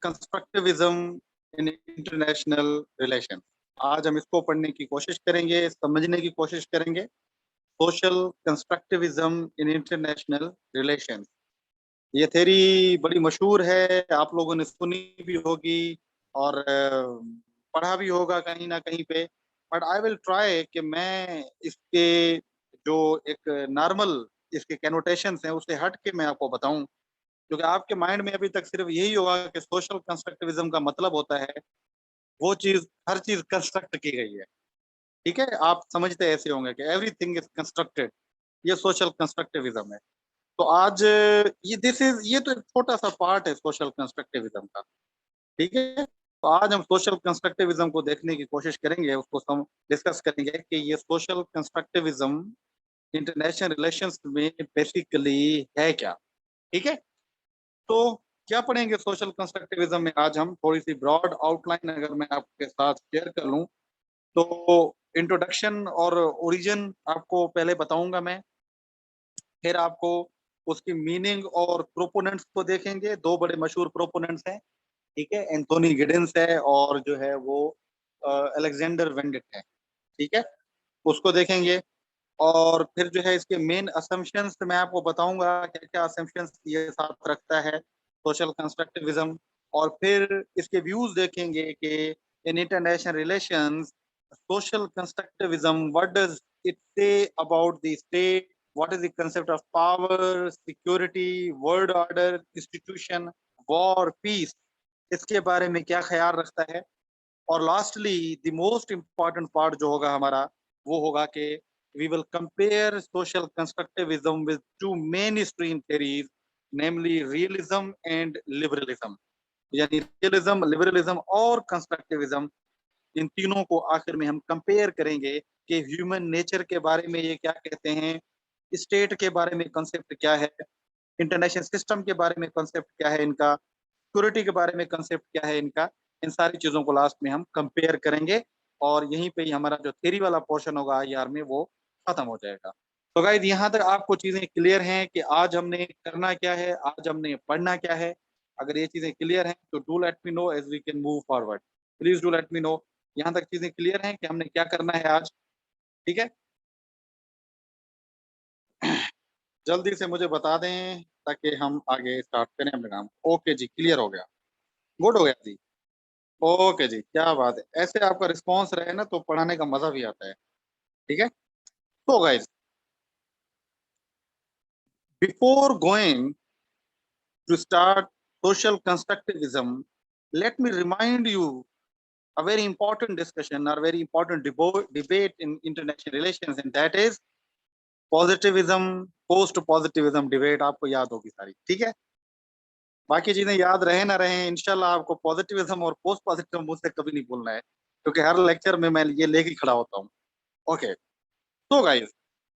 Constructivism in international relation. आज हम इसको पढ़ने की कोशिश करेंगे, समझने की कोशिश करेंगे। Social constructivism in international relation, ये थ्योरी बड़ी मशहूर है, आप लोगों ने सुनी भी होगी और पढ़ा भी होगा कहीं ना कहीं पे। बट आई विल ट्राई कि मैं इसके जो एक नॉर्मल इसके कैनोटेशंस हैं उससे हट के मैं आपको बताऊं, क्योंकि आपके माइंड में अभी तक सिर्फ यही होगा कि सोशल कंस्ट्रक्टिविज्म का मतलब होता है वो चीज, हर चीज कंस्ट्रक्ट की गई है। ठीक है, आप समझते ऐसे होंगे कि एवरीथिंग इज कंस्ट्रक्टेड, ये सोशल कंस्ट्रक्टिविज्म है। तो आज ये तो एक छोटा सा पार्ट है सोशल कंस्ट्रक्टिविज्म का। ठीक है, तो आज हम सोशल कंस्ट्रक्टिविज्म को देखने की कोशिश करेंगे, उसको हम डिस्कस करेंगे कि ये सोशल कंस्ट्रक्टिविज्म इंटरनेशनल रिलेशंस में बेसिकली है क्या। ठीक है, तो क्या पढ़ेंगे सोशल कंस्ट्रक्टिविज्म में आज हम, थोड़ी सी ब्रॉड आउटलाइन अगर मैं आपके साथ शेयर कर लूं तो इंट्रोडक्शन और ओरिजिन आपको पहले बताऊंगा मैं, फिर आपको उसकी मीनिंग और प्रोपोनेंट्स को देखेंगे। दो बड़े मशहूर प्रोपोनेंट्स हैं, ठीक है, एंथोनी गिडेंस है और जो है वो अलेक्जेंडर वेंडिट है। ठीक है, उसको देखेंगे और फिर जो है इसके मेन असम्पशंस मैं आपको बताऊंगा क्या क्या असम्पशंस ये साथ रखता है सोशल कंस्ट्रक्टिविज्म। और फिर इसके व्यूज देखेंगे कि in international relations social constructivism what does it say about the state, what is the concept of power, security, world order, institution, war, peace, इसके बारे में क्या ख्याल रखता है। और lastly the most important part जो होगा हमारा वो होगा कि we will compare social constructivism with two mainstream theories, namely realism and liberalism। यानी रियलिज्म, लिबरलिज्म और कंस्ट्रक्टिविज्म, इन तीनों को आखिर में हम कंपेयर करेंगे कि ह्यूमन नेचर के बारे में ये क्या कहते हैं, स्टेट के बारे में कंसेप्ट क्या है, इंटरनेशनल सिस्टम के बारे में कंसेप्ट क्या है इनका, सिक्योरिटी के बारे में कंसेप्ट क्या है इनका। इन सारी चीजों को लास्ट में हम कंपेयर करेंगे और यहीं पे ही हमारा जो थ्योरी वाला पोर्शन होगा आईआर में वो खत्म हो जाएगा। तो गाइस यहाँ तक आपको चीजें क्लियर हैं कि आज हमने करना क्या है, आज हमने पढ़ना क्या है। अगर ये चीजें क्लियर हैं तो do let me know as we can move forward. Please do let me know यहाँ तक चीजें क्लियर हैं कि हमने क्या करना है आज। ठीक है, जल्दी से मुझे बता दें ताकि हम आगे स्टार्ट करें अपने काम। ओके जी, क्लियर हो गया, गुड हो गया जी। ओके जी, क्या बात है, ऐसे आपका रिस्पॉन्स रहे ना तो पढ़ाने का मजा भी आता है। ठीक है, तो guys before going to start social constructivism, let me remind you a very important discussion or very important debate in international relations, and that is positivism, post positivism debate। आपको याद होगी सारी, ठीक है। बाकी चीजें याद रहे ना रहे, इंशाल्लाह आपको पॉजिटिविज्म और पोस्ट पॉजिटिविज्म मुझसे कभी नहीं बोलना है, क्योंकि हर लेक्चर में मैं ये लेके खड़ा होता हूँ। ओके, तो गाइस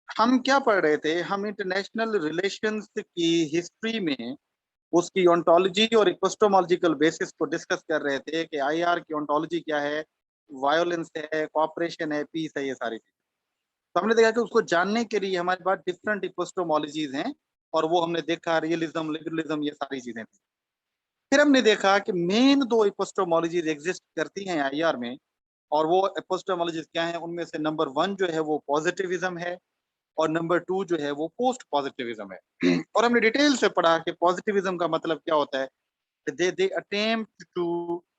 हम क्या पढ़ रहे थे, हम इंटरनेशनल रिलेशंस की हिस्ट्री में उसकी ओंटोलॉजी और इकोस्टोमोलॉजिकल बेसिस को डिस्कस कर रहे थे कि आईआर की ओंटोलॉजी क्या है, वायोलेंस है, कॉपरेशन है, पीस है, ये सारी चीजें। तो हमने देखा कि उसको जानने के लिए हमारे पास डिफरेंट इकोस्टोमोलॉजीज हैं और वो हमने देखा रियलिज्म, लिबरलिज्म, ये सारी चीजें थी। फिर हमने देखा कि मेन दो इकोस्टोमोलॉजीज एग्जिस्ट करती हैं आईआर में, और वो इकोस्टोमोलॉजीज क्या हैं, उनमें से नंबर वन जो है वो पॉजिटिविज्म है और नंबर टू जो है वो पोस्ट पॉजिटिविज्म है। और हमने डिटेल से पढ़ा कि पॉजिटिविज्म का मतलब क्या होता है। they attempt to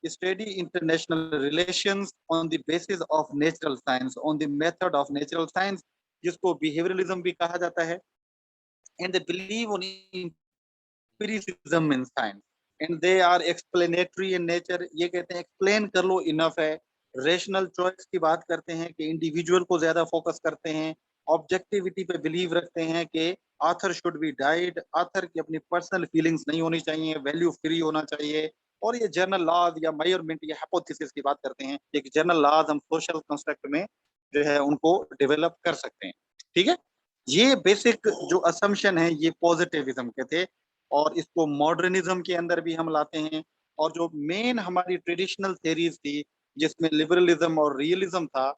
study international relations on the basis of natural science, on the method of natural science, जिसको behavioralism भी कहा जाता है। And they believe on empiricism in science, and they are explanatory in nature। ये कहते हैं explain कर लो enough है। रेशनल चॉइस की बात करते हैं कि इंडिविजुअल को ज्यादा फोकस करते हैं। ऑब्जेक्टिविटी पे बिलीव रखते हैं कि author should be died, author की अपनी पर्सनल फीलिंग्स नहीं होनी चाहिए, वैल्यू फ्री होना चाहिए। और ये जर्नल लॉज या मेजरमेंट या हाइपोथेसिस की बात करते हैं, एक जर्नल लॉज हम सोशल कंस्ट्रक्ट में जो है उनको डेवलप कर सकते हैं। ठीक है, ये बेसिक जो असम्पशन है ये पॉजिटिविज्म के थे, और इसको मॉडर्निज्म के अंदर भी हम लाते हैं। और जो मेन हमारी ट्रेडिशनल थेरीज थी जिसमें लिबरलिज्म और रियलिज्म था,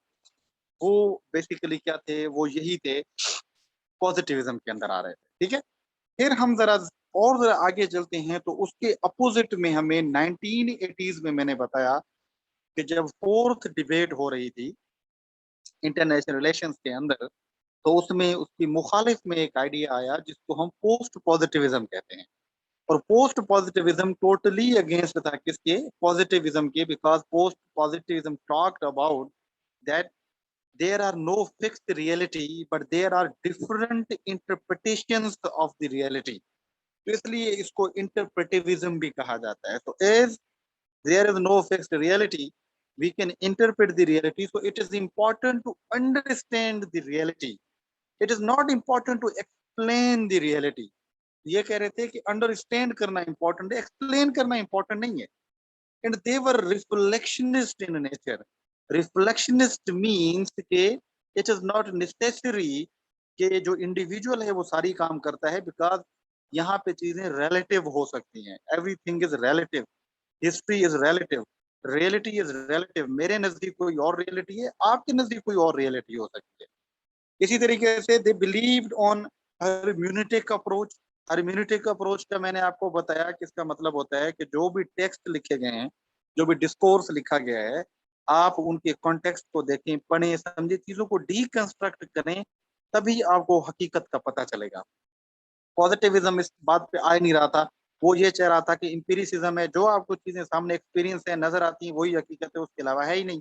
वो बेसिकली क्या थे, वो यही थे, पॉजिटिविज्म के अंदर आ रहे थे। ठीक है, फिर हम जरा और जरा आगे चलते हैं तो उसके अपोजिट में हमें 1980s में मैंने बताया कि जब फोर्थ डिबेट हो रही थी इंटरनेशनल रिलेशंस के अंदर, तो उसमें उसकी मुखालिफ में एक आइडिया आया जिसको हम पोस्ट पॉजिटिविज्म कहते हैं। और पोस्ट पॉजिटिविज्म टोटली अगेंस्ट था किसके? पॉजिटिविज्म के, because post positivism talked about that there are no fixed reality but there are different interpretations of the reality, तो इसलिए इसको इंटरप्रेटिविज्म भी कहा जाता है। तो as there is no fixed reality, we can interpret the reality, so it is important to understand the reality, it is not important to explain the reality। ये कह रहे थे कि अंडरस्टैंड करना इंपॉर्टेंट है, एक्सप्लेन करना इंपॉर्टेंट नहीं है। And they were reflectionist in nature. Reflectionist means के इट इज नॉट नेसेसरी कि जो इंडिविजुअल है वो सारी काम करता है, बिकॉज यहाँ पे चीजें रिलेटिव हो सकती हैं। Everything is relative, history is relative, reality is relative. मेरे नजदीक कोई और रियलिटी है, आपके नजदीक कोई और रियलिटी हो सकती है। इसी तरीके से they believed on hermeneutic approach. Hermeneutic approach का मैंने आपको बताया कि इसका मतलब होता है कि जो भी टेक्स्ट लिखे गए हैं, जो भी डिस्कोर्स लिखा गया है, आप उनके कॉन्टेक्स्ट को देखें, पढ़ें, समझें, चीजों को डीकंस्ट्रक्ट करें, तभी आपको हकीकत का पता चलेगा। पॉजिटिविज्म इस बात पे आ ही नहीं रहा था, वो ये चाह रहा था कि इंपीरिसिज्म है, जो आपको चीजें सामने एक्सपीरियंस है, नजर आती हैं, वही हकीकत है, उसके अलावा है ही नहीं।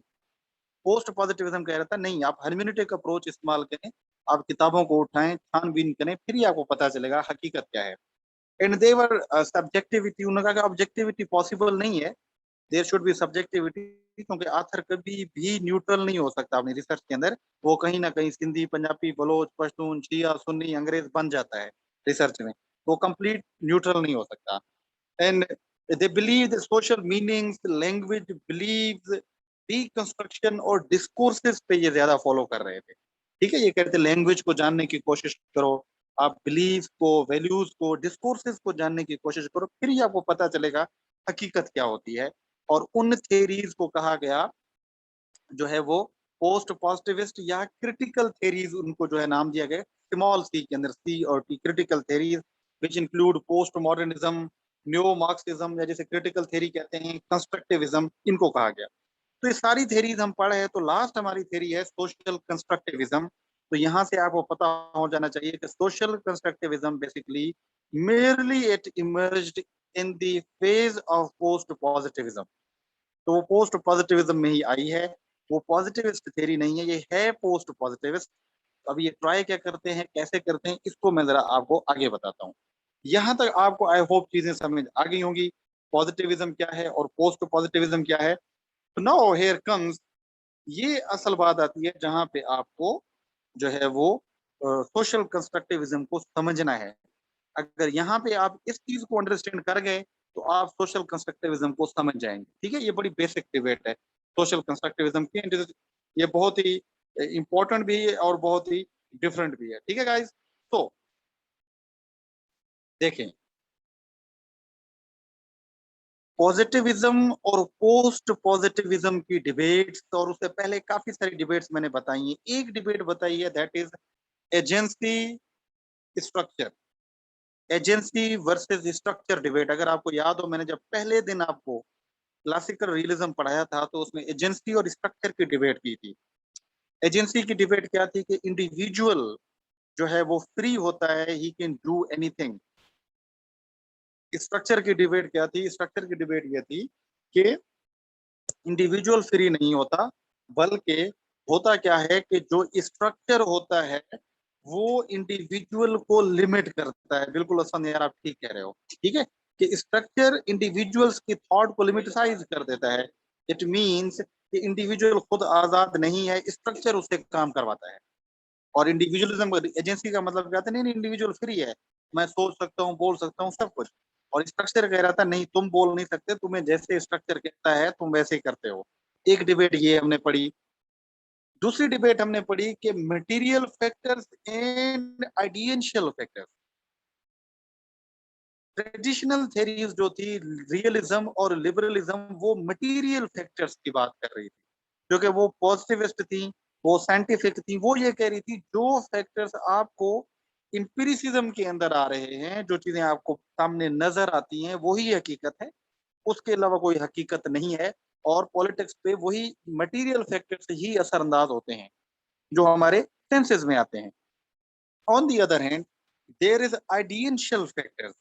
पोस्ट पॉजिटिविज्म कह रहा था नहीं, आप हर्मेनेटिक अप्रोच इस्तेमाल करें, आप किताबों को उठाएं, छानबीन करें, फिर ही आपको पता चलेगा हकीकत क्या है। एंड देवर सब्जेक्टिविटी, उन्होंने कहा कि ऑब्जेक्टिविटी पॉसिबल नहीं है, देयर शुड बी सब्जेक्टिविटी, क्योंकि आथर कभी भी न्यूट्रल नहीं हो सकता अपनी रिसर्च के अंदर। वो कहीं ना कहीं सिंधी, पंजाबी, बलोच, पश्तून, शिया, सुन्नी, अंग्रेज बन जाता है रिसर्च में, वो कंप्लीट न्यूट्रल नहीं हो सकता। And they believe the social meanings, language, beliefs, deconstruction और डिस्कोर्सेस पे ये ज्यादा फॉलो कर रहे थे। ठीक है, ये कहते लैंग्वेज को जानने की कोशिश करो, आप बिलीफ को, वैल्यूज को, डिस्कोर्सेस को जानने की कोशिश करो, फिर ही आपको पता चलेगा हकीकत क्या होती है। और उन थेरीज को कहा गया जो है वो पोस्ट पॉजिटिविस्ट या क्रिटिकल थेरीज, उनको जो है नाम दिया गया स्मॉल सी के अंदर, सी और T, critical theories which include post modernism, न्यो Marxism, या जैसे क्रिटिकल थेरी कहते हैं कंस्ट्रक्टिविज्म, इनको कहा गया। तो ये सारी थेरीज हम पढ़े हैं। तो लास्ट हमारी थेरी है सोशल कंस्ट्रक्टिविज्म। तो यहाँ से आपको पता हो जाना चाहिए कि social constructivism basically merely it emerged in the phase of post positivism। तो वो पोस्ट पॉजिटिविज्म में ही आई है, वो पॉजिटिविस्ट थ्योरी नहीं है, ये है पोस्ट पॉजिटिविस्ट। अब ये ट्राई क्या करते हैं, कैसे करते हैं, इसको मैं जरा आपको आगे बताता हूँ। यहाँ तक आपको आई होप चीजें समझ आ गई होंगी, पॉजिटिविज्म क्या है और पोस्ट पॉजिटिविज्म क्या है। तो नाउ हियर कम्स, ये असल बात आती है जहां पे आपको जो है वो सोशल कंस्ट्रक्टिविज्म को समझना है। अगर यहाँ पे आप इस चीज को अंडरस्टैंड कर गए तो आप सोशल कंस्ट्रक्टिविज्म को समझ जाएंगे। ठीक है, ये बड़ी बेसिक डिबेट है सोशल कंस्ट्रक्टिविज्म की। ये बहुत ही इंपॉर्टेंट भी है और बहुत ही डिफरेंट भी है। ठीक है गाइस, तो देखें, पॉजिटिविज्म और पोस्ट पॉजिटिविज्म की डिबेट्स, और उससे पहले काफी सारी डिबेट्स मैंने बताई है। एक डिबेट बताई है, that is agency structure, agency versus structure debate. अगर आपको याद हो, मैंने जब पहले दिन आपको क्लासिकल रियलिज्म पढ़ाया था तो उसमें एजेंसी और स्ट्रक्चर की डिबेट की थी। एजेंसी की डिबेट क्या थी कि इंडिविजुअल जो है वो फ्री होता है, he can do anything. Structure की डिबेट क्या थी? स्ट्रक्चर की डिबेट ये थी कि इंडिविजुअल फ्री नहीं होता, बल्कि होता क्या है कि जो स्ट्रक्चर होता है वो इंडिविजुअल को लिमिट करता है। बिल्कुल असंद यार, आप ठीक कह रहे हो। ठीक है, कि स्ट्रक्चर इंडिविजुअल्स की थॉट को लिमिटिसाइज कर देता है। इट मींस कि इंडिविजुअल खुद आजाद नहीं है, स्ट्रक्चर उससे काम करवाता है। और इंडिविजुअलिज्म, एजेंसी का मतलब क्या था? नहीं नहीं, इंडिविजुअल फ्री है, मैं सोच सकता हूँ, बोल सकता हूँ, सब कुछ। और स्ट्रक्चर कह रहा था नहीं, तुम बोल नहीं सकते, तुम्हें जैसे स्ट्रक्चर कहता है तुम वैसे ही करते हो। एक डिबेट ये हमने पढ़ी। दूसरी डिबेट हमने पढ़ी कि material factors and ideational factors. Traditional theories जो थी, रियलिज्म और लिबरलिज्म, वो मटेरियल फैक्टर्स की बात कर रही थी, क्योंकि वो पॉजिटिविस्ट थी, वो साइंटिफिक थी। वो ये कह रही थी जो फैक्टर्स आपको इंपीरिसिज्म के अंदर आ रहे हैं, जो चीजें आपको सामने नजर आती हैं वही हकीकत है, उसके अलावा कोई हकीकत नहीं है। और पॉलिटिक्स पे वही मटेरियल फैक्टर्स ही असरअंदाज होते हैं जो हमारे सेंसेस में आते हैं। On the other hand there is ideational factors,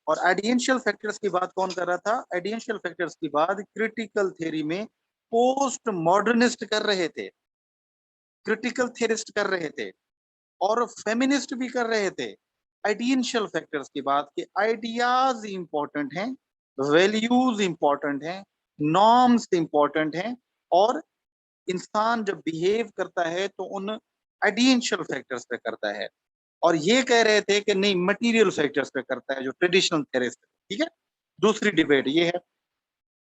और आइडियंशियल फैक्टर्स की बात कौन कर रहा था? आइडियंशियल फैक्टर्स की बात क्रिटिकल थ्योरी में पोस्ट मॉडर्निस्ट कर रहे थे, क्रिटिकल थियरिस्ट कर रहे थे, और फेमिनिस्ट भी कर रहे थे। आइडियंशियल फैक्टर्स की बात कि आइडियाज इंपॉर्टेंट हैं, वैल्यूज इंपॉर्टेंट हैं, नॉर्म्स इंपॉर्टेंट हैं, और इंसान जब बिहेव करता है तो उन आइडियंशियल फैक्टर्स पे करता है। और ये कह रहे थे कि नहीं, मटेरियल फैक्टर्स पे करता है, जो ट्रेडिशनल थेरिस्ट। ठीक है, दूसरी डिबेट ये है।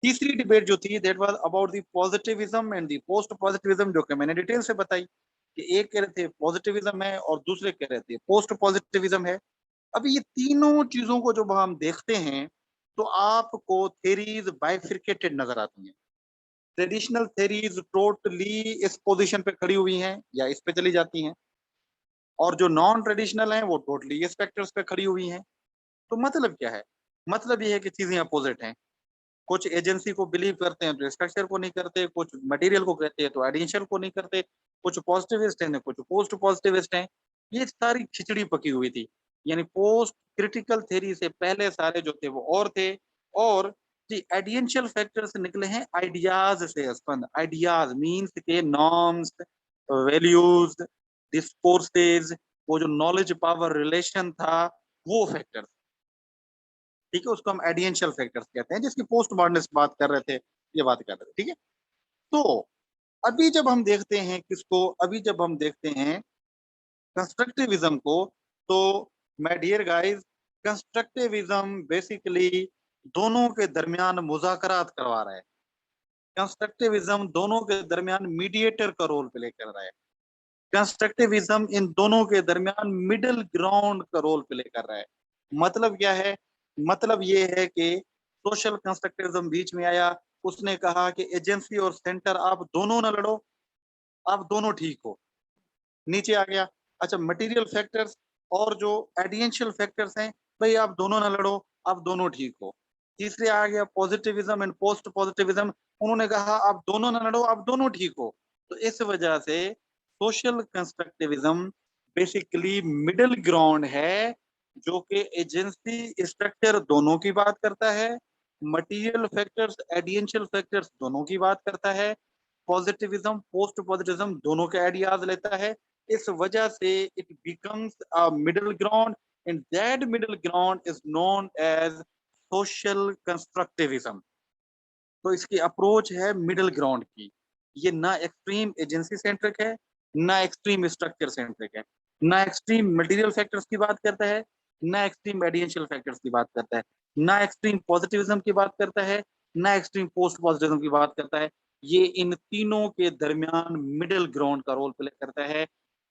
तीसरी डिबेट जो थी that was about the positivism and the post positivism, जो कि मैंने डिटेल से बताई कि एक कह रहे थे पॉजिटिविज्म है और दूसरे कह रहे थे पोस्ट पॉजिटिविज्म है। अभी ये तीनों चीजों को जब हम देखते हैं तो आपको थेरीज बाइफिरकेटेड नजर आती हैं। ट्रेडिशनल थेरीज टोटली इस पोजीशन पे खड़ी हुई हैं या इस पे चली जाती हैं, और जो नॉन ट्रेडिशनल हैं वो टोटली इस फैक्टर्स पे खड़ी हुई हैं। तो मतलब क्या है? मतलब ये है कि चीजें अपोजिट हैं। कुछ एजेंसी को बिलीव करते हैं तो स्ट्रक्चर को नहीं करते, कुछ मटेरियल को कहते हैं तो आइडेंशियल को नहीं करते, कुछ पॉजिटिविस्ट हैं कुछ पोस्ट पॉजिटिविस्ट हैं। ये सारी खिचड़ी पकी हुई थी। यानी पोस्ट क्रिटिकल थ्योरी से पहले सारे जो थे वो और थे, और जी आइडियंशियल फैक्टर से निकले हैं आइडियाज से उत्पन्न। आइडियाज मीन्स के नॉर्म्स, वैल्यूज, डिस्कोर्सेज, वो जो नॉलेज पावर रिलेशन था, वो फैक्टर। ठीक है, उसको हम एडियंशियल फैक्टर्स कहते हैं, जिसकी पोस्ट मॉडर्निस्ट बात कर रहे थे, ये बात कर रहे थे। ठीक है, तो अभी जब हम देखते हैं किसको, अभी जब हम देखते हैं कंस्ट्रक्टिविज्म को, तो my dear guys, constructivism basically दोनों के दरमियान मुज़ाकरात करवा रहा है। कंस्ट्रक्टिविज्म दोनों के दरमियान मीडिएटर का रोल प्ले कर रहा है। कंस्ट्रक्टिविज्म इन दोनों के दरमियान मिडिल ग्राउंड का रोल प्ले कर रहा है। मतलब क्या है? मतलब ये है कि सोशल कंस्ट्रक्टिविज्म बीच में आया, उसने कहा कि एजेंसी और सेंटर आप दोनों ना लड़ो, आप दोनों ठीक हो। नीचे आ गया, अच्छा मटेरियल फैक्टर्स और जो एडियंशियल फैक्टर्स हैं, भाई आप दोनों ना लड़ो, आप दोनों ठीक हो। तीसरे आ गया पॉजिटिविज्म एंड पोस्ट पॉजिटिविज्म, उन्होंने कहा आप दोनों ना लड़ो, आप दोनों ठीक हो। तो इस वजह से social constructivism basically middle ground है, जो कि एजेंसी स्ट्रक्चर दोनों की बात करता है, मटेरियल फैक्टर्स एडियंशियल फैक्टर्स दोनों की बात करता है, पॉजिटिविज्म पोस्ट पॉजिटिविज्म दोनों के आइडियाज लेता है। इस वजह से it becomes a middle ground, and that middle ground is known as social constructivism. तो इसकी अप्रोच है मिडिल ग्राउंड की। ये ना एक्सट्रीम एजेंसी सेंट्रिक है, ना एक्सट्रीम स्ट्रक्चर सेंट्रिक है, ना एक्सट्रीम मटेरियल फैक्टर्स की बात करता है, ना एक्सट्रीम एडियंशियल फैक्टर्स की बात करता है, ना एक्सट्रीम पॉजिटिविज्म की बात करता है, ना एक्सट्रीम पोस्ट पॉजिटिविज्म की बात करता है। ये इन तीनों के दरमियान मिडिल ग्राउंड का रोल प्ले करता है।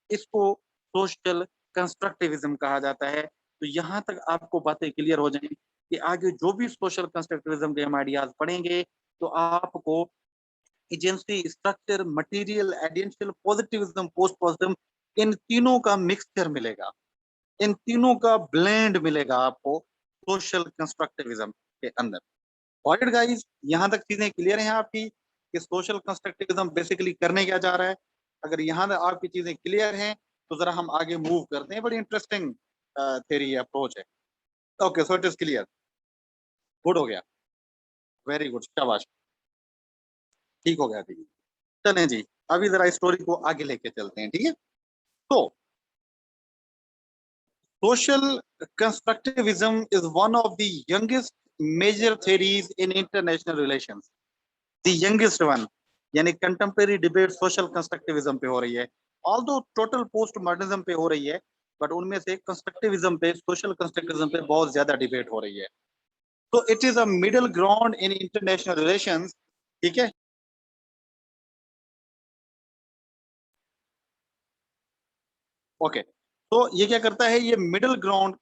इसको सोशल कंस्ट्रक्टिविज्म कहा जाता है। तो यहाँ तक आपको बातें क्लियर हो जाएं कि आगे जो भी सोशल कंस्ट्रक्टिविज्म के हम आइडियाज पढ़ेंगे तो आपको agency structure material ideational positivism post positivism इन तीनों का मिक्सचर मिलेगा, इन तीनों का ब्लेंड मिलेगा आपको सोशल कंस्ट्रक्टिविज्म के अंदर। ऑलराइट गाइस, यहाँ तक चीजें क्लियर हैं आपकी कि सोशल कंस्ट्रक्टिविज्म बेसिकली करने क्या जा रहा है? अगर यहाँ तक आपकी चीजें क्लियर हैं तो जरा हम आगे मूव करते हैं। बड़ी इंटरेस्टिंग थ्योरी अप्रोच है। Okay, so it is clear. Good हो गया, वेरी गुड, शाबाश, ठीक हो गया जी। चलें जी, अभी जरा स्टोरी को आगे लेके चलते हैं। ठीक है, तो social constructivism is one of the youngest major theories in international relations. The youngest one, यानी कंटेम्प्रेरी डिबेट सोशल कंस्ट्रक्टिविज्म पे हो रही है। ऑल्दो टोटल पोस्ट मॉडर्निज्म पे हो रही है, बट उनमें से कंस्ट्रक्टिविज्म पे, सोशल कंस्ट्रक्टिविज्म पे बहुत ज्यादा डिबेट हो रही है। तो it is a middle ground in international relations. ठीक है, ओके। तो ये क्या करता है? ये मिडिल ग्राउंड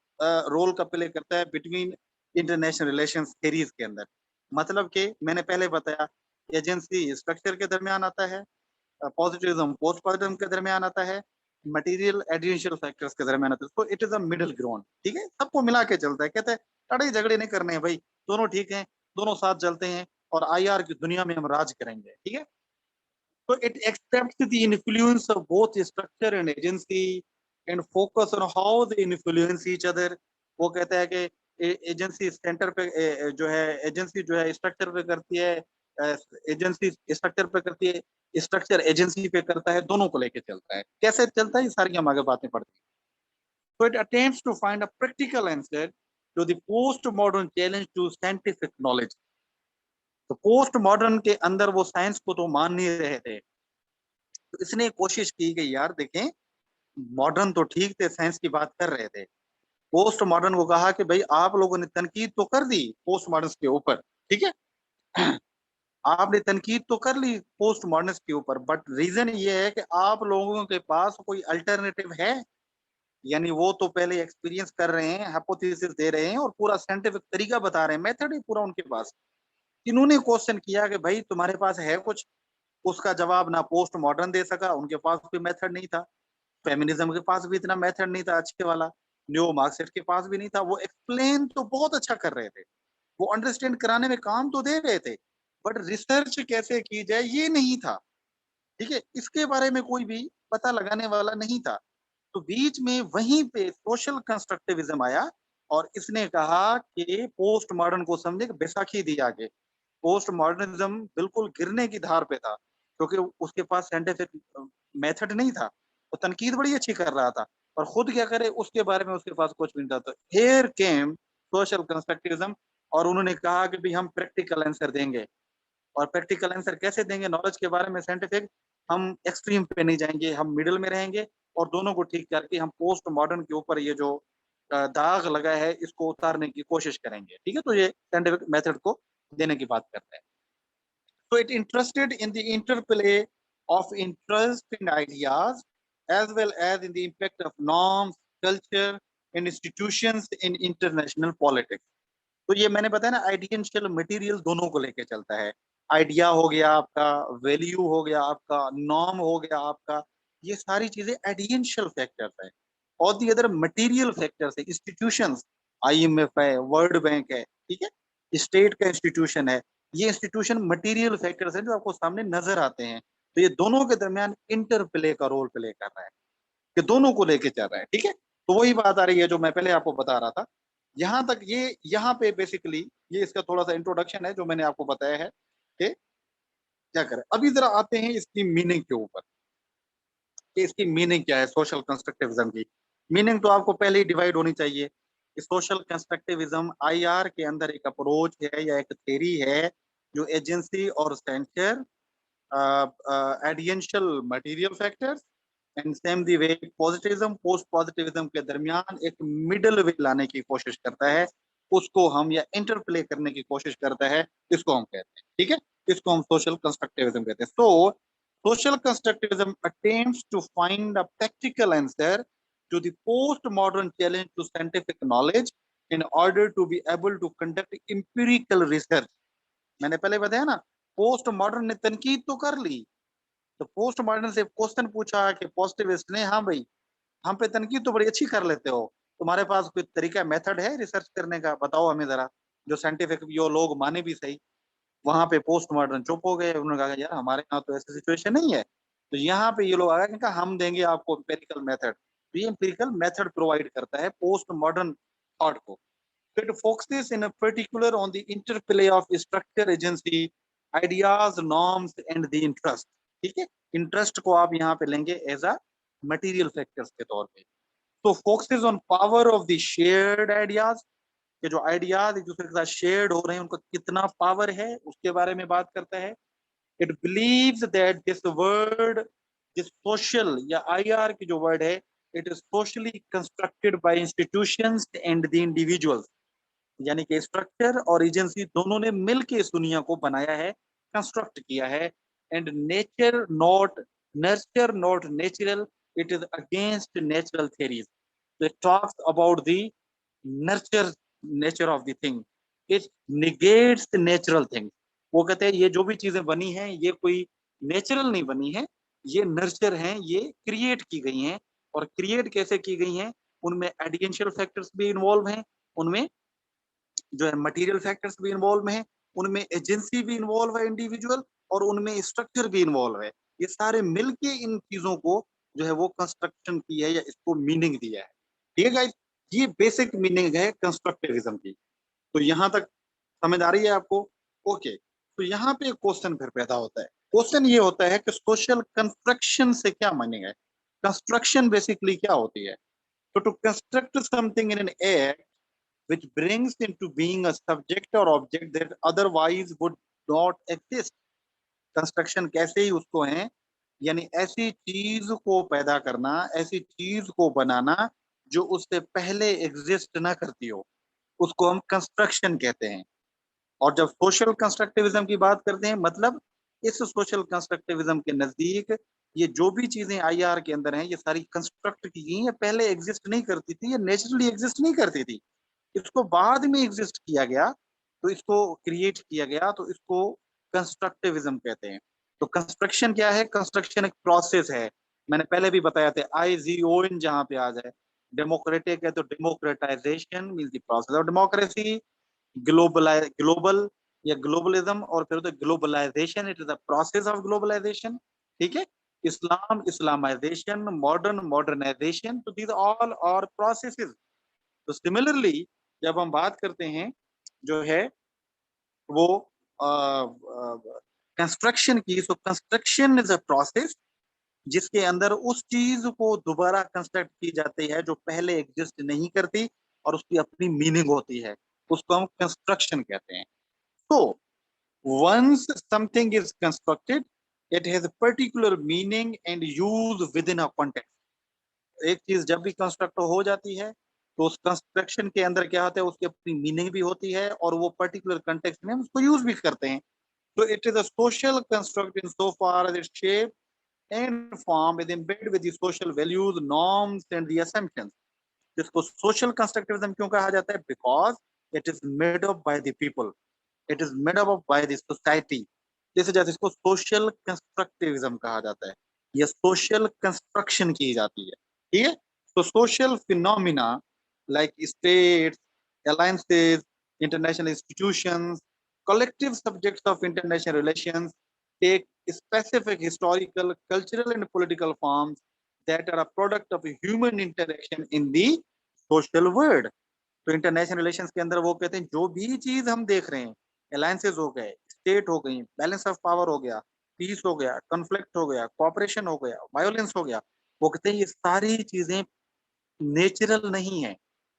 रोल का प्ले करता है बिटवीन इंटरनेशनल रिलेशंस थ्योरीज के अंदर। मतलब कि मैंने पहले बताया, एजेंसी स्ट्रक्चर के दरमियान आता है, पॉजिटिविज्म पोस्ट पॉजिटिविज्म के दरमियान आता है, मटेरियल एडिशनल फैक्टर्स के दरमियान होते हैं। तो it is a middle ground, ठीक है, सबको मिला के चलता है। कहते हैं लड़ाई झगड़े नहीं करने हैं भाई, दोनों ठीक हैं, दोनों साथ चलते हैं और आईआर की दुनिया में हम राज करेंगे, ठीक है। तो it accepts the influence of both structure and agency and focus on how they influence each other. वो कहता है कि एजेंसी सेंटर पे जो है, एजेंसी जो है स्ट्रक्चर पे करती है, एजेंसी स्ट्रक्चर पे करती है, स्ट्रक्चर एजेंसी पे करता है, दोनों को लेके चलता है। कैसे चलता है, ये सारी हम आगे बातें पढ़ते हैं। So it attempts to find a practical answer to the post-modern challenge to scientific knowledge. तो पोस्ट मॉडर्न के अंदर वो साइंस को तो मान नहीं रहे थे, तो इसने कोशिश की कि यार देखें, मॉडर्न तो ठीक थे, साइंस की बात कर रहे थे, पोस्ट मॉडर्न को कहा कि भाई आप लोगों ने तनकीद तो कर दी पोस्ट मॉडर्न के ऊपर, ठीक है, आपने तनकीद तो कर ली पोस्ट मॉडर्न के ऊपर, बट रीजन ये है कि आप लोगों के पास कोई अल्टरनेटिव है? यानी वो तो पहले एक्सपीरियंस कर रहे हैं, हाइपोथेसिस दे रहे हैं और पूरा साइंटिफिक तरीका बता रहे हैं, मेथड है पूरा उनके पास। इन्होंने क्वेश्चन किया कि भाई तुम्हारे पास है कुछ? उसका जवाब ना पोस्ट मॉडर्न दे सका, उनके पास कोई मेथड नहीं था। फेमिनिज्म के पास भी इतना मेथड नहीं था अच्छे वाला, न्यू मार्क्सिस्ट के पास भी नहीं था। वो एक्सप्लेन तो बहुत अच्छा कर रहे थे, वो अंडरस्टैंड कराने में काम तो दे रहे थे, बट रिसर्च कैसे की जाए ये नहीं था, ठीक है, इसके बारे में कोई भी पता लगाने वाला नहीं था। तो बीच में वहीं पे सोशल कंस्ट्रक्टिविज्म आया और इसने कहा कि पोस्ट मॉडर्न को समझे, बैसाखी दी आगे। पोस्ट मॉडर्निज्म बिल्कुल गिरने की धार पे था, क्योंकि उसके पास साइंटिफिक मेथड नहीं था। वो तनकीद बड़ी अच्छी कर रहा था और खुद क्या करे उसके बारे में उसके पास कुछ भी नहीं था। तो हियर केम सोशल कंस्ट्रक्टिविज्म और उन्होंने कहा कि भाई हम प्रैक्टिकल आंसर देंगे। और प्रैक्टिकल आंसर कैसे देंगे नॉलेज के बारे में साइंटिफिक? हम एक्सट्रीम पे नहीं जाएंगे, हम मिडिल में रहेंगे और दोनों को ठीक करके हम पोस्ट मॉडर्न के ऊपर ये जो दाग लगा है इसको उतारने की कोशिश करेंगे, ठीक है। तो ये साइंटिफिक मेथड को देने की बात करते हैं। So it interested in the interplay of interest and ideas, as well as in the impact of norms, culture, and institutions in international politics. तो ये मैंने बताया ना, आइडियंशियल मटेरियल दोनों को लेके चलता है। आइडिया हो गया आपका, वैल्यू हो गया आपका, नॉर्म हो गया आपका, ये सारी चीजें आइडियंशियल फैक्टर्स है। और दी अदर मटेरियल फैक्टर्स है, इंस्टीट्यूशंस, आईएमएफ है, वर्ल्ड बैंक है, ठीक है, स्टेट का इंस्टीट्यूशन है। ये इंस्टीट्यूशन मटेरियल फैक्टर्स है जो आपको सामने नजर आते हैं। तो ये दोनों के दरमियान इंटरप्ले का रोल प्ले कर रहा है, कि दोनों को लेके चल रहा है, ठीक है। तो वही बात आ रही है जो मैं पहले आपको बता रहा था। यहाँ तक ये, यहाँ पे बेसिकली ये इसका थोड़ा सा इंट्रोडक्शन है जो मैंने आपको बताया है कि क्या करें। अभी जरा आते हैं इसकी मीनिंग के ऊपर, कि इसकी मीनिंग क्या है सोशल कंस्ट्रक्टिविज्म की। मीनिंग तो आपको पहले ही डिवाइड होनी चाहिए कि सोशल कंस्ट्रक्टिविज्म आईआर के अंदर एक अप्रोच है या एक थ्योरी है जो एजेंसी और centre, ideational material factors and same the way positivism post positivism के दरमियान एक मिडल वे लाने की कोशिश करता है, उसको हम या इंटरप्ले करने की कोशिश करता है, इसको हम कहते हैं, ठीक है। इसको हम सोशल कंस्ट्रक्टिविज्म कहते हैं। सो social constructivism attempts to find a practical answer to the post-modern challenge to scientific knowledge in order to be able to conduct empirical research. मैंने पहले बताया ना, पोस्ट मॉडर्न ने तनकीद तो कर ली, तो पोस्ट मॉडर्न से क्वेश्चन पूछा कि पॉजिटिविस्ट ने, हाँ भाई हम पे तनकीद तो बड़ी अच्छी कर लेते हो, तुम्हारे पास कोई तरीका मेथड है रिसर्च करने का, बताओ हमें जरा, जो साइंटिफिक जो लोग माने भी सही। वहां पे पोस्ट मॉडर्न चुप हो गए, उन्होंने कहा यार हमारे यहाँ तो ऐसी सिचुएशन नहीं है। तो यहाँ पे ये लोग आ गए, कहा हम देंगे आपको एम्पिरिकल मेथड। तो ये एम्पिरिकल मेथड प्रोवाइड करता है पोस्ट मॉडर्न थॉट को। It focuses in particular on the interplay of structure, agency, ideas, norms and the interest. ठीक है, इंटरेस्ट को आप यहाँ पे लेंगे एज अ मटेरियल फैक्टर्स के तौर पे। तो focuses on power of the shared ideas, कि जो आइडियाज एक दूसरे के साथ शेयर्ड हो रहे हैं उनका कितना पावर है उसके बारे में बात करता है। It believes that this word, this social या आईआर की जो वर्ड है, it is socially constructed by institutions and the individuals, यानी कि स्ट्रक्चर और एजेंसी दोनों ने मिलकर इस दुनिया को बनाया है, कंस्ट्रक्ट किया है। And nature not nurture not natural, it is against natural theories. तो it talks about the nurture nature of the thing, it negates the natural thing. वो कहते हैं ये जो भी चीजें बनी हैं ये कोई नेचुरल नहीं बनी है, ये नर्चर हैं, ये क्रिएट की गई हैं, और क्रिएट कैसे की गई हैं, उनमें एडिजेंशियल फैक्टर्स भी इन्वॉल्व हैं, उनमें जो है मटेरियल फैक्टर्स भी इन्वॉल्व हैं, उनमें एजेंसी भी इन्वॉल्व है इंडिविजुअल, और उनमें स्ट्रक्चर भी इन्वॉल्व है। ये सारे मिलके इन चीजों को जो है वो कंस्ट्रक्शन की है या इसको मीनिंग दिया है। ठीक है गाइस, ये बेसिक मीनिंग है कंस्ट्रक्टिविज्म की। तो यहाँ तक समझ आ रही है आपको? ओके, तो यहाँ पे क्वेश्चन फिर पैदा होता है। क्वेश्चन ये होता है कि सोशल कंस्ट्रक्शन से क्या मीनिंग है? कंस्ट्रक्शन बेसिकली क्या होती है? तो to construct something in an act which brings into being a subject or object that otherwise would not exist. Construction कैसे ही उसको है, यानी ऐसी चीज को पैदा करना, ऐसी चीज को बनाना जो उससे पहले एग्जिस्ट ना करती हो, उसको हम कंस्ट्रक्शन कहते हैं। और जब सोशल कंस्ट्रक्टिविज्म की बात करते हैं, मतलब इस सोशल कंस्ट्रक्टिविज्म के नजदीक ये जो भी चीजें आईआर के अंदर हैं, ये सारी कंस्ट्रक्ट की गई हैं, पहले एग्जिस्ट नहीं करती थी, ये नेचुरली एग्जिस्ट नहीं करती थी, इसको बाद में एग्जिस्ट किया गया, तो इसको क्रिएट किया गया, तो इसको कंस्ट्रक्टिविज्म कहते हैं। तो कंस्ट्रक्शन क्या है? कंस्ट्रक्शन एक प्रोसेस है, मैंने पहले भी बताया था, IGON जहां पे आ जाए। डेमोक्रेटिक है तो democratization means the process of democracy. Global या ग्लोबलिज्म और फिर तो globalization, it is the process of globalization. ठीक है, इस्लाम इस्लामाइजेशन, मॉडर्न मॉडर्नाइजेशन, तो दीज ऑल आर प्रोसेसेस। तो सिमिलरली जब हम बात करते हैं जो है वो कंस्ट्रक्शन की, so construction is a process जिसके अंदर उस चीज को दोबारा कंस्ट्रक्ट की जाती है जो पहले एग्जिस्ट नहीं करती, और उसकी अपनी मीनिंग होती है, उसको हम कंस्ट्रक्शन कहते हैं। तो once something is constructed, it has a particular meaning and use within a context. एक चीज जब भी कंस्ट्रक्ट हो जाती है, तो उस कंस्ट्रक्शन के अंदर क्या होता है, उसकी अपनी मीनिंग भी होती है, और वो पर्टिकुलर कंटेक्स्ट में हम उसको यूज भी करते हैं। तो it is a social construct in so far as it shape and form is embedded with the social values, norms and the assumptions. जिसको सोशल कंस्ट्रक्टिविज्म क्यों कहा जाता है? Because it is made up by the people, it is made up by the society. जैसे जैसे इसको social constructivism कहा जाता है, यह सोशल कंस्ट्रक्शन की जाती है। ठीक है, तो social phenomena like states, alliances, international institutions, collective subjects of international relations take specific historical, cultural, and political forms that are a product of human interaction in the social world. तो international relations के अंदर वो कहते हैं जो भी चीज हम देख रहे हैं, अलायंसेस हो गए, स्टेट हो गई, बैलेंस ऑफ पावर हो गया, पीस हो गया, कॉन्फ्लिक्ट हो गया, कॉपरेशन हो गया, वायोलेंस हो गया, वो कहते हैं ये सारी चीजें नेचुरल नहीं है,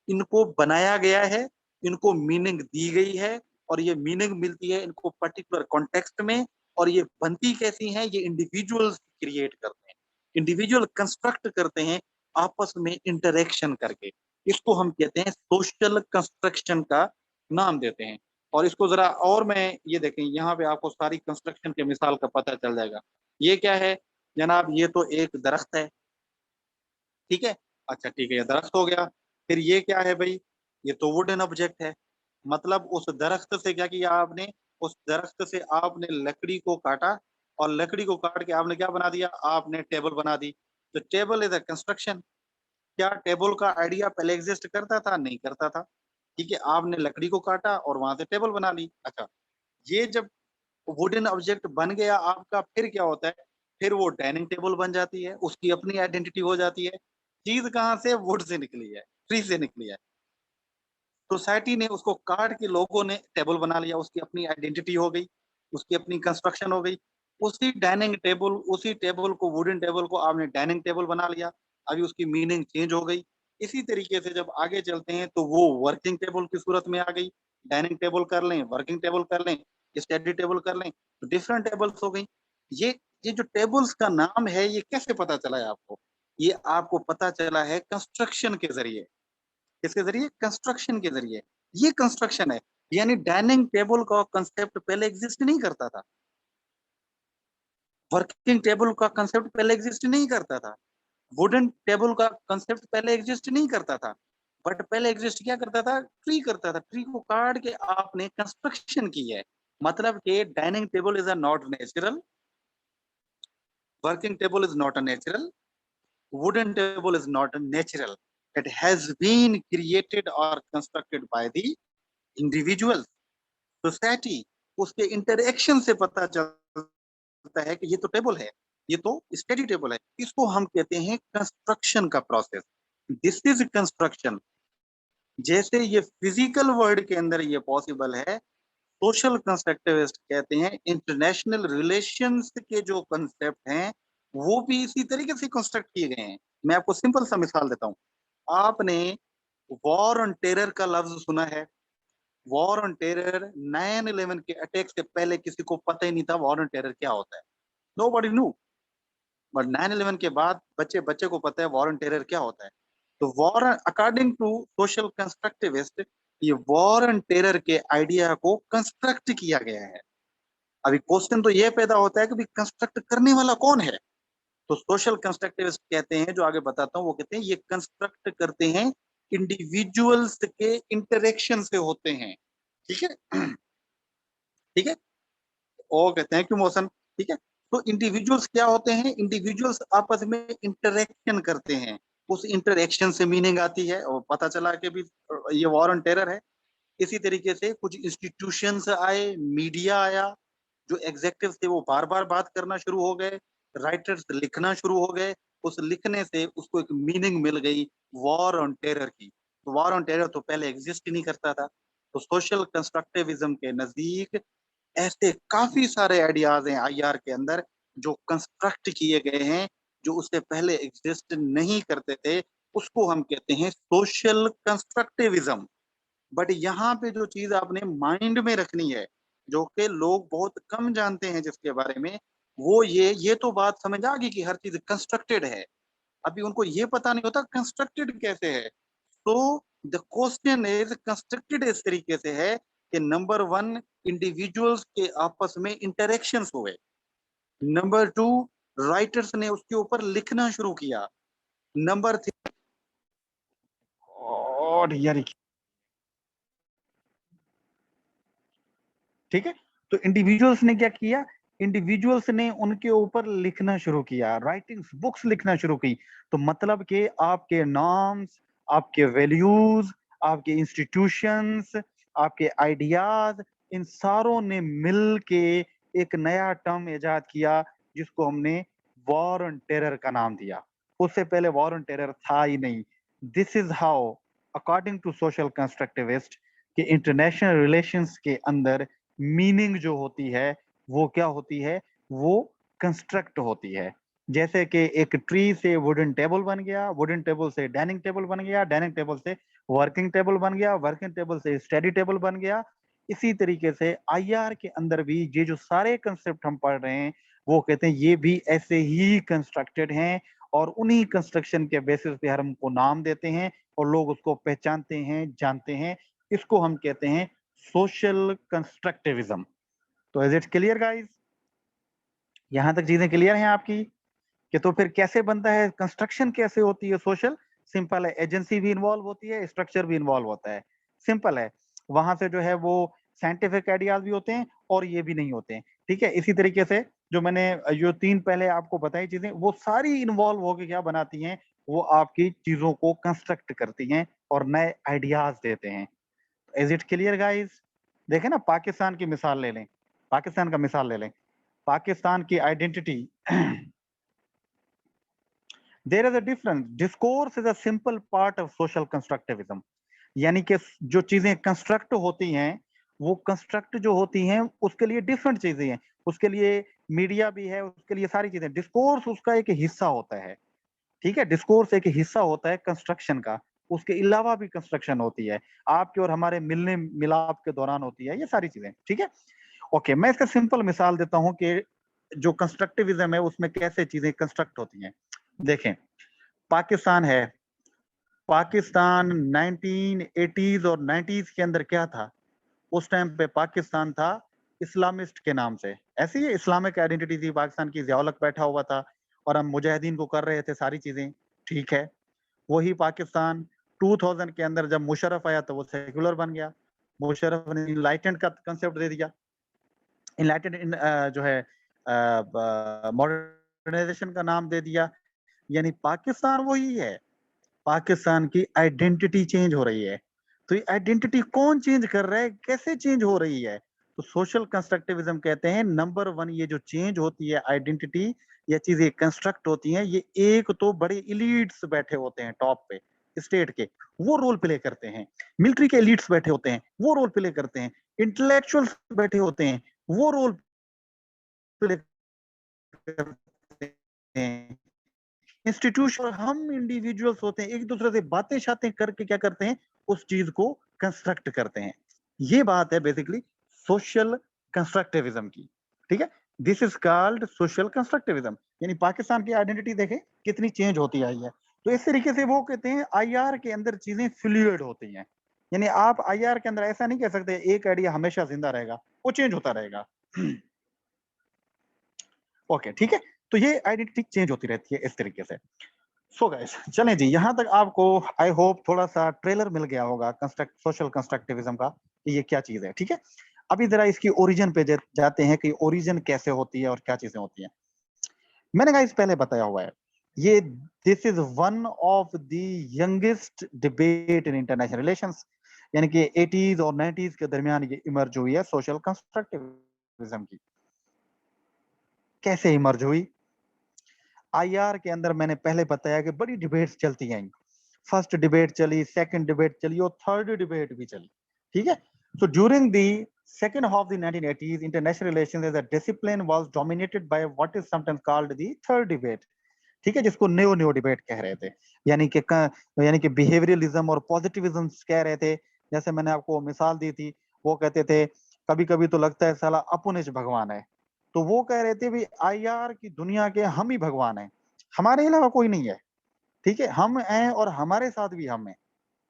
इनको बनाया गया है, इनको मीनिंग दी गई है, और ये मीनिंग मिलती है इनको पर्टिकुलर कॉन्टेक्स्ट में। और ये बनती कैसी हैं? ये इंडिविजुअल्स क्रिएट करते हैं, इंडिविजुअल कंस्ट्रक्ट करते हैं आपस में इंटरेक्शन करके। इसको हम कहते हैं सोशल कंस्ट्रक्शन का नाम देते हैं। और इसको जरा और मैं ये देखें, यहाँ पे आपको सारी कंस्ट्रक्शन के मिसाल का पता चल जाएगा। ये क्या है जनाब? ये तो एक दरख्त है, ठीक है, अच्छा ठीक है, ये दरख्त हो गया। फिर ये क्या है भाई? ये तो वुडन ऑब्जेक्ट है, मतलब उस दरख्त से क्या किया आपने? उस दरख्त से आपने लकड़ी को काटा, और लकड़ी को काट के आपने क्या बना दिया? आपने टेबल बना दी। तो टेबल इज अ कंस्ट्रक्शन। क्या टेबल का आइडिया पहले एग्जिस्ट करता था? नहीं करता था। ठीक है, आपने लकड़ी को काटा और वहां से टेबल बना ली। अच्छा, ये जब वुडन ऑब्जेक्ट बन गया आपका, फिर क्या होता है? फिर वो डाइनिंग टेबल बन जाती है, उसकी अपनी आइडेंटिटी हो जाती है। चीज कहाँ से? वुड से निकली है, ट्री से निकली है। सोसाइटी ने उसको काट के लोगों ने टेबल बना लिया, उसकी अपनी आइडेंटिटी हो गई, उसकी अपनी कंस्ट्रक्शन हो गई। उसी डाइनिंग टेबल, उसी टेबल को, वुडन टेबल को आपने डाइनिंग टेबल बना लिया, अभी उसकी मीनिंग चेंज हो गई। इसी तरीके से जब आगे चलते हैं तो वो वर्किंग टेबल की सूरत में आ गई। डाइनिंग टेबल कर लें, वर्किंग टेबल कर लें, स्टडी टेबल कर लें, तो डिफरेंट टेबल्स हो गई। ये ये जो टेबल्स का नाम है, ये कैसे पता चला है आपको? ये आपको पता चला है कंस्ट्रक्शन के जरिए। किसके जरिए? कंस्ट्रक्शन के जरिए। ये कंस्ट्रक्शन है, यानी डाइनिंग टेबल का कंसेप्ट पहले एग्जिस्ट नहीं करता था, वर्किंग टेबल का कंसेप्ट पहले एग्जिस्ट नहीं करता था, वुडन टेबल का कंसेप्ट पहले एग्जिस्ट नहीं करता था। बट पहले एग्जिस्ट क्या करता था? ट्री करता था। ट्री को काट के आपने कंस्ट्रक्शन की है, मतलब कि dining table is a not natural, working table is not a natural, wooden table is not natural. It has been created or constructed by the individual, society. उसके इंटरेक्शन से पता चलता है कि ये तो टेबल है, ये तो स्टडी टेबल है। इसको हम कहते हैं कंस्ट्रक्शन का प्रोसेस। This is construction. जैसे ये फिजिकल वर्ल्ड के अंदर ये पॉसिबल है, सोशल कंस्ट्रक्टिविस्ट कहते हैं इंटरनेशनल रिलेशंस के जो कंसेप्ट हैं वो भी इसी तरीके से कंस्ट्रक्ट किए गए हैं। मैं आपको सिंपल सा मिसाल देता हूँ। आपने वॉर ऑन टेरर का लफ्ज सुना है? वॉर ऑन टेरर 9/11 के अटैक से पहले किसी को पता ही नहीं था वॉर ऑन टेरर क्या होता है। Nobody knew. बट 9/11 के बाद बच्चे बच्चे को पता है वॉर ऑन टेरर क्या होता है। तो war according to social constructivist ये वॉर ऑन टेरर के आइडिया को कंस्ट्रक्ट किया गया है। अभी क्वेश्चन तो ये पैदा होता है कि कंस्ट्रक्ट करने वाला कौन है? तो सोशल कंस्ट्रक्टिविस्ट कहते हैं, जो आगे बताता हूँ, वो कहते हैं ये कंस्ट्रक्ट करते हैं इंडिविजुअल्स के इंटरेक्शन से होते हैं। ठीक है। ठीक है। Okay, thank you motion. ठीक है। तो इंडिविजुअल्स क्या होते हैं? इंडिविजुअल्स आपस में इंटरेक्शन करते हैं, उस इंटरेक्शन से मीनिंग आती है और पता चला कि भी ये वॉर ऑन टेरर है। इसी तरीके से कुछ इंस्टीट्यूशंस आए, मीडिया आया, जो एग्जेक्टिव थे वो बार बार बात करना शुरू हो गए, राइटर्स लिखना शुरू हो गए, उस लिखने से उसको एक मीनिंग मिल गई वॉर ऑन टेरर की। तो वॉर ऑन टेरर तो पहले एग्जिस्ट ही नहीं करता था। तो सोशल कंस्ट्रक्टिविज्म के नजदीक ऐसे काफी सारे आइडियाज हैं आईआर के अंदर जो कंस्ट्रक्ट किए गए हैं, जो उससे पहले एग्जिस्ट नहीं करते थे। उसको हम कहते हैं सोशल कंस्ट्रक्टिविज्म। बट यहाँ पे जो चीज आपने माइंड में रखनी है, जो कि लोग बहुत कम जानते हैं जिसके बारे में, वो ये तो बात समझ आ गई कि हर चीज कंस्ट्रक्टेड है। अभी उनको ये पता नहीं होता कंस्ट्रक्टेड कैसे है। तो द क्वेश्चन इज कंस्ट्रक्टेड इस तरीके से है कि नंबर वन, इंडिविजुअल्स के आपस में इंटरेक्शंस हुए। नंबर टू, राइटर्स ने उसके ऊपर लिखना शुरू किया। नंबर थ्री, और यार, ठीक है। तो इंडिविजुअल्स ने क्या किया? इंडिविजुअल्स ने उनके ऊपर लिखना शुरू किया, राइटिंग्स, बुक्स लिखना शुरू की। तो मतलब कि आपके नॉर्म्स, आपके वैल्यूज, आपके इंस्टीट्यूशंस, आपके आइडियाज, इन सारों ने मिल के एक नया टर्म इजाद किया जिसको हमने वॉर ऑन टेरर का नाम दिया। उससे पहले वॉर ऑन टेरर था ही नहीं। This is how, according to social constructivist, कि इंटरनेशनल रिलेशंस के अंदर मीनिंग जो होती है वो क्या होती है? वो कंस्ट्रक्ट होती है। जैसे कि एक ट्री से वुडन टेबल बन गया, वुडन टेबल से डाइनिंग टेबल बन गया, डाइनिंग टेबल से वर्किंग टेबल बन गया, वर्किंग टेबल से स्टडी टेबल बन गया। इसी तरीके से आईआर के अंदर भी ये जो सारे कंसेप्ट हम पढ़ रहे हैं वो कहते हैं ये भी ऐसे ही कंस्ट्रक्टेड हैं, और उन्हीं कंस्ट्रक्शन के बेसिस पे हम उनको नाम देते हैं और लोग उसको पहचानते हैं, जानते हैं। इसको हम कहते हैं सोशल कंस्ट्रक्टिविज्म। तो इज इट क्लियर गाइस? यहां तक चीजें क्लियर हैं आपकी? कि तो फिर कैसे बनता है, कंस्ट्रक्शन कैसे होती है सोशल? सिंपल है, एजेंसी भी इन्वॉल्व होती है, स्ट्रक्चर भी इन्वॉल्व होता है। सिंपल है। वहां से जो है वो साइंटिफिक आइडियाज भी होते हैं और ये भी नहीं होते हैं। ठीक है। इसी तरीके से जो मैंने जो तीन पहले आपको बताई चीजें, वो सारी इन्वॉल्व होकर क्या बनाती हैं? वो आपकी चीजों को कंस्ट्रक्ट करती हैं और नए आइडियाज देते हैं। Is it clear guys? देखें ना, पाकिस्तान की मिसाल ले लें, पाकिस्तान का मिसाल ले लें। पाकिस्तान की identity, there is a difference. Discourse is a simple part of social constructivism. यानी कि जो चीजें कंस्ट्रक्ट होती हैं, वो कंस्ट्रक्ट जो होती हैं उसके लिए डिफरेंट चीजें हैं। उसके लिए मीडिया भी है, उसके लिए सारी चीजें। डिस्कोर्स उसका एक हिस्सा होता है। ठीक है। डिस्कोर्स एक हिस्सा होता है कंस्ट्रक्शन का, उसके अलावा भी कंस्ट्रक्शन होती है, आपके और हमारे मिलने मिलाप के दौरान होती है, ये सारी चीजें। ठीक है। ओके, मैं इसका सिंपल मिसाल देता हूं कि जो कंस्ट्रक्टिविज्म है उसमें कैसे चीजें कंस्ट्रक्ट होती हैं। देखें, पाकिस्तान है। पाकिस्तान 1980s और 90s के अंदर क्या था? उस टाइम पे पाकिस्तान था इस्लामिस्ट के नाम से। ऐसी ही इस्लामिक आइडेंटिटी थी पाकिस्तान की, ज़िया-उल-हक बैठा हुआ था और हम मुजाहिदीन को कर रहे थे सारी चीजें। ठीक है। वही पाकिस्तान 2000 के अंदर जब मुशर्रफ आया तो वो सेक्युलर बन गया। मुशर्रफ ने इनलाइटेंड का कंसेप्ट दे दिया। इनलाइटेंड जो है मॉडर्नाइजेशन का नाम दे दिया। यानी पाकिस्तान वही है, पाकिस्तान की आइडेंटिटी चेंज हो रही है। तो ये आइडेंटिटी कौन चेंज कर रहा है, कैसे चेंज हो रही है? तो सोशल कंस्ट्रक्टिविज्म कहते हैं नंबर वन, ये जो चेंज होती है आइडेंटिटी या चीजें कंस्ट्रक्ट होती हैं, ये एक तो बड़े इलीट्स बैठे होते हैं टॉप पे स्टेट के, वो रोल प्ले करते हैं। मिलिट्री के एलिट्स बैठे होते हैं, वो रोल प्ले करते हैं। इंटेलेक्चुअल्स बैठे होते हैं, वो रोल प्ले करते हैं। इंस्टीट्यूशन, हम इंडिविजुअल्स होते हैं, एक दूसरे से बातें शातें करके क्या करते हैं, उस चीज को कंस्ट्रक्ट करते हैं। ये बात है बेसिकली सोशल कंस्ट्रक्टिविज्म की। ठीक है, this is called social constructivism. यानी पाकिस्तान की आइडेंटिटी देखें कितनी चेंज होती आई है। तो इस तरीके से वो कहते हैं आईआर के अंदर चीजें फ्लूइड होती हैं। यानी आप आईआर के अंदर ऐसा नहीं कह सकते एक आइडिया हमेशा जिंदा रहेगा, वो चेंज होता रहेगा। ओके, ठीक है। तो ये आइडेंटिटी चेंज होती रहती है इस तरीके से। सो गाइस, चलें जी, यहाँ तक आपको आई होप थोड़ा सा ट्रेलर मिल गया होगा सोशल कंस्ट्रक्टिविज्म का कि ये क्या चीज है। ठीक है, अभी जरा इसकी ओरिजिन पे जाते हैं कि ओरिजिन कैसे होती है और क्या चीजें होती हैं। मैंने गाइस पहले बताया हुआ है, ये this is one of the youngest debate in international relations. यानी कि 80s और 90s के दरमियान ये इमर्ज हुई है सोशल कंस्ट्रक्टिविज्म की। कैसे इमर्ज हुई? आईआर के अंदर मैंने पहले बताया कि बड़ी डिबेट्स चलती हैं। फर्स्ट डिबेट चली, सेकंड डिबेट चली और थर्ड डिबेट भी चली। ठीक है, so during the second half of the 1980s, international relations as a discipline was dominated by what is sometimes called the third debate. ठीक है, जिसको न्यो न्यो डिबेट कह रहे थे। यानी कि बिहेवियरलिज्म और पॉजिटिविज्म कह रहे थे। जैसे मैंने आपको मिसाल दी थी, वो कहते थे कभी कभी तो लगता है साला अपुनिश भगवान है। तो वो कह रहे थे भी आईआर की दुनिया के हम ही भगवान हैं, हमारे अलावा कोई नहीं है। ठीक है, हम हैं और हमारे साथ भी हम हैं।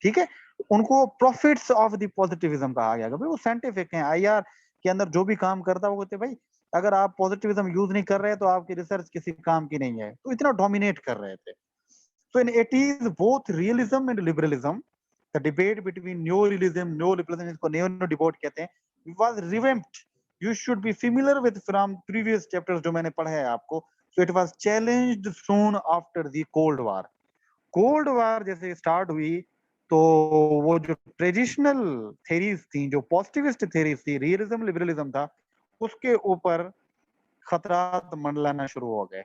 ठीक है, उनको प्रॉफिट्स ऑफ द पॉजिटिविज्म कहा गया। भाई वो साइंटिफिक हैं, आईआर के अंदर जो भी काम करता है वो कहते हैं भाई अगर आप पॉजिटिविज्म यूज नहीं कर रहे तो आपकी रिसर्च किसी काम की नहीं है। तो इतना डोमिनेट कर रहे थे। So in 80s, both realism and liberalism, the debate between neo-liberalism इसको neo debate कहते हैं, was revamped. You should be familiar with from previous chapters जो मैंने पढ़ा है आपको. So it was challenged soon after the Cold War. Cold war जैसे start हुई तो वो जो ट्रेडिशनल थेरीज थी, जो पॉजिटिविस्ट थेरीज थी, रियलिज्म लिबरलिज्म था, उसके ऊपर खतरात मंडलाना शुरू हो गए।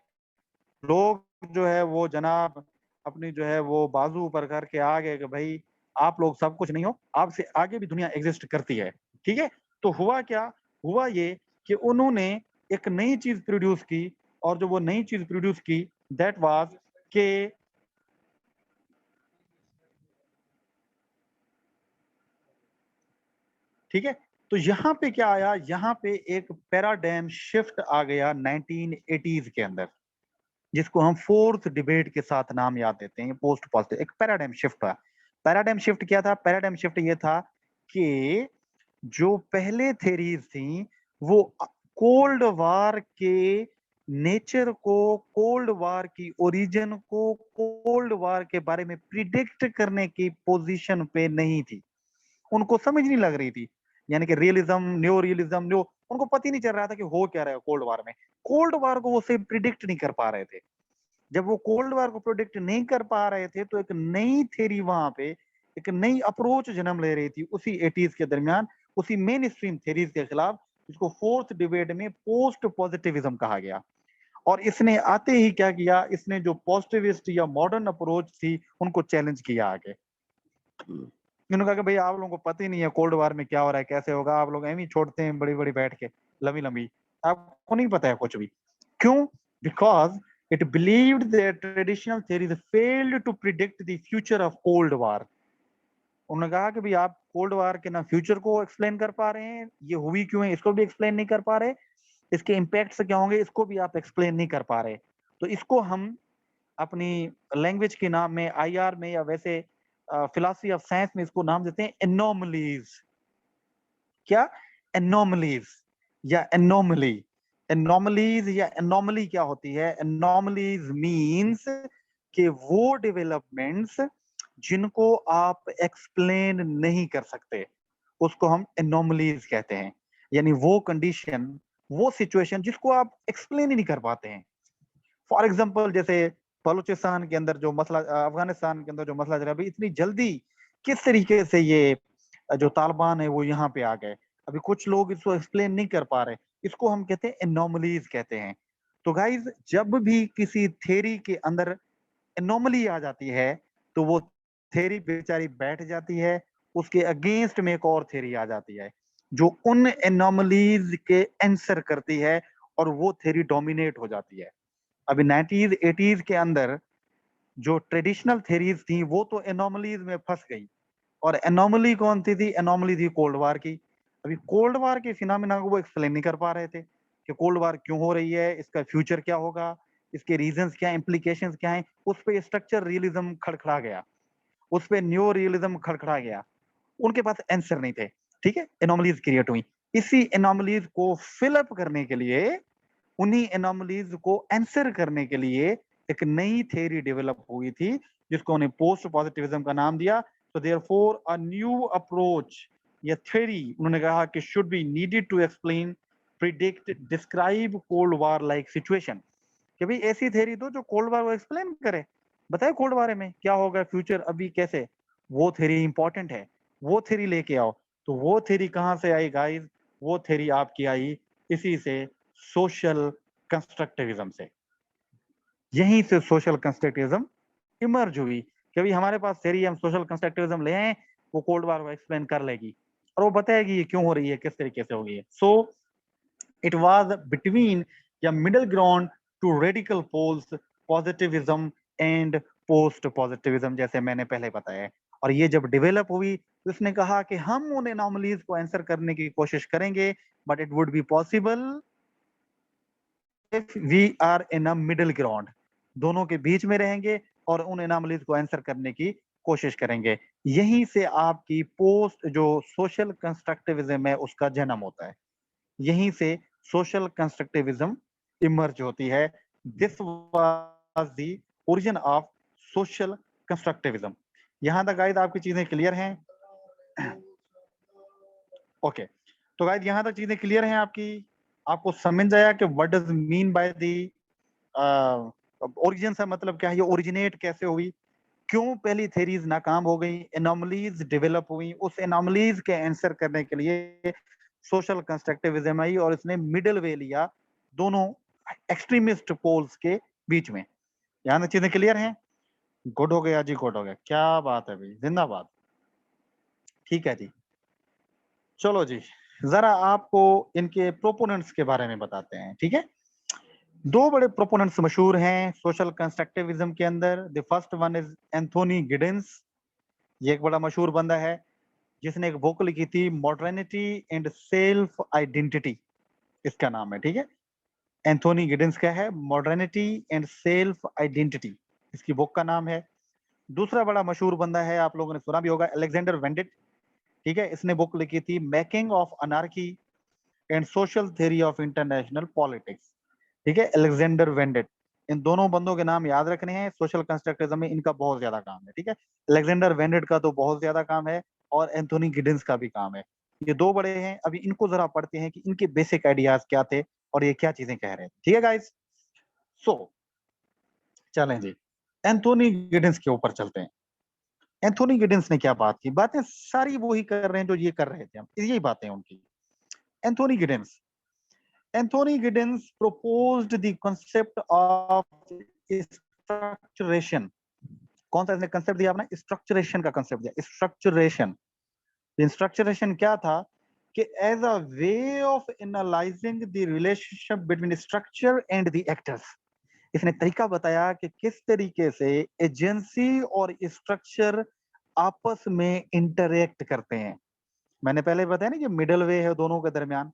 लोग जो है वो जनाब अपनी जो है वो बाजू ऊपर करके आ गए कि भाई आप लोग सब कुछ नहीं हो, आपसे आगे भी दुनिया एग्जिस्ट करती है। ठीक है, तो हुआ क्या? हुआ ये कि उन्होंने एक नई चीज प्रोड्यूस की, और जो वो नई चीज प्रोड्यूस की दैट वाज के ठीक है, तो यहाँ पे क्या आया, यहाँ पे एक पैराडाइम शिफ्ट आ गया 1980s के अंदर, जिसको हम फोर्थ डिबेट के साथ नाम याद देते हैं, पोस्ट पॉजिटिव। एक पैराडाइम शिफ्ट था। पैराडाइम शिफ्ट क्या था? पैराडाइम शिफ्ट ये था कि जो पहले थेरीज थी वो कोल्ड वार के नेचर को, कोल्ड वार की ओरिजिन को, कोल्ड वार के बारे में प्रिडिक्ट करने की पोजीशन पे नहीं थी। उनको समझ नहीं लग रही थी। यानी कि रियलिज्म, न्यो रियलिज्म, न्यो, उनको पता ही नहीं चल रहा था कि हो क्या रहा है कोल्ड वार में। कोल्ड वार को वो से प्रिडिक्ट नहीं कर पा रहे थे। जब वो कोल्ड वार को प्रोडिक्ट नहीं कर पा रहे थे तो एक नई थ्योरी वहां पे, एक नई अप्रोच जन्म ले रही थी उसी 80s के दरमियान, उसी मेन स्ट्रीम थ्योरीज के खिलाफ, जिसको फोर्थ डिबेट में पोस्ट पॉजिटिविज्म कहा गया। और इसने आते ही क्या किया, इसने जो पॉजिटिविस्ट या मॉडर्न अप्रोच थी उनको चैलेंज किया आगे। उन्होंने कहा कि भाई आप लोगों को पता ही नहीं है कोल्ड वार में क्या हो रहा है, कैसे होगा, आप लोग एम ही छोड़ते हैं बड़ी बड़ी बैठ के लंबी लंबी, आपको नहीं पता है कुछ भी। क्यों? Because it believed that traditional theories failed to predict the future of cold war. उन्होंने कहा कि भाई आप कोल्ड वार के ना फ्यूचर को एक्सप्लेन कर पा रहे हैं, ये हुई क्यों है इसको भी एक्सप्लेन नहीं कर पा रहे, इसके इम्पैक्ट्स क्या होंगे इसको भी आप एक्सप्लेन नहीं कर पा रहे। तो इसको हम अपनी लैंग्वेज के नाम में, आईआर में, या वैसे फिलॉसफी ऑफ साइंस में इसको नाम देते हैं एनोमलीज। क्या? एनोमलीज या एनोमली। एनोमलीज या एनोमली क्या होती है? एनोमलीज मींस कि वो डेवलपमेंट्स जिनको आप एक्सप्लेन नहीं कर सकते, उसको हम एनोमलीज कहते हैं। यानी वो कंडीशन, वो सिचुएशन जिसको आप एक्सप्लेन ही नहीं कर पाते हैं। फॉर एग्जाम्पल जैसे बलूचिस्तान के अंदर जो मसला, अफगानिस्तान के अंदर जो मसला चल रहा है, अभी इतनी जल्दी किस तरीके से ये जो तालिबान है वो यहाँ पे आ गए, अभी कुछ लोग इसको एक्सप्लेन नहीं कर पा रहे। इसको हम कहते हैं एनोमलीज कहते हैं। तो गाइज, जब भी किसी थ्योरी के अंदर एनोमली आ जाती है तो वो थ्योरी बेचारी बैठ जाती है, उसके अगेंस्ट में एक और थ्योरी आ जाती है जो उन एनोमलीज के आंसर करती है, और वो थ्योरी डोमिनेट हो जाती है। अभी 90s 80s के अंदर जो ट्रेडिशनल थ्योरीज थी वो तो एनोमलीज में फंस गई, और एनोमली कौन सी थी? एनोमली थी कोल्ड वार की। अभी कोल्ड वार के फिनोमेना को वो एक्सप्लेन नहीं कर पा रहे थे कि कोल्ड वार क्यों हो रही है, इसका फ्यूचर क्या होगा, इसके रीजंस क्या, इंप्लीकेशंस क्या हैं। उस पे स्ट्रक्चर रियलिज्म खड़खड़ा गया, उस पे न्यू रियलिज्म खड़खड़ा गया, उनके पास आंसर नहीं थे। ठीक है, एनोमलीज क्रिएट हुई। इसी एनोमलीज को फिलअप करने के लिए, उन्हीं एनोमलीज को आंसर करने के लिए एक नई थ्योरी डेवलप हुई थी जिसको उन्हें पोस्ट पॉजिटिविज्म का नाम दिया। So therefore a new approach या थ्योरी उन्होंने कहा कि should be needed to explain, predict, describe cold war like situation, कि भाई ऐसी थ्योरी दो जो कोल्ड वार को एक्सप्लेन करे, बताए कोल्ड वार में क्या होगा, फ्यूचर अभी कैसे। वो थ्योरी इंपॉर्टेंट है, वो थ्योरी लेके आओ। तो वो थ्योरी कहाँ से आई गाइस? वो थ्योरी आपकी आई इसी से, सोशल कंस्ट्रक्टिविज्म से। यहीं से सोशल कंस्ट्रक्टिविज्म इमर्ज हुई कि भाई हमारे पास थ्योरी, हम सोशल कंस्ट्रक्टिविज्म ले आए, वो कोल्ड वार को एक्सप्लेन कर लेगी और वो बताएगी ये क्यों हो रही है, किस तरीके से हो गई है। सो इट वाज बिटवीन या middle ground to radical poles, positivism and post positivism, जैसे मैंने पहले बताया है। और ये जब डेवलप हुई तो इसने कहा कि हम उन एनोमलीज को आंसर करने की कोशिश करेंगे, but it would be possible if we are in a middle ground, दोनों के बीच में रहेंगे और उन एनोमलीज को आंसर करने की कोशिश करेंगे। यहीं से आपकी पोस्ट जो सोशल कंस्ट्रक्टिविज्म है उसका जन्म होता है, यहीं से सोशल कंस्ट्रक्टिविज्म इमर्ज होती है। This was the origin of social constructivism. यहां तक गाइस आपकी चीजें क्लियर हैं? ओके, तो गाइस यहां तक चीजें क्लियर हैं आपकी? आपको समझ आया कि what does mean by the origin से मतलब क्या है, ये ओरिजिनेट कैसे हुई, क्यों पहली थेरीज नाकाम हो गई, एनोमलीज डेवलप हुई, उस एनोमलीज के आंसर करने के लिए सोशल कंस्ट्रक्टिविज्म आई और इसने मिडिल वे लिया दोनों एक्सट्रीमिस्ट पोल्स के बीच में। यहां तक चीजें क्लियर हैं? गुड हो गया जी, गुड हो गया, क्या बात है भाई, जिंदाबाद। ठीक है जी, चलो जी, जरा आपको इनके प्रोपोनेंट्स के बारे में बताते हैं। ठीक है, दो बड़े प्रोपोनेंट्स मशहूर हैं सोशल कंस्ट्रक्टिविज्म के अंदर। The first one is Anthony Giddens, ये एक बड़ा मशहूर बंदा है जिसने एक बुक लिखी थी मॉडर्निटी एंड सेल्फ आइडेंटिटी, इसका नाम है। ठीक है, एंथोनी गिडेंस का है मॉडर्निटी एंड सेल्फ आइडेंटिटी, इसकी बुक का नाम है। दूसरा बड़ा मशहूर बंदा है, आप लोगों ने सुना भी होगा, अलेक्जेंडर वेंडिट। ठीक है, इसने बुक लिखी थी making of anarchy and social theory of international politics. ठीक है, अलेक्जेंडर वेंडिट। इन दोनों बंदों के नाम याद रखने हैं, सोशल कंस्ट्रक्टिविज्म में इनका बहुत ज्यादा काम है। ठीक है, अलेक्जेंडर वेंडिट का तो बहुत ज्यादा काम है और एंथोनी गिडेंस का भी काम है। ये दो बड़े हैं। अभी इनको जरा पढ़ते हैं कि इनके बेसिक आइडियाज क्या थे और ये क्या चीजें कह रहे थे। ठीक है गाइस, सो चलें जी, एंथोनी गिडेंस के ऊपर चलते हैं। एंथोनी गिडेंस ने क्या बात की, बातें सारी वो ही कर रहे हैं जो ये कर रहे थे, हम यही बातें उनकी। Anthony Giddens, Anthony Giddens proposed the concept of structuration। कौन सा इसने कंसेप्ट दिया? आपने स्ट्रक्चरेशन का कंसेप्ट दिया, स्ट्रक्चरेशन। स्ट्रक्चरेशन क्या था कि as a way of analysing the relationship between structure and the actors, इसने तरीका बताया कि किस तरीके से एजेंसी और स्ट्रक्चर आपस में इंटरेक्ट करते हैं। मैंने पहले बताया ना कि मिडल वे है दोनों के दरमियान।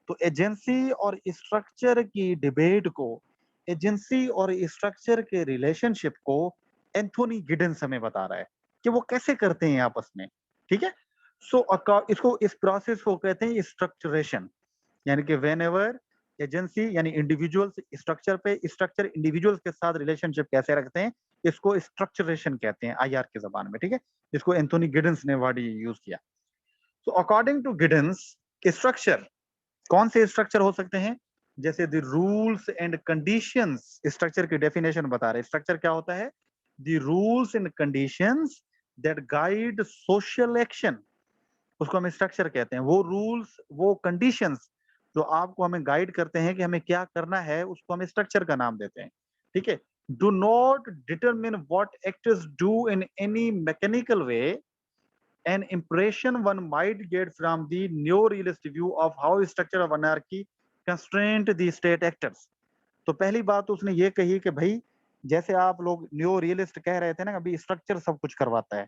तो एजेंसी और स्ट्रक्चर की डिबेट को, एजेंसी और स्ट्रक्चर के रिलेशनशिप को एंथोनी गिडेंस हमें बता रहा है कि वो कैसे करते हैं आपस में। ठीक है, सो इसको, इस प्रोसेस को कहते हैं स्ट्रक्चरेशन, यानी कि वेन एवर एजेंसी यानी इंडिविजुअल्स स्ट्रक्चर पे, स्ट्रक्चर इंडिविजुअल्स के साथ रिलेशनशिप कैसे रखते हैं, इसको स्ट्रक्चरेशन कहते हैं आईआर के जबान में। ठीक है, इसको एंथोनी गिडेंस ने वर्ड यूज किया। So according to Giddens, structure कौन से स्ट्रक्चर हो सकते हैं? जैसे the rules and conditions, structure की डेफिनेशन बता रहे, स्ट्रक्चर क्या होता है, the rules and conditions that guide social action, उसको हम स्ट्रक्चर कहते हैं। वो रूल्स, वो कंडीशंस जो आपको हमें गाइड करते हैं कि हमें क्या करना है, उसको हम स्ट्रक्चर का नाम देते हैं। ठीक है, do not determine what actors do in any mechanical way, an impression one might get from the neo-realist view of how structure of anarchy constrained the state actors। तो पहली बात तो उसने ये कही कि भाई जैसे आप लोग न्यो रियलिस्ट कह रहे थे ना, अभी स्ट्रक्चर सब कुछ करवाता है,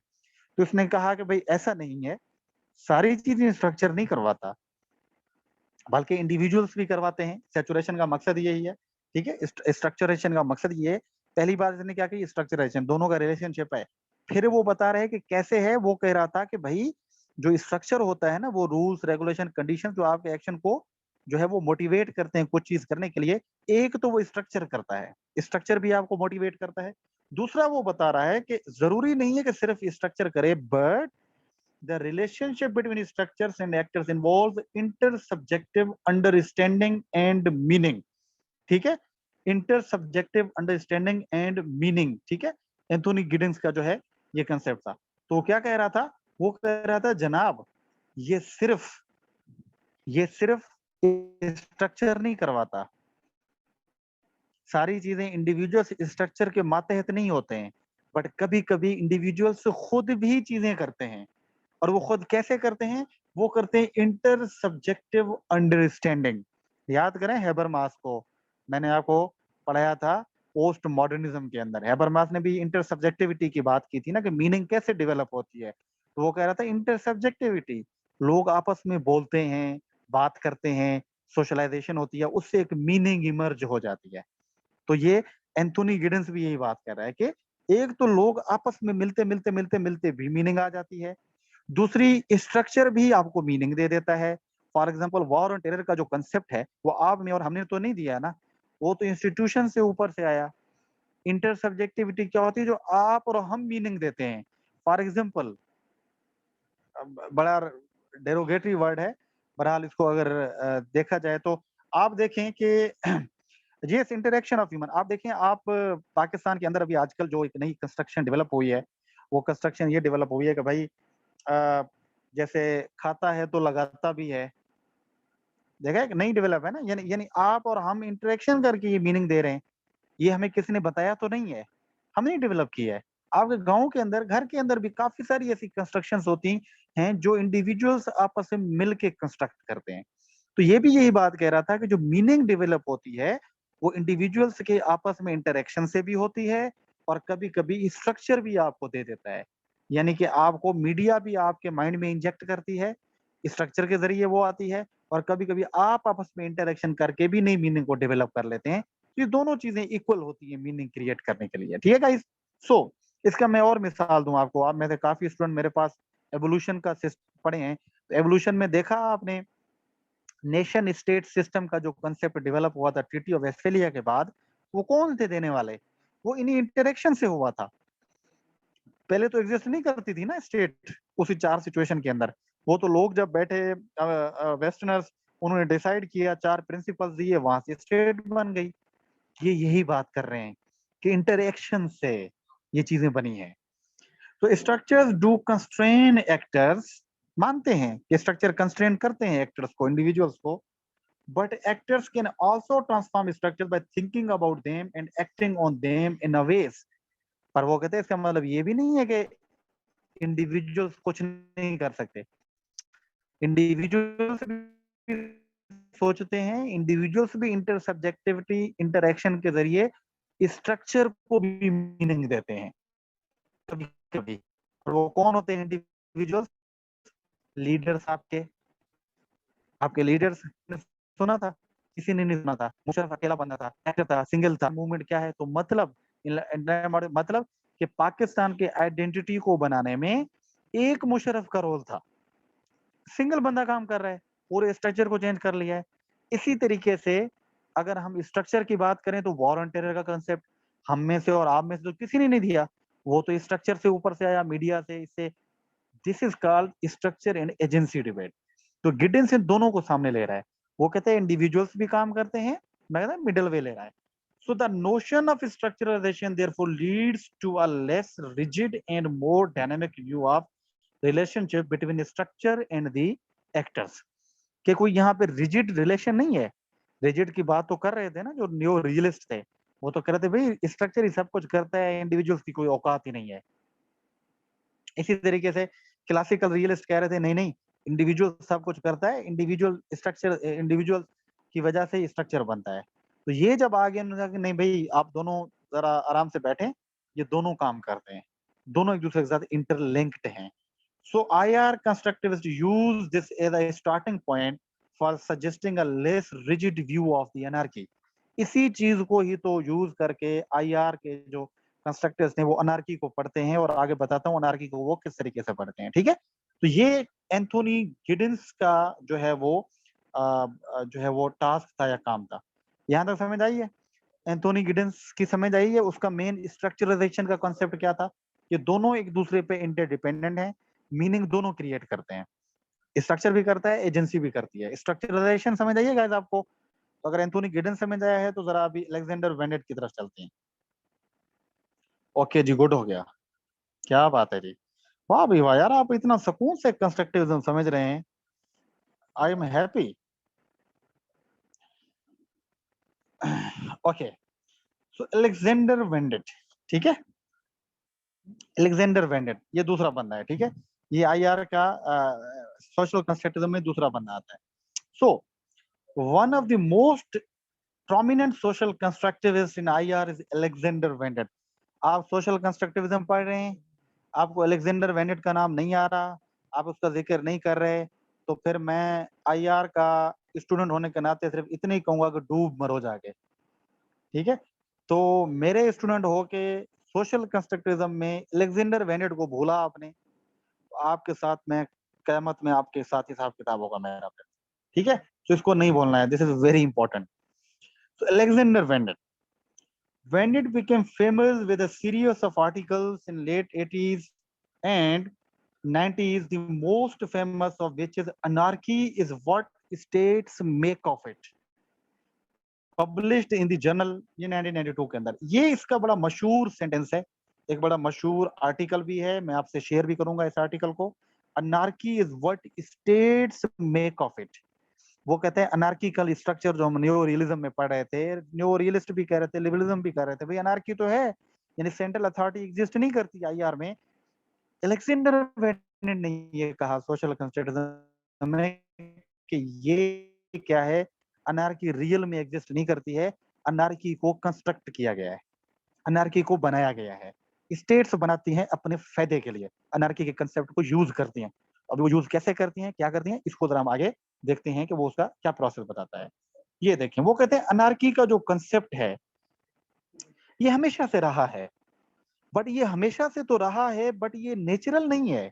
तो उसने कहा कि भाई ऐसा नहीं है, सारी चीजें स्ट्रक्चर नहीं करवाता, बल्कि इंडिविजुअल्स भी करवाते हैं। सैचुरेशन का मकसद यही है, ठीक है, स्ट्रक्चरेशन का मकसद ये है। पहली बात इसने क्या कही, स्ट्रक्चरेशन, दोनों का रिलेशनशिप है। फिर वो बता रहे हैं कि कैसे है, वो कह रहा था कि भाई जो स्ट्रक्चर होता है ना, वो रूल्स रेगुलेशन कंडीशन जो आपके एक्शन को जो है वो मोटिवेट करते हैं कुछ चीज करने के लिए। एक तो वो स्ट्रक्चर करता है, स्ट्रक्चर भी आपको मोटिवेट करता है। दूसरा वो बता रहा है कि जरूरी नहीं है कि सिर्फ स्ट्रक्चर करे, but the relationship between structures and actors involves intersubjective understanding and meaning। ठीक है, intersubjective understanding and meaning, ठीक है, एंथोनी गिडिंस का जो है ये कंसेप्ट था। तो क्या कह रहा था, वो कह रहा था जनाब ये सिर्फ स्ट्रक्चर नहीं करवाता, सारी चीजें इंडिविजुअल्स स्ट्रक्चर के मातहत नहीं होते हैं, बट कभी कभी इंडिविजुअल्स खुद भी चीजें करते हैं। और वो खुद कैसे करते हैं, वो करते हैं इंटर सब्जेक्टिव अंडरस्टैंडिंग। याद करें हैबरमास को, मैंने आपको पढ़ाया था पोस्ट मॉडर्निज्म के अंदर, हैबरमास ने भी इंटर सब्जेक्टिविटी की बात की थी ना, कि मीनिंग कैसे डेवलप होती है। तो वो कह रहा था इंटर सब्जेक्टिविटी, लोग आपस में बोलते हैं, बात करते हैं, सोशलाइजेशन होती है, उससे एक मीनिंग इमर्ज हो जाती है। तो ये एंथोनी गिडन्स भी यही बात कर रहा है कि एक तो लोग आपस में मिलते मिलते मिलते मिलते भी मीनिंग आ जाती है, दूसरी स्ट्रक्चर भी आपको मीनिंग दे देता है। For example war on terror का जो कंसेप्ट है वो आपने और हमने तो नहीं दिया ना, वो तो इंस्टीट्यूशन से ऊपर से आया। इंटर सब्जेक्टिविटी क्या होती है, जो आप और हम मीनिंग देते हैं। फॉर एग्जांपल बड़ा डेरोगेटरी वर्ड है, बहरहाल इसको अगर देखा जाए तो आप देखें कि यस इंटरेक्शन ऑफ ह्यूमन, आप देखें, आप पाकिस्तान के अंदर अभी आजकल जो एक नई कंस्ट्रक्शन डेवलप हुई है, वो कंस्ट्रक्शन ये डेवलप हुई है कि भाई जैसे खाता है तो लगाता भी है, देखा है कि नहीं डेवलप है ना, यानी यानी आप और हम इंटरेक्शन करके ये मीनिंग दे रहे हैं। ये हमें किसी ने बताया तो नहीं है, हमने डेवलप किया है। आपके गांव के अंदर, घर के अंदर भी काफी सारी ऐसी कंस्ट्रक्शंस होती हैं जो इंडिविजुअल्स आपस में मिल के कंस्ट्रक्ट करते हैं। तो ये भी यही बात कह रहा था कि जो मीनिंग डेवलप होती है वो इंडिविजुअल्स के आपस में इंटरेक्शन से भी होती है, और कभी कभी स्ट्रक्चर भी आपको दे देता है। यानी कि आपको मीडिया भी आपके माइंड में इंजेक्ट करती है, स्ट्रक्चर के जरिए वो आती है, और कभी कभी आप आपस में इंटरेक्शन करके भी नई मीनिंग को डेवलप कर लेते हैं। तो ये दोनों चीजें इक्वल होती है मीनिंग क्रिएट करने के लिए, ठीक है गाइस। सो इसका मैं और मिसाल दूं आपको, आप में से काफी स्टूडेंट मेरे पास एवोल्यूशन का पढ़े हैं, तो एवोल्यूशन में देखा आपने नेशन स्टेट सिस्टम का जो कंसेप्ट डेवलप हुआ था ट्रीटी ऑफ वेस्टफेलिया के बाद, वो कौन थे देने वाले, वो इन्हीं इंटरेक्शन से हुआ था। पहले तो एग्जिस्ट नहीं करती थी ना स्टेट उसी चार सिचुएशन के अंदर, वो तो लोग जब बैठे वेस्टर्नर्स, उन्होंने डिसाइड किया, चार प्रिंसिपल्स दिए, वहां से स्टेट बन गई। ये यही बात कर रहे हैं कि इंटरेक्शन से ये चीजें बनी है। तो स्ट्रक्चर्स डू कंस्ट्रेन एक्टर्स, मानते हैं कि स्ट्रक्चर कंस्ट्रेन करते हैं एक्टर्स को, इंडिविजुअल्स को, but actors can also transform structures by thinking about them and acting on them in a ways। पर वो कहते हैं इसका मतलब ये भी नहीं है कि इंडिविजुअल्स कुछ नहीं कर सकते, इंडिविजुअल्स भी सोचते हैं, इंडिविजुअल्स भी इंटर सब्जेक्टिविटी इंटरेक्शन के जरिए स्ट्रक्चर को भी मीनिंग देते हैं कभी कभी। और वो कौन होते हैं इंडिविजुअल्स, लीडर्स, आपके आपके लीडर्स ने सुना था, किसी ने नहीं सुना था, मुशर्रफ अकेला बंदा था, एक्टर था, सिंगल था। मूवमेंट क्या है, तो मतलब कि पाकिस्तान के आइडेंटिटी को बनाने में एक मुशर्रफ का रोल था, सिंगल बंदा काम कर रहा है, पूरे स्ट्रक्चर को चेंज कर लिया है। इसी तरीके से अगर हम स्ट्रक्चर की बात करें तो वॉर ऑन टेरर का कंसेप्ट हम में से और आप में से तो किसी ने नहीं दिया, वो तो स्ट्रक्चर से ऊपर से आया, मीडिया से, इससे। This is called structure and agency debate. तो गिडेंस इन दोनों को सामने ले रहा है। वो कहते हैं इंडिविजुअल्स भी काम करते हैं, मैं कहता मिडल वे ले रहा है। So the notion of structuralization therefore leads to a less rigid and more dynamic view of relationship between the structure and the actors। कि कोई यहाँ पे रिजिड रिलेशन नहीं है। रिजिड की बात तो कर रहे थे ना जो न्यो रियलिस्ट थे, वो तो कह रहे थे भाई स्ट्रक्चर ही सब कुछ करता है, इंडिविजुअल्स की कोई औकात ही नहीं है। इसी तरीके से क्लासिकल रियलिस्ट कह रहे थे नहीं नहीं, इंडिविजुअल सब कुछ करता है, इंडिविजुअल स्ट्रक्चर, इंडिविजुअल की वजह से स्ट्रक्चर बनता है। तो ये जब आ गया कि नहीं भाई आप दोनों जरा आराम से बैठे, ये दोनों काम करते हैं, दोनों एक दूसरे के साथ इंटरलिंक्ड हैं। So IR constructivists use this as a starting point for suggesting a less rigid view of the anarchy। इसी चीज को ही तो यूज करके आईआर के जो कंस्ट्रक्टिविस्ट हैं वो अनार्की को पढ़ते हैं, और आगे बताता हूँ अनार्की को वो किस तरीके से पढ़ते हैं। ठीक है, तो ये एंथोनी गिडिंस का जो है वो टास्क था या काम था। यहाँ तक समझ आई है? एंथोनी गिडिंस की समझ आई है? उसका मेन स्ट्रक्चराइजेशन का कॉन्सेप्ट क्या था? ये दोनों एक दूसरे पे इंटरडिपेंडेंट हैं, मीनिंग दोनों क्रिएट करते हैं, स्ट्रक्चर भी करता है, एजेंसी भी करती है। स्ट्रक्चराइजेशन समझ आइए गाइस आपको? तो अगर एंथोनी गिडिंस समझ आया है तो जरा अभी अलेक्जेंडर वेनेट की तरफ चलते हैं। ओके जी, गुड हो गया, क्या बात है जी, वाह भाई वाह यार, आप इतना सुकून से कंस्ट्रक्टिविज्म समझ रहे हैं, I am happy. Okay, so Alexander Bennett, ठीक है, अलेक्जेंडर वेनेट ये दूसरा बंदा है। ठीक है, ये आईआर का सोशल कंस्ट्रक्टिविज्म में दूसरा बंदा आता है। So one of the most prominent social constructivist in IR is Alexander Vendet। आप सोशल कंस्ट्रक्टिविज्म पढ़ रहे हैं, आपको अलेक्जेंडर वेनेट का नाम नहीं आ रहा, आप उसका जिक्र नहीं कर रहे, तो फिर मैं आईआर का स्टूडेंट होने के नाते सिर्फ इतने ही कहूंगा कि डूब मरो जाके। ठीक है, तो मेरे स्टूडेंट हो के सोशल कंस्ट्रक्टिविज्म में अलेक्जेंडर वेनेट को भूला आपने, तो आपके साथ मैं कयामत में आपके साथ हिसाब किताब होगा मेरा फिर। ठीक है, तो इसको नहीं बोलना है, this is very important. So Alexander Vendet became famous with a series of articles in late 80s and 90s, the most famous of which is Anarchy is What States Make of It, published in the journal ये 1992 के अंदर। ये इसका बड़ा मशहूर sentence है, एक बड़ा मशहूर आर्टिकल भी है, मैं आपसे शेयर भी करूंगा इस आर्टिकल को। Anarchy is what states make of it. वो कहते हैं अनार्किकल स्ट्रक्चर जो हम न्यो रियलिज्म में पढ़ रहे थे, न्यो रियलिस्ट भी कह रहे थे, लिबरलिज्म भी कह रहे थे, भाई अनार्की तो है, यानी सेंट्रल अथॉरिटी एग्जिस्ट नहीं करती आईआर में। अलेक्जेंडर वेनेट ने ये कहा सोशल कंस्ट्रक्टिविज्म में कि ये क्या है, अनार्की रियल में एग्जिस्ट नहीं करती है, अनार्की को कंस्ट्रक्ट किया गया है, अनार्की को बनाया गया है, स्टेट्स बनाती हैं अपने फायदे के लिए, अनार्की के कंसेप्ट को यूज करती हैं। अब वो यूज कैसे करती हैं, क्या करती हैं, इसको जरा हम आगे देखते हैं कि वो उसका क्या प्रोसेस बताता है। ये देखें, वो कहते हैं अनार्की का जो कंसेप्ट है ये हमेशा से रहा है, बट ये हमेशा से तो रहा है बट ये नेचुरल नहीं है,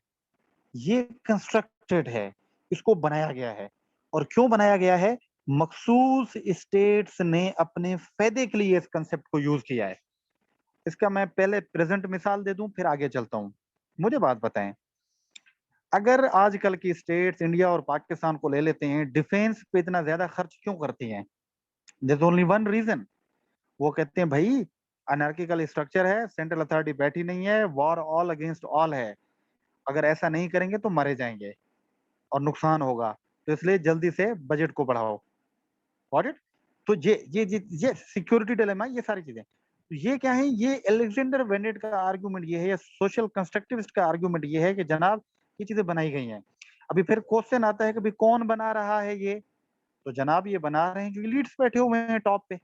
ये कंस्ट्रक्टेड है, इसको बनाया गया है। और क्यों बनाया गया है? मखसूस स्टेट्स ने अपने फायदे के लिए इस कंसेप्ट को यूज किया है। इसका मैं पहले प्रेजेंट मिसाल दे दूं फिर आगे चलता हूं। मुझे बात बताएं, अगर आजकल की स्टेट्स इंडिया और पाकिस्तान को ले लेते हैं, डिफेंस पे इतना ज्यादा खर्च क्यों करती हैं? देयर ओनली वन रीजन, वो कहते हैं भाई अनार्किकल स्ट्रक्चर है, सेंट्रल अथॉरिटी बैठी नहीं है, वॉर ऑल अगेंस्ट ऑल है, अगर ऐसा नहीं करेंगे तो मारे जाएंगे और नुकसान होगा, तो इसलिए जल्दी से बजट को बढ़ाओ। Got it? तो ये सिक्योरिटी डिलेमा, ये सारी चीजें, तो ये क्या है, ये अलेक्जेंडर वेनेट का आर्गुमेंट ये है, या सोशल कंस्ट्रक्टिविस्ट का आर्गुमेंट ये है कि जनाब ये चीजें बनाई गई हैं। अभी फिर क्वेश्चन आता है कि भाई कौन बना रहा है ये? तो जनाब ये बना रहे हैं जो लीड्स बैठे हुए हैं टॉप पे,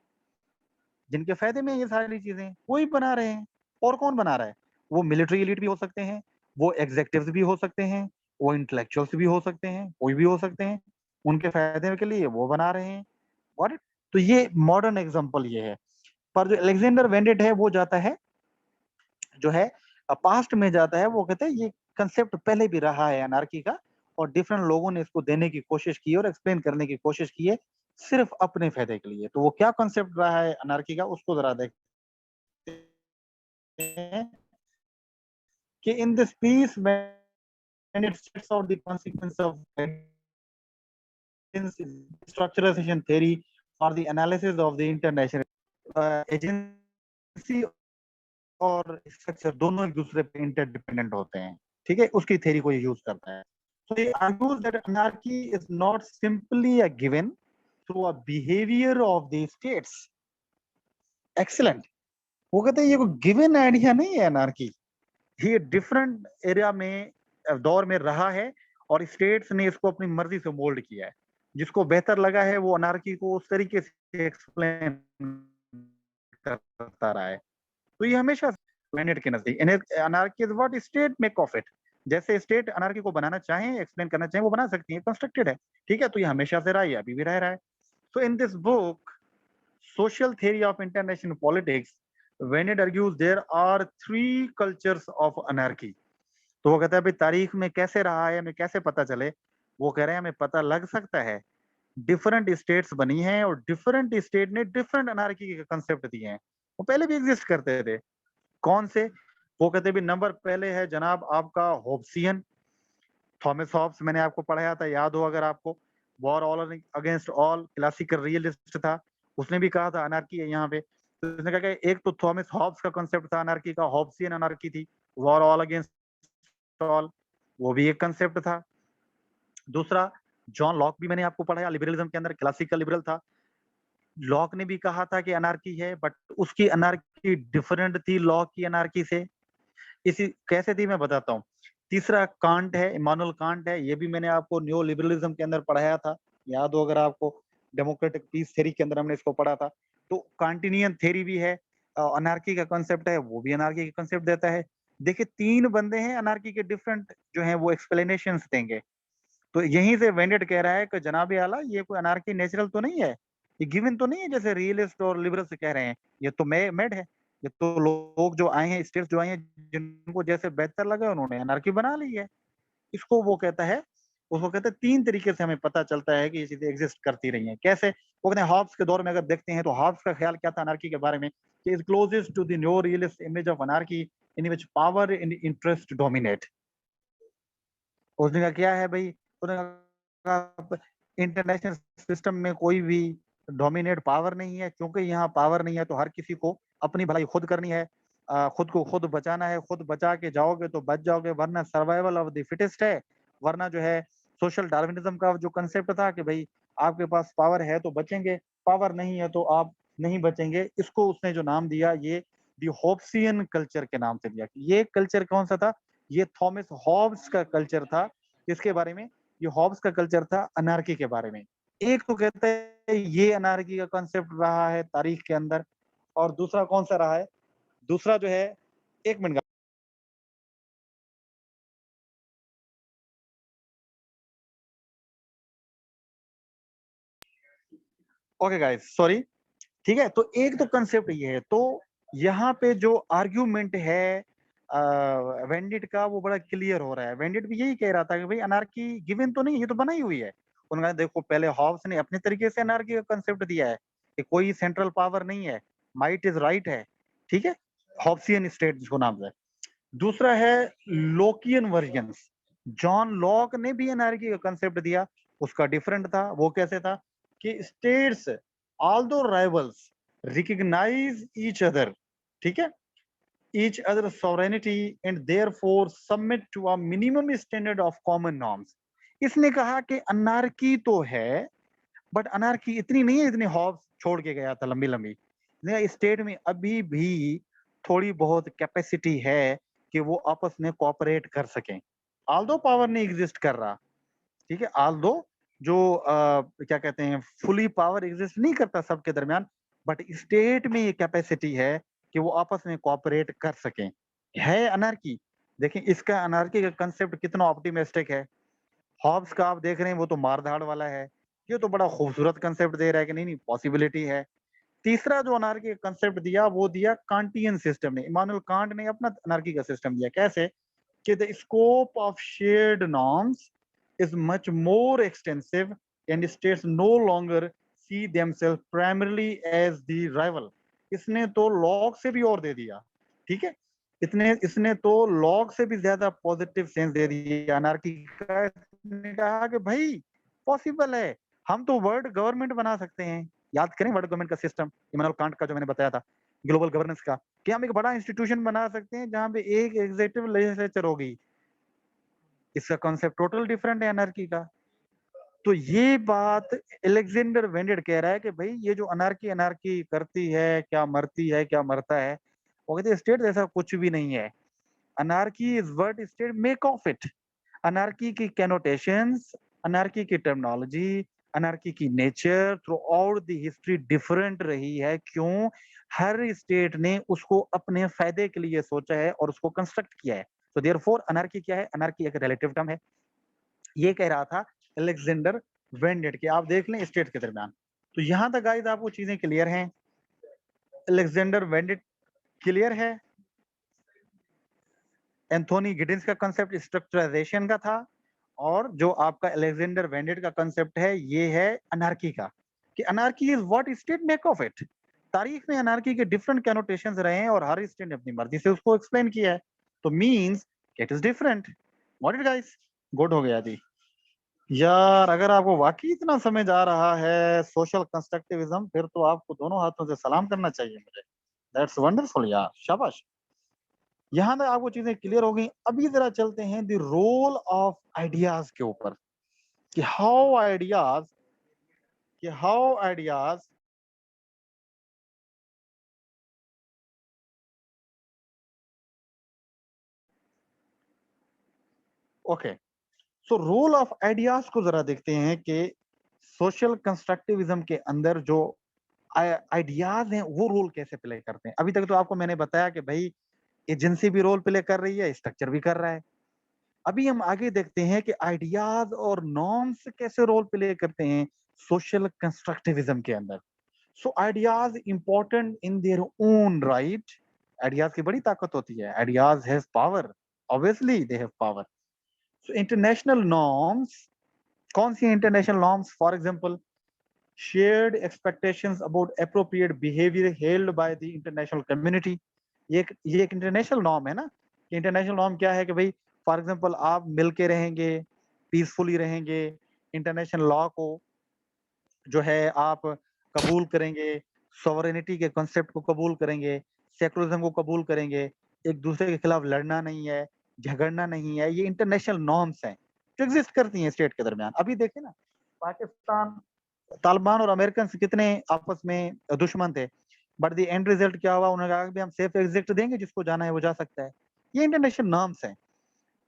जिनके फायदे में ये सारी चीजें वही बना रहे हैं। और कौन बना रहा है? वो मिलिट्री एलिट भी हो सकते हैं, वो एग्जेक्टिव्स भी हो सकते हैं, वो इंटेलेक्चुअल्स भी हो सकते हैं, कोई भी हो सकते हैं, उनके फायदे के लिए वो बना रहे हैं। और तो ये मॉडर्न एग्जांपल ये है। पर जो अलेक्जेंडर वेनेट है वो जाता है, जो है पास्ट में जाता है, वो कहते हैं ये कंसेप्ट पहले भी रहा है अनार्की का, और डिफरेंट लोगों ने इसको देने की कोशिश की और एक्सप्लेन करने की कोशिश की है सिर्फ अपने फायदे के लिए। तो वो क्या कंसेप्ट रहा है अनार्की का, उसको जरा देखते हैं कि in this peace when it sets out the consequence of structuralization theory for the analysis of the international agency और स्ट्रक्चर दोनों एक दूसरे पे इंटरडिपेंडेंट होते हैं, ठीक है, उसकी थ्योरी को ये यूज करता है. So he argues that anarchy is not simply a given through a behavior of the states. Excellent. वो कहते हैं ये कोई गिवन आइडिया नहीं है अनार्की, ये डिफरेंट एरिया में दौर में रहा है और स्टेट्स ने इसको अपनी मर्जी से मोल्ड किया है. जिसको बेहतर लगा है वो अनार्की को उस तरीके से एक्सप्लेन करता रहा है. तो ये हमेशा वेनेट के नजदीक anarchy is what state make of it. जैसे स्टेट अनार्की को बनाना चाहें, एक्सप्लेन करना चाहें, वो बना सकती है, कंस्ट्रक्टेड है, ठीक है. तो ये हमेशा से रहा है, अभी भी रह रहा है. So in this book social theory of international politics, Wendt argues there are 3 cultures of anarchy. तो वो कहता है भाई तारीख में कैसे रहा है, हमें कैसे पता चले. वो कह रहे हैं हमें पता लग सकता है, डिफरेंट स्टेट्स बनी हैं और डिफरेंट स्टेट ने डिफरेंट अनार्की के कंसेप्ट दिए हैं. वो पहले भी एग्जिस्ट करते थे. कौन से? वो कहते भी नंबर पहले है जनाब आपका होब्सियन. थॉमस हॉब्स मैंने आपको पढ़ाया था, याद हो अगर आपको. War all against all classical realist था. उसने भी कहा था अनार्की है यहाँ पे. तो उसने कहा कि एक तो थॉमस हॉब्स का कंसेप्ट था अनार्की का, होब्सियन अनार्की थी. वॉर ऑल अगेंस्ट ऑल वो भी एक कंसेप्ट था. दूसरा जॉन लॉक भी मैंने आपको पढ़ाया, लिबरलिज्म के अंदर क्लासिकल लिबरल था. लॉक ने भी कहा था कि अनार्की है, बट उसकी अनार्की डिफरेंट थी लॉक की अनार्की से. इसी कैसे थी मैं बताता हूँ. तीसरा कांट है, इमानुअल कांट है, ये भी मैंने आपको न्यू लिबरलिज्म के अंदर पढ़ाया था, याद हो अगर आपको. डेमोक्रेटिक पीस थ्योरी के अंदर हमने इसको पढ़ा था. तो कांटिनियन थ्योरी भी है, अनार्की का कंसेप्ट है, वो भी अनार्की का कंसेप्ट देता है. देखिए 3 बंदे हैं अनार्की के, डिफरेंट जो है वो एक्सप्लेनेशंस देंगे. तो यहीं से वेनेट कह रहा है कि जनाब आला ये कोई अनार्की नेचुरल तो नहीं है, ये गिवन तो नहीं है जैसे रियलिस्ट और लिबरल्स कह रहे हैं. ये तो मेड है. ये तो लोग जो आए हैं, स्टेट्स जो आए हैं, जिनको जैसे बेहतर लगा उन्होंने अनार्की बना ली है. इसको वो कहता है, उसको कहते हैं 3 तरीके से हमें पता चलता है कि ये चीजें एग्जिस्ट करती रही हैं. कैसे? वो कहते हैं हॉब्स के दौर में अगर देखते हैं तो हॉब्स का ख्याल क्या था अनार्की के बारे में कि is closest to the neo realist image of anarchy in which power and interest dominate. उसने कहा क्या है भाई, उसने कहा इंटरनेशनल सिस्टम में कोई भी डोमिनेट पावर नहीं है, क्योंकि यहाँ पावर नहीं है तो हर किसी को अपनी भलाई खुद करनी है, खुद को खुद बचाना है. खुद बचा के जाओगे तो बच जाओगे, वरना सर्वाइवल ऑफ द फिटेस्ट है. वरना जो है सोशल डार्विनिज्म का जो कंसेप्ट था कि भाई आपके पास पावर है तो बचेंगे, पावर नहीं है तो आप नहीं बचेंगे. इसको उसने जो नाम दिया ये दी होब्सियन कल्चर के नाम से दिया. ये कल्चर कौन सा था? ये थॉमस हॉब्स का कल्चर था. इसके बारे में ये हॉब्स का कल्चर था अनार्की के बारे में. एक तो कहते हैं ये अनार्की का कंसेप्ट रहा है तारीख के अंदर, और दूसरा कौन सा रहा है? दूसरा जो है, एक मिनट. Okay guys, sorry. ठीक है, तो एक तो कंसेप्ट ये है. तो यहाँ पे जो आर्ग्यूमेंट है वेंडिट का वो बड़ा क्लियर हो रहा है. वेंडिट भी यही कह रहा था कि भाई अनार्की गिवन तो नहीं है, ये तो बनाई हुई है. उन्होंने देखो पहले हॉब्स ने अपने तरीके से अनार्की का कंसेप्ट दिया है कि कोई सेंट्रल पावर नहीं है, माइट इज राइट है, ठीक है, हॉब्सियन स्टेट जिसको नाम है. दूसरा है लोकियन वर्जन्स. जॉन लॉक ने भी अनार्की का कंसेप्ट दिया, उसका डिफरेंट था. वो कैसे था कि states although rivals recognize each other, ठीक है, each other sovereignty and therefore submit to a minimum standard of common norms. इसने कहा कि अनार्की तो है, बट अनार्की इतनी नहीं है इतनी हॉब्स छोड़ के गया था लंबी लंबी. स्टेट में अभी भी थोड़ी बहुत कैपेसिटी है कि वो आपस में कोऑपरेट कर सकें, आल्दो पावर नहीं एग्जिस्ट कर रहा, ठीक है. आल्दो जो क्या कहते हैं फुली पावर एग्जिस्ट नहीं करता सबके दरमियान, बट स्टेट में ये कैपेसिटी है कि वो आपस में कोऑपरेट कर सकें. है अनार्की. देखें इसका अनार्की का कंसेप्ट कितना ऑप्टिमिस्टिक है. हॉब्स का आप देख रहे हैं वो तो मारधाड़ वाला है. ये तो बड़ा खूबसूरत कंसेप्ट दे रहा है कि नहीं नहीं पॉसिबिलिटी है. तीसरा जो अनार्की का कंसेप्ट दिया वो दिया कांटियन सिस्टम ने. इमानुएल कांट ने अपना अनार्की का सिस्टम दिया. कैसे कि the scope of shared norms is much more extensive and states no longer see themselves primarily as the rival. इसने तो लॉग से भी और दे दिया, ठीक है. इसने तो लॉग से भी ज्यादा पॉजिटिव सेंस दे दिया अनार्की का. इसने कहा कि भाई पॉसिबल है, हम तो वर्ल्ड गवर्नमेंट बना सकते हैं। याद करें वर्ल्ड गवर्नमेंट का सिस्टम, इमानुएल कांट का जो मैंने बताया था, ग्लोबल गवर्नेंस का, कि हम एक बड़ा इंस्टीट्यूशन बना सकते हैं जहाँ पे एक एग्जीक्यूटिव लेजिस्लेचर होगी। इसका कॉन्सेप्ट टोटल डिफरेंट है एनार्की का। तो ये बात अलेक्जेंडर वेंडेड कह रहा है कि भाई ये जो अनार्की अनार्की करती है, क्या मरती है, क्या मरता है, वो कहते हैं स्टेट ऐसा कुछ भी नहीं है। Anarchy is what state make of it. Anarchy की कैनोटेशंस, अनार्की की टर्मिनोलॉजी, अनार्की की nature through out the history different रही है। क्यों? हर स्टेट ने उसको अपने फायदे के लिए सोचा है और उसको कंस्ट्रक्ट किया है। तो देयरफॉर अनार्की क्या है? अनार्की एक रिलेटिव टर्म है। ये कह रहा था अलेक्जेंडर वेंडेड कि आप देख लें स्टेट के दरमियान। तो यहां तक गाइस आपको चीजें क्लियर हैं? अलेक्जेंडर वेंडेड क्लियर है? एंथोनी गिडिंस का कंसेप्ट स्ट्रक्चराइजेशन का था, और जो आपका अलेक्जेंडर वेंडेड का कंसेप्ट है ये है अनार्की का, कि anarchy is what state make of it. तारीख में अनार्की के डिफरेंट कैनोटेशंस रहे हैं और हर स्टेट ने अपनी मर्जी से उसको एक्सप्लेन किया है। तो means it is different. What it guys? Good हो गया जी। यार अगर आपको वाकई इतना समझ आ रहा है सोशल कंस्ट्रक्टिविज्म, फिर तो आपको दोनों हाथों से सलाम करना चाहिए मुझे। दैट्स वंडरफुल यार, शाबाश। यहां तक आपको चीजें क्लियर हो गई। अभी जरा चलते हैं द रोल ऑफ आइडियाज के ऊपर, कि how ideas okay. So role of ideas को जरा देखते हैं कि सोशल कंस्ट्रक्टिविज्म के अंदर जो आइडियाज हैं वो रोल कैसे प्ले करते हैं। अभी तक तो आपको मैंने बताया कि भाई एजेंसी भी रोल प्ले कर रही है, स्ट्रक्चर भी कर रहा है। अभी हम आगे देखते हैं कि आइडियाज और नॉर्म्स कैसे रोल प्ले करते हैं सोशल कंस्ट्रक्टिविज्म के अंदर। So ideas important in their own right. Ideas की बड़ी ताकत होती है। Ideas has power, obviously they have power. So international norms, कौन सी international norms? For example shared expectations about appropriate behavior held by the international community। ये एक international norm है ना। इंटरनेशनल नॉर्म क्या है कि भाई फॉर एग्जांपल आप मिलके रहेंगे, पीसफुली रहेंगे, इंटरनेशनल लॉ को जो है आप कबूल करेंगे, सॉवरेनिटी के कॉन्सेप्ट को कबूल करेंगे, सेकुलरिज्म को कबूल करेंगे, एक दूसरे के खिलाफ लड़ना नहीं है, झगड़ना नहीं है। ये इंटरनेशनल नॉर्म्स हैं जो एग्जिस्ट करती हैं स्टेट के दरमियान। अभी देखें ना, पाकिस्तान, तालिबान और अमेरिकन कितने आपस में दुश्मन थे, बट द एंड रिजल्ट क्या हुआ? उन्होंने कहा कि हम सेफ एग्जिट देंगे, जिसको जाना है वो जा सकता है। ये इंटरनेशनल नॉर्म्स हैं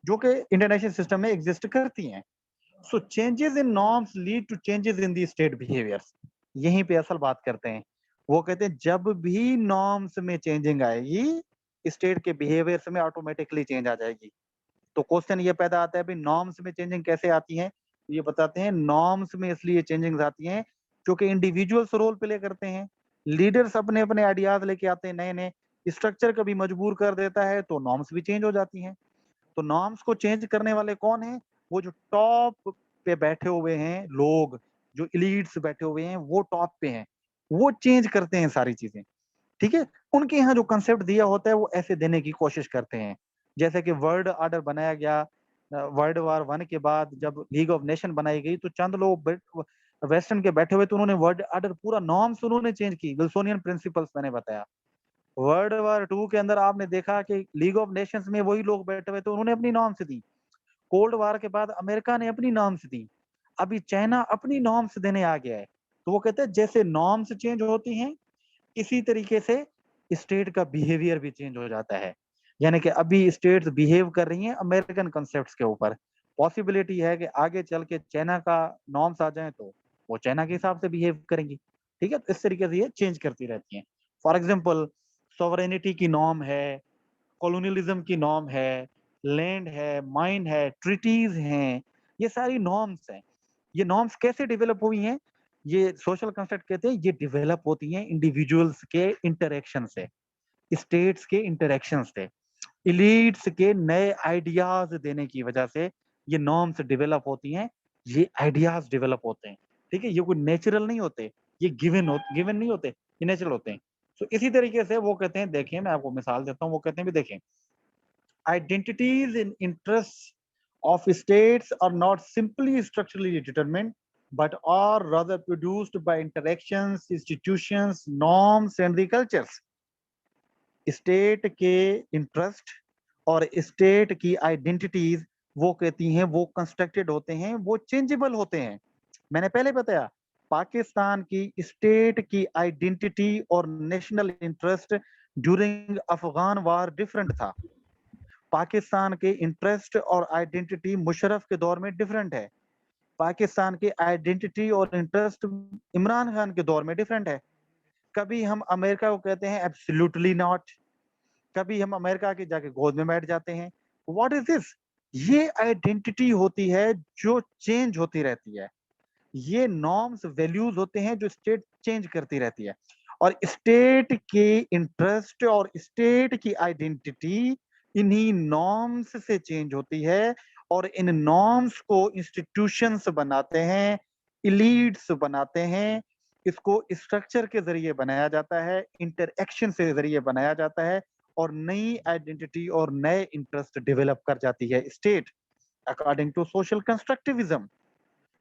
जो कि इंटरनेशनल सिस्टम में एग्जिस्ट करती हैं। So changes in norms lead to changes in the state behaviours. यहीं पे असल बात करते हैं। वो कहते हैं जब भी नॉर्म्स में चेंजिंग आएगी स्टेट के बिहेवियर्स में ऑटोमेटिकली चेंज आ जाएगी। तो क्वेश्चन ये पैदा आता है भाई नॉर्म्स में चेंजिंग कैसे आती है? ये बताते हैं नॉर्म्स में इसलिए चेंजिंग आती हैं क्योंकि इंडिविजुअल्स रोल प्ले करते हैं, लीडर्स अपने अपने आइडियाज लेके आते हैं नए नए, स्ट्रक्चर कभी मजबूर कर देता है तो नॉर्म्स भी चेंज हो जाती हैं। तो नॉर्म्स को चेंज करने वाले कौन हैं? वो जो टॉप पे बैठे हुए हैं लोग, जो इलीट्स बैठे हुए हैं वो टॉप पे हैं, वो चेंज करते हैं सारी चीजें। ठीक है, उनके यहाँ जो कंसेप्ट दिया होता है वो ऐसे देने की कोशिश करते हैं। जैसे कि वर्ल्ड ऑर्डर बनाया गया वर्ल्ड वार वन के बाद, जब लीग ऑफ नेशन बनाई गई तो चंद लोग वेस्टर्न के बैठे हुए, तो उन्होंने वर्ल्ड ऑर्डर पूरा नॉर्म्स उन्होंने चेंज की, विल्सोनियन प्रिंसिपल्स मैंने बताया। वर्ल्ड वार टू के अंदर आपने देखा कि लीग ऑफ नेशंस में वही लोग बैठे हुए थे, उन्होंने अपनी नॉर्म्स दी। कोल्ड वार के बाद अमेरिका ने अपनी नॉर्म्स दी, अभी चाइना अपनी नॉर्म्स देने आ गया है। तो वो कहते हैं जैसे नॉर्म्स चेंज होती हैं इसी तरीके से स्टेट का बिहेवियर भी चेंज हो जाता है। यानी कि अभी स्टेट्स बिहेव कर रही हैं अमेरिकन कॉन्सेप्ट्स के ऊपर। पॉसिबिलिटी है कि आगे चल के चाइना का नॉर्म्स आ जाए तो वो चाइना के हिसाब से बिहेव करेंगी। ठीक है, तो इस तरीके से ये चेंज करती रहती हैं। फॉर एग्जाम्पल सॉवरेनिटी की नॉर्म है, कॉलोनियलिज्म की नॉर्म है, लैंड है, माइन है, ट्रिटीज हैं, ये सारी नॉर्म्स हैं। ये नॉर्म्स कैसे डेवलप हुई हैं? ये सोशल कंस्ट्रक्ट कहते हैं, ये डेवलप होती हैं इंडिविजुअल्स के इंटरेक्शन से, स्टेट्स के इंटरेक्शन से, इलीट्स के नए आइडियाज देने की वजह से ये नॉर्म्स डेवलप होती हैं, ये आइडियाज डेवलप होते हैं। ठीक है, ये कोई नेचुरल नहीं होते, ये गिवन नहीं होते, ये नेचुरल होते हैं। तो इसी तरीके से वो कहते हैं, देखिए मैं आपको मिसाल देता हूँ, वो कहते हैं भी देखें, identities in interests of states are not simply structurally determined, but are rather produced by interactions, institutions, norms and the cultures. State के इंटरेस्ट और स्टेट की आइडेंटिटीज वो कहती हैं वो कंस्ट्रक्टेड होते हैं, वो चेंजेबल होते हैं। मैंने पहले बताया पाकिस्तान की स्टेट की आइडेंटिटी और नेशनल इंटरेस्ट ड्यूरिंग अफगान वार डिफरेंट था। पाकिस्तान के इंटरेस्ट और आइडेंटिटी मुशर्रफ के दौर में डिफरेंट है। पाकिस्तान की आइडेंटिटी और इंटरेस्ट इमरान खान के दौर में डिफरेंट है। कभी हम अमेरिका को कहते हैं एब्सोल्युटली नॉट, कभी हम अमेरिका के जाके गोद में बैठ जाते हैं। What is this? ये आइडेंटिटी होती है जो चेंज होती रहती है। ये नॉर्म्स वैल्यूज होते हैं जो स्टेट चेंज करती रहती है, और स्टेट के इंटरेस्ट और स्टेट की आइडेंटिटी इन्हीं नॉर्म्स से चेंज होती है, और इन नॉर्म्स को इंस्टीट्यूशंस बनाते हैं, इलीट्स बनाते हैं। इसको स्ट्रक्चर के जरिए बनाया जाता है, इंटरएक्शन से जरिए बनाया जाता है, और नई आइडेंटिटी और नए इंटरेस्ट डेवलप कर जाती है state according to social constructivism.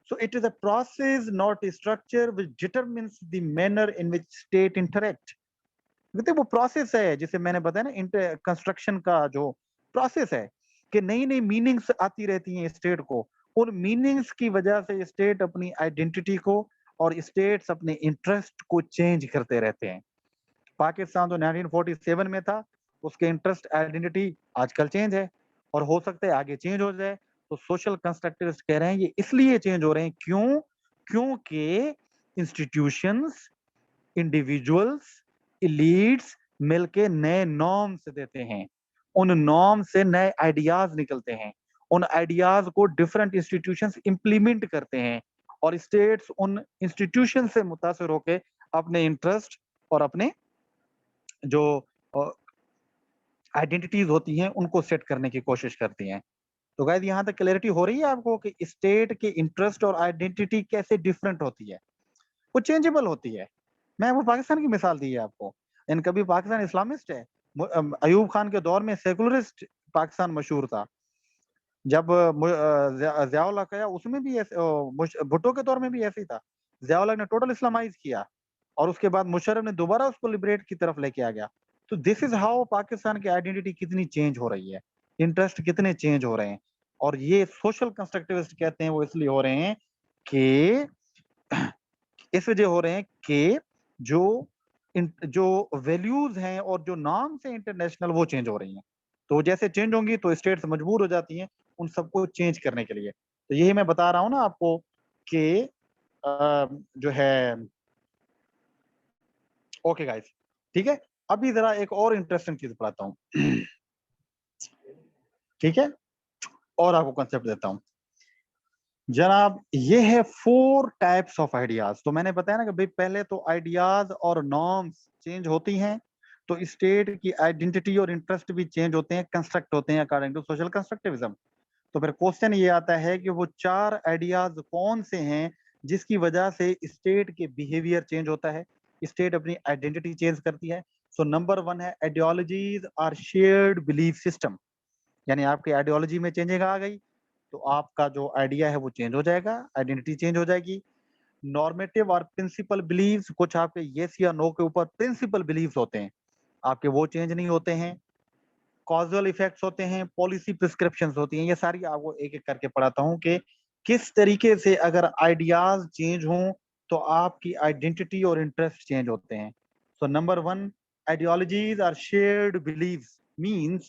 So it is a process, not a structure, which determines the manner in which state interact. देखिए वो प्रोसेस है जिसे मैंने बताया ना, इंटर कंस्ट्रक्शन का जो प्रोसेस है कि नई नई मीनिंग्स आती रहती हैं स्टेट को। उन मीनिंग्स की वजह से स्टेट अपनी आइडेंटिटी को और स्टेट्स अपने इंटरेस्ट को चेंज करते रहते हैं। पाकिस्तान तो 1947 में था, उसके इंटरेस्ट आइडेंटिटी आजकल चेंज है और हो सकता है आगे चेंज हो जाए। तो सोशल कंस्ट्रक्टिविस्ट कह रहे हैं ये इसलिए चेंज हो रहे हैं, क्यों? क्योंकि इंस्टीट्यूशंस, इंडिविजुअल्स, इलीट्स मिलके नए नॉर्म्स देते हैं। उन नॉर्म से नए आइडियाज निकलते हैं, उन आइडियाज को डिफरेंट इंस्टीट्यूशंस इंप्लीमेंट करते हैं, और स्टेट्स उन इंस्टीट्यूशन से मुतासर होकर अपने इंटरेस्ट और अपने जो आइडेंटिटीज होती हैं उनको सेट करने की कोशिश करती हैं। तो गाइस यहाँ तक क्लैरिटी हो रही है आपको कि स्टेट के इंटरेस्ट और आइडेंटिटी कैसे डिफरेंट होती है, वो चेंजेबल होती है। मैं वो पाकिस्तान की मिसाल दी है आपको, इन कभी पाकिस्तान इस्लामिस्ट है। अयूब खान के दौर में सेकुलरिस्ट पाकिस्तान मशहूर था। जब ज़ियाउल हक आया उसमें भी ऐसे, भुट्टो के दौर में भी ऐसे ही था। ज़ियाउल हक ने टोटल इस्लामाइज किया और उसके बाद मुशर्रफ ने दोबारा उसको लिबरेट की तरफ लेके आ गया। तो दिस इज हाउ पाकिस्तान की आइडेंटिटी कितनी चेंज हो रही है, इंटरेस्ट कितने चेंज हो रहे हैं। और ये सोशल कंस्ट्रक्टिविस्ट कहते हैं वो इसलिए हो रहे हैं कि इस वजह हो रहे हैं कि जो वैल्यूज हैं और जो नॉर्म्स हैं इंटरनेशनल वो चेंज हो रही हैं। तो जैसे चेंज होंगी तो स्टेट्स मजबूर हो जाती हैं उन सबको चेंज करने के लिए। तो यही मैं बता रहा हूँ ना आपको कि जो है, ओके गाइस, ठीक है। अभी जरा एक और इंटरेस्टिंग चीज बताता हूँ ठीक है, और आपको कंसेप्ट देता हूँ जनाब। ये है 4 टाइप्स ऑफ आइडियाज। तो मैंने बताया ना कि भाई पहले तो आइडियाज और नॉर्म्स चेंज होती हैं, तो स्टेट की आइडेंटिटी और इंटरेस्ट भी चेंज होते हैं, कंस्ट्रक्ट होते हैं अकॉर्डिंग टू सोशल कंस्ट्रक्टिविज्म। तो फिर क्वेश्चन ये आता है कि वो 4 आइडियाज कौन से हैं जिसकी वजह से स्टेट के बिहेवियर चेंज होता है, स्टेट अपनी आइडेंटिटी चेंज करती है। सो नंबर 1 है ideologies are shared belief system. यानी आपकी आइडियोलॉजी में चेंजिंग आ गई तो आपका जो आइडिया है वो चेंज हो जाएगा, आइडेंटिटी चेंज हो जाएगी। नॉर्मेटिव और प्रिंसिपल बिलीव्स, कुछ आपके यस या नो के ऊपर प्रिंसिपल बिलीव्स होते हैं आपके, वो चेंज नहीं होते हैं। कॉजल इफेक्ट्स होते हैं, पॉलिसी प्रिस्क्रिप्शंस होती हैं। ये सारी आपको एक एक करके पढ़ाता हूँ कि किस तरीके से अगर आइडियाज चेंज हों तो आपकी आइडेंटिटी और इंटरेस्ट चेंज होते हैं। So number 1, ideologies are shared beliefs means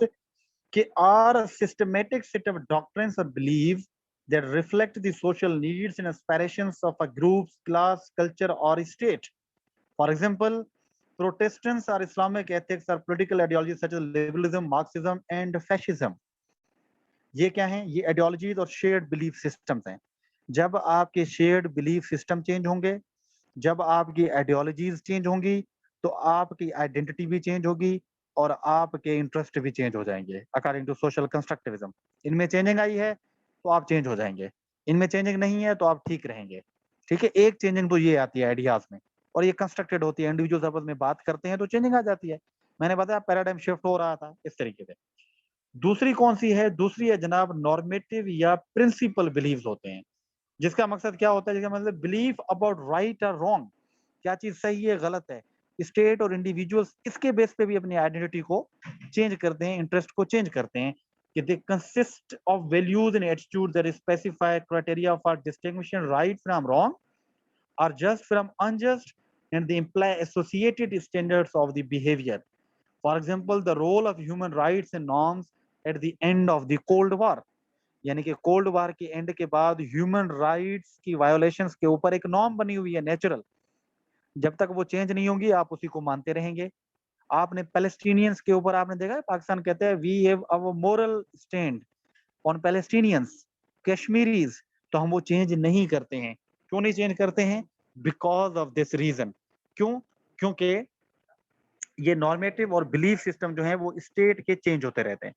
are a systematic set of doctrines or beliefs that reflect the social needs and aspirations of a group, class, culture, or state. For example, Protestants or Islamic ethics or political ideologies such as liberalism, Marxism, and fascism. ये क्या है? ये ideologies और shared belief systems हैं। जब आपके shared belief system change होंगे, जब आपकी आइडियोलॉजीज चेंज होंगी, तो आपकी आइडेंटिटी भी चेंज होगी और आपके इंटरेस्ट भी चेंज हो जाएंगे अकॉर्डिंग टू सोशल कंस्ट्रक्टिविज्म। इनमें चेंजिंग आई है तो आप चेंज हो जाएंगे, इनमें चेंजिंग नहीं है तो आप ठीक रहेंगे। ठीक है, एक चेंजिंग तो ये आती है आइडियाज में, और ये कंस्ट्रक्टेड होती है, इंडिविजुअल्स आपस में बात करते हैं तो चेंजिंग आ जाती है। मैंने बताया पैराडाइम शिफ्ट हो रहा था इस तरीके से। दूसरी कौन सी है? दूसरी है जनाब नॉर्मेटिव या प्रिंसिपल बिलीव्स होते हैं। जिसका मकसद क्या होता है, जिसका मतलब बिलीफ अबाउट राइट और रॉन्ग, क्या चीज सही है गलत है। स्टेट और इंडिविजुअल्स इसके बेस पे भी अपनी आइडेंटिटी को चेंज करते हैं, इंटरेस्ट को चेंज करते हैं, कि they consist of values and attitude that specify criteria for distinguishing right from wrong or just from unjust, and they imply associated standards of the behavior. For example, the role of human rights and norms at the end of the Cold War, यानी कि cold war के and के बाद human rights की violations के ऊपर एक norm बनी हुई है नेचुरल, जब तक वो चेंज नहीं होंगी आप उसी को मानते रहेंगे। आपने पैलेस्टीनियंस के ऊपर आपने देखा है, पाकिस्तान कहते हैं we have our moral stand on Palestinians, Kashmiris, तो हम वो चेंज नहीं करते हैं। क्यों नहीं चेंज करते हैं? Because of this reason. क्यों? क्योंकि ये नॉर्मेटिव और बिलीफ सिस्टम जो है वो स्टेट के चेंज होते रहते हैं।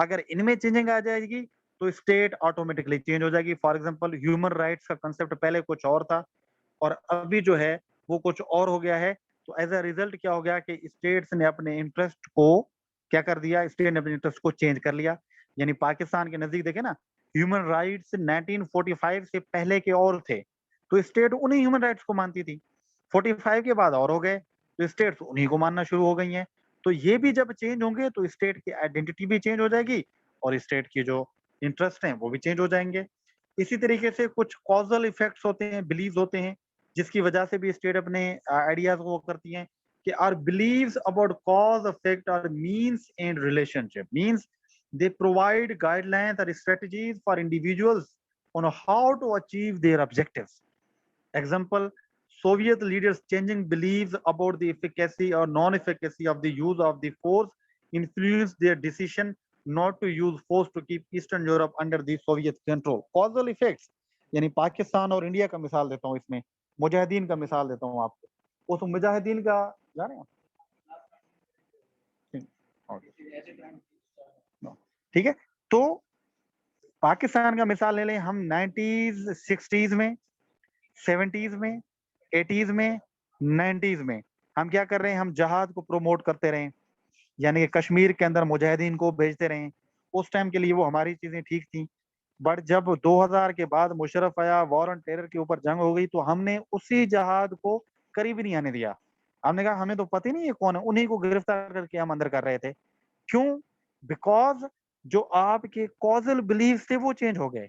अगर इनमें चेंजिंग आ जाएगी तो स्टेट ऑटोमेटिकली चेंज हो जाएगी। फॉर एग्जांपल ह्यूमन राइट्स का कंसेप्ट पहले कुछ और था और अभी जो है वो कुछ और हो गया है। तो एज अ रिजल्ट क्या हो गया कि स्टेट्स ने अपने इंटरेस्ट को क्या कर दिया, स्टेट ने अपने इंटरेस्ट को चेंज कर लिया। यानी पाकिस्तान के नजदीक देखे ना, ह्यूमन राइट्स 1945 से पहले के और थे, तो स्टेट उन्हीं ह्यूमन राइट्स को मानती थी। 45 के बाद और हो गए तो स्टेट्स उन्हीं को मानना शुरू हो गई हैं। तो ये भी जब चेंज होंगे तो स्टेट की आइडेंटिटी भी चेंज हो जाएगी और स्टेट की जो इंटरेस्ट हैं वो भी चेंज हो जाएंगे। इसी तरीके से कुछ कॉजल इफेक्ट्स होते हैं, बिलीव्स होते हैं, जिसकी वजह से भी स्टेट अपने आइडियाज को करती हैं कि are beliefs about cause effect और means and relationship means they provide guidelines और strategies for individuals on how to achieve their objectives. Example, Soviet leaders changing beliefs about the efficacy or non-efficacy of the use of the force influenced their decision not to use force to keep Eastern Europe under the Soviet control. Causal effects, यानी पाकिस्तान और India का मिसाल देता हूँ इसमें, मुजाहिदीन का मिसाल देता हूँ आपको। उस मुजाहिदीन का जाने हैं? ठीक है, तो पाकिस्तान का मिसाल ले लें हम 90s 60s में, 70s में, 80s में, 90s में हम क्या कर रहे हैं, हम जहाद को प्रमोट करते रहे, यानी कि कश्मीर के अंदर मुजाहिदीन को भेजते रहे। उस टाइम के लिए वो हमारी चीजें ठीक थी, बट जब 2000 के बाद मुशर्रफ आया, वॉर ऑन टेरर के ऊपर जंग हो गई, तो हमने उसी जहाद को करीब नहीं आने दिया। हमने कहा हमें तो पता ही नहीं है कौन है, उन्हीं को गिरफ्तार करके हम अंदर कर रहे थे। क्यों? बिकॉज जो आपके कॉजल बिलीफ थे वो चेंज हो गए।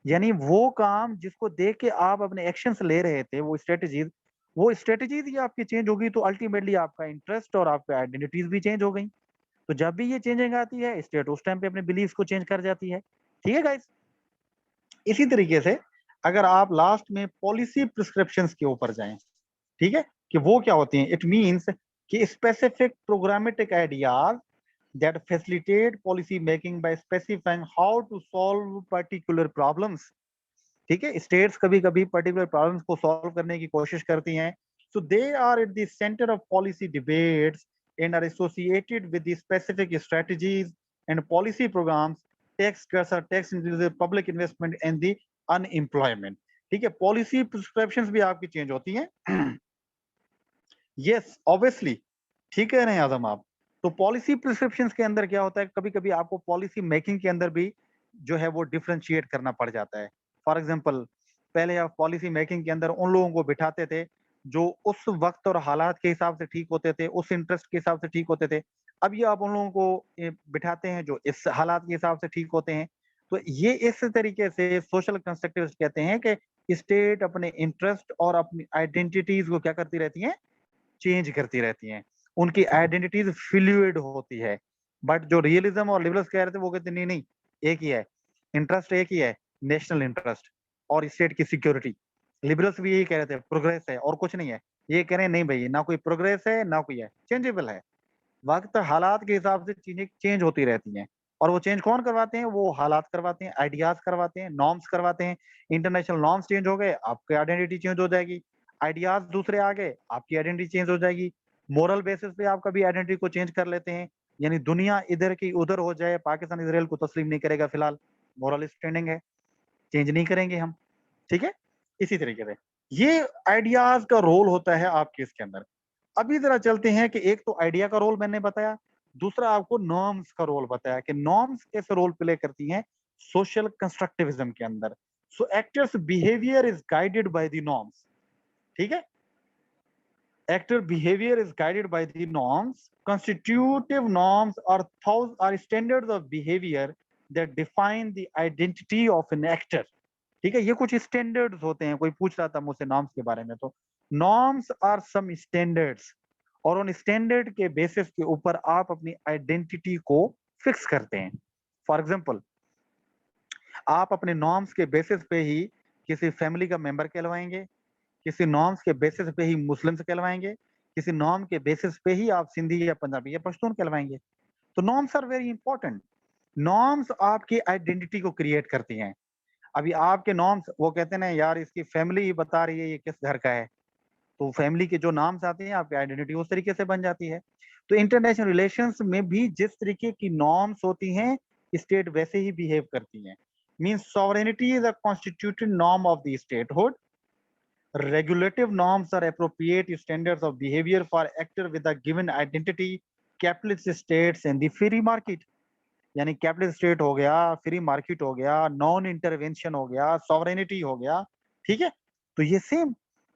यानी वो काम जिसको देख के आप अपने एक्शंस ले रहे थे, वो स्ट्रेटजीज ही आपकी चेंज होगी, तो अल्टीमेटली आपका इंटरेस्ट और आपकी आइडेंटिटीज भी चेंज हो गई। तो जब भी ये चेंजिंग आती है, स्टेट उस टाइम पे अपने बिलीफ को चेंज कर जाती है। ठीक है गाइस, इसी तरीके से अगर आप लास्ट में पॉलिसी प्रिस्क्रिप्शंस के ऊपर जाएं, ठीक है, कि वो क्या होती हैं, इट मींस कि specific programmatic ideas that facilitate policy making by specifying how to solve particular problems. ठीक है, स्टेट्स कभी कभी पर्टिकुलर प्रॉब्लम्स को सॉल्व करने की कोशिश करती हैं, so they are at the center of policy debates and are associated with the specific strategies and policy programs, tax cuts or tax increases, public investment and the unemployment. ठीक है, policy prescriptions भी आपकी change होती हैं। Yes obviously, ठीक है नहीं आजम आप, तो पॉलिसी प्रिस्क्रिप्शंस के अंदर क्या होता है, कभी कभी आपको पॉलिसी मेकिंग के अंदर भी जो है वो डिफरेंशिएट करना पड़ जाता है। फॉर एग्जांपल, पहले आप पॉलिसी मेकिंग के अंदर उन लोगों को बिठाते थे जो उस वक्त और हालात के हिसाब से ठीक होते थे, उस इंटरेस्ट के हिसाब से ठीक होते थे। अब ये आप उन लोगों को बिठाते हैं जो इस हालात के हिसाब से ठीक होते हैं। तो ये इस तरीके से सोशल कंस्ट्रक्टिविस्ट कहते हैं कि स्टेट अपने इंटरेस्ट और अपनी आइडेंटिटीज को क्या करती रहती है, चेंज करती रहती हैं। उनकी आइडेंटिटीज फ्लूइड होती है। बट जो रियलिज्म और लिबरल्स कह रहे थे वो कहते नहीं नहीं, एक ही है, इंटरेस्ट एक ही है, नेशनल इंटरेस्ट और स्टेट की सिक्योरिटी। लिबरल्स भी यही कह रहे थे, प्रोग्रेस है और कुछ नहीं है। ये कह रहे हैं नहीं भाई, ना कोई प्रोग्रेस है ना कोई है, चेंजेबल है। वक्त हालात के हिसाब से चीजें चेंज होती रहती हैं, और वो चेंज कौन करवाते हैं, वो हालात करवाते हैं, आइडियाज करवाते हैं, नॉर्म्स करवाते हैं। इंटरनेशनल नॉर्म्स चेंज हो गए, आपकी आइडेंटिटी चेंज हो जाएगी। आइडियाज दूसरे आ गए, आपकी आइडेंटिटी चेंज हो जाएगी। मोरल बेसिस पे आप कभी आइडेंटिटी को चेंज कर लेते हैं, यानी दुनिया इधर की उधर हो जाए, पाकिस्तान इसराइल को तस्लीम नहीं करेगा फिलहाल, मोरल स्टैंडिंग है, चेंज नहीं करेंगे हम। ठीक है, इसी तरीके से ये आइडियाज का रोल होता है आपके इसके अंदर। अभी जरा चलते हैं कि एक तो आइडिया का रोल मैंने बताया, दूसरा आपको नॉर्म्स का रोल बताया कि नॉर्म्स कैसे रोल प्ले करती हैं सोशल कंस्ट्रक्टिविज्म के अंदर। So actors behavior is guided by the norms. ठीक है, actor behavior is guided by the norms. Constitutive norms are standards of behavior that define the identity of an actor. ठीक है, ये कुछ स्टैंडर्ड्स होते हैं. कोई पूछ रहा था मुझसे नॉर्म्स के बारे में, तो नॉर्म्स आर सम स्टैंडर्ड्स, और उन स्टैंडर्ड के बेसिस के ऊपर आप अपनी आइडेंटिटी को फिक्स करते हैं. फॉर एग्जांपल, आप अपने नॉर्म्स के बेसिस पे ही किसी फैमिली का मेंबर कहलवाएंगे, किसी नॉर्म्स के बेसिस पे ही मुस्लिम्स कहलवाएंगे, किसी नॉर्म के बेसिस पे ही आप सिंधी या पंजाबी या पश्तून कहलवाएंगे. तो norms are very important. Norms आपकी आइडेंटिटी को क्रिएट करती हैं. अभी आपके नॉर्म्स, वो कहते हैं ना यार इसकी फैमिली ही बता रही है ये किस घर का है, तो फैमिली के जो नाम्स आते हैं आपकी आइडेंटिटी उस तरीके से बन जाती है. तो इंटरनेशनल रिलेशंस में भी जिस तरीके की नॉर्म्स होती हैं, स्टेट वैसे ही बिहेव करती हैं. Means sovereignty is a constituted norm of the statehood. Regulative norms are appropriate standards of behavior for actor with a given identity. Capitalist states and the free market, यानी capital state हो गया, free market हो गया, non intervention हो गया, sovereignty हो गया. ठीक है, तो ये सेम,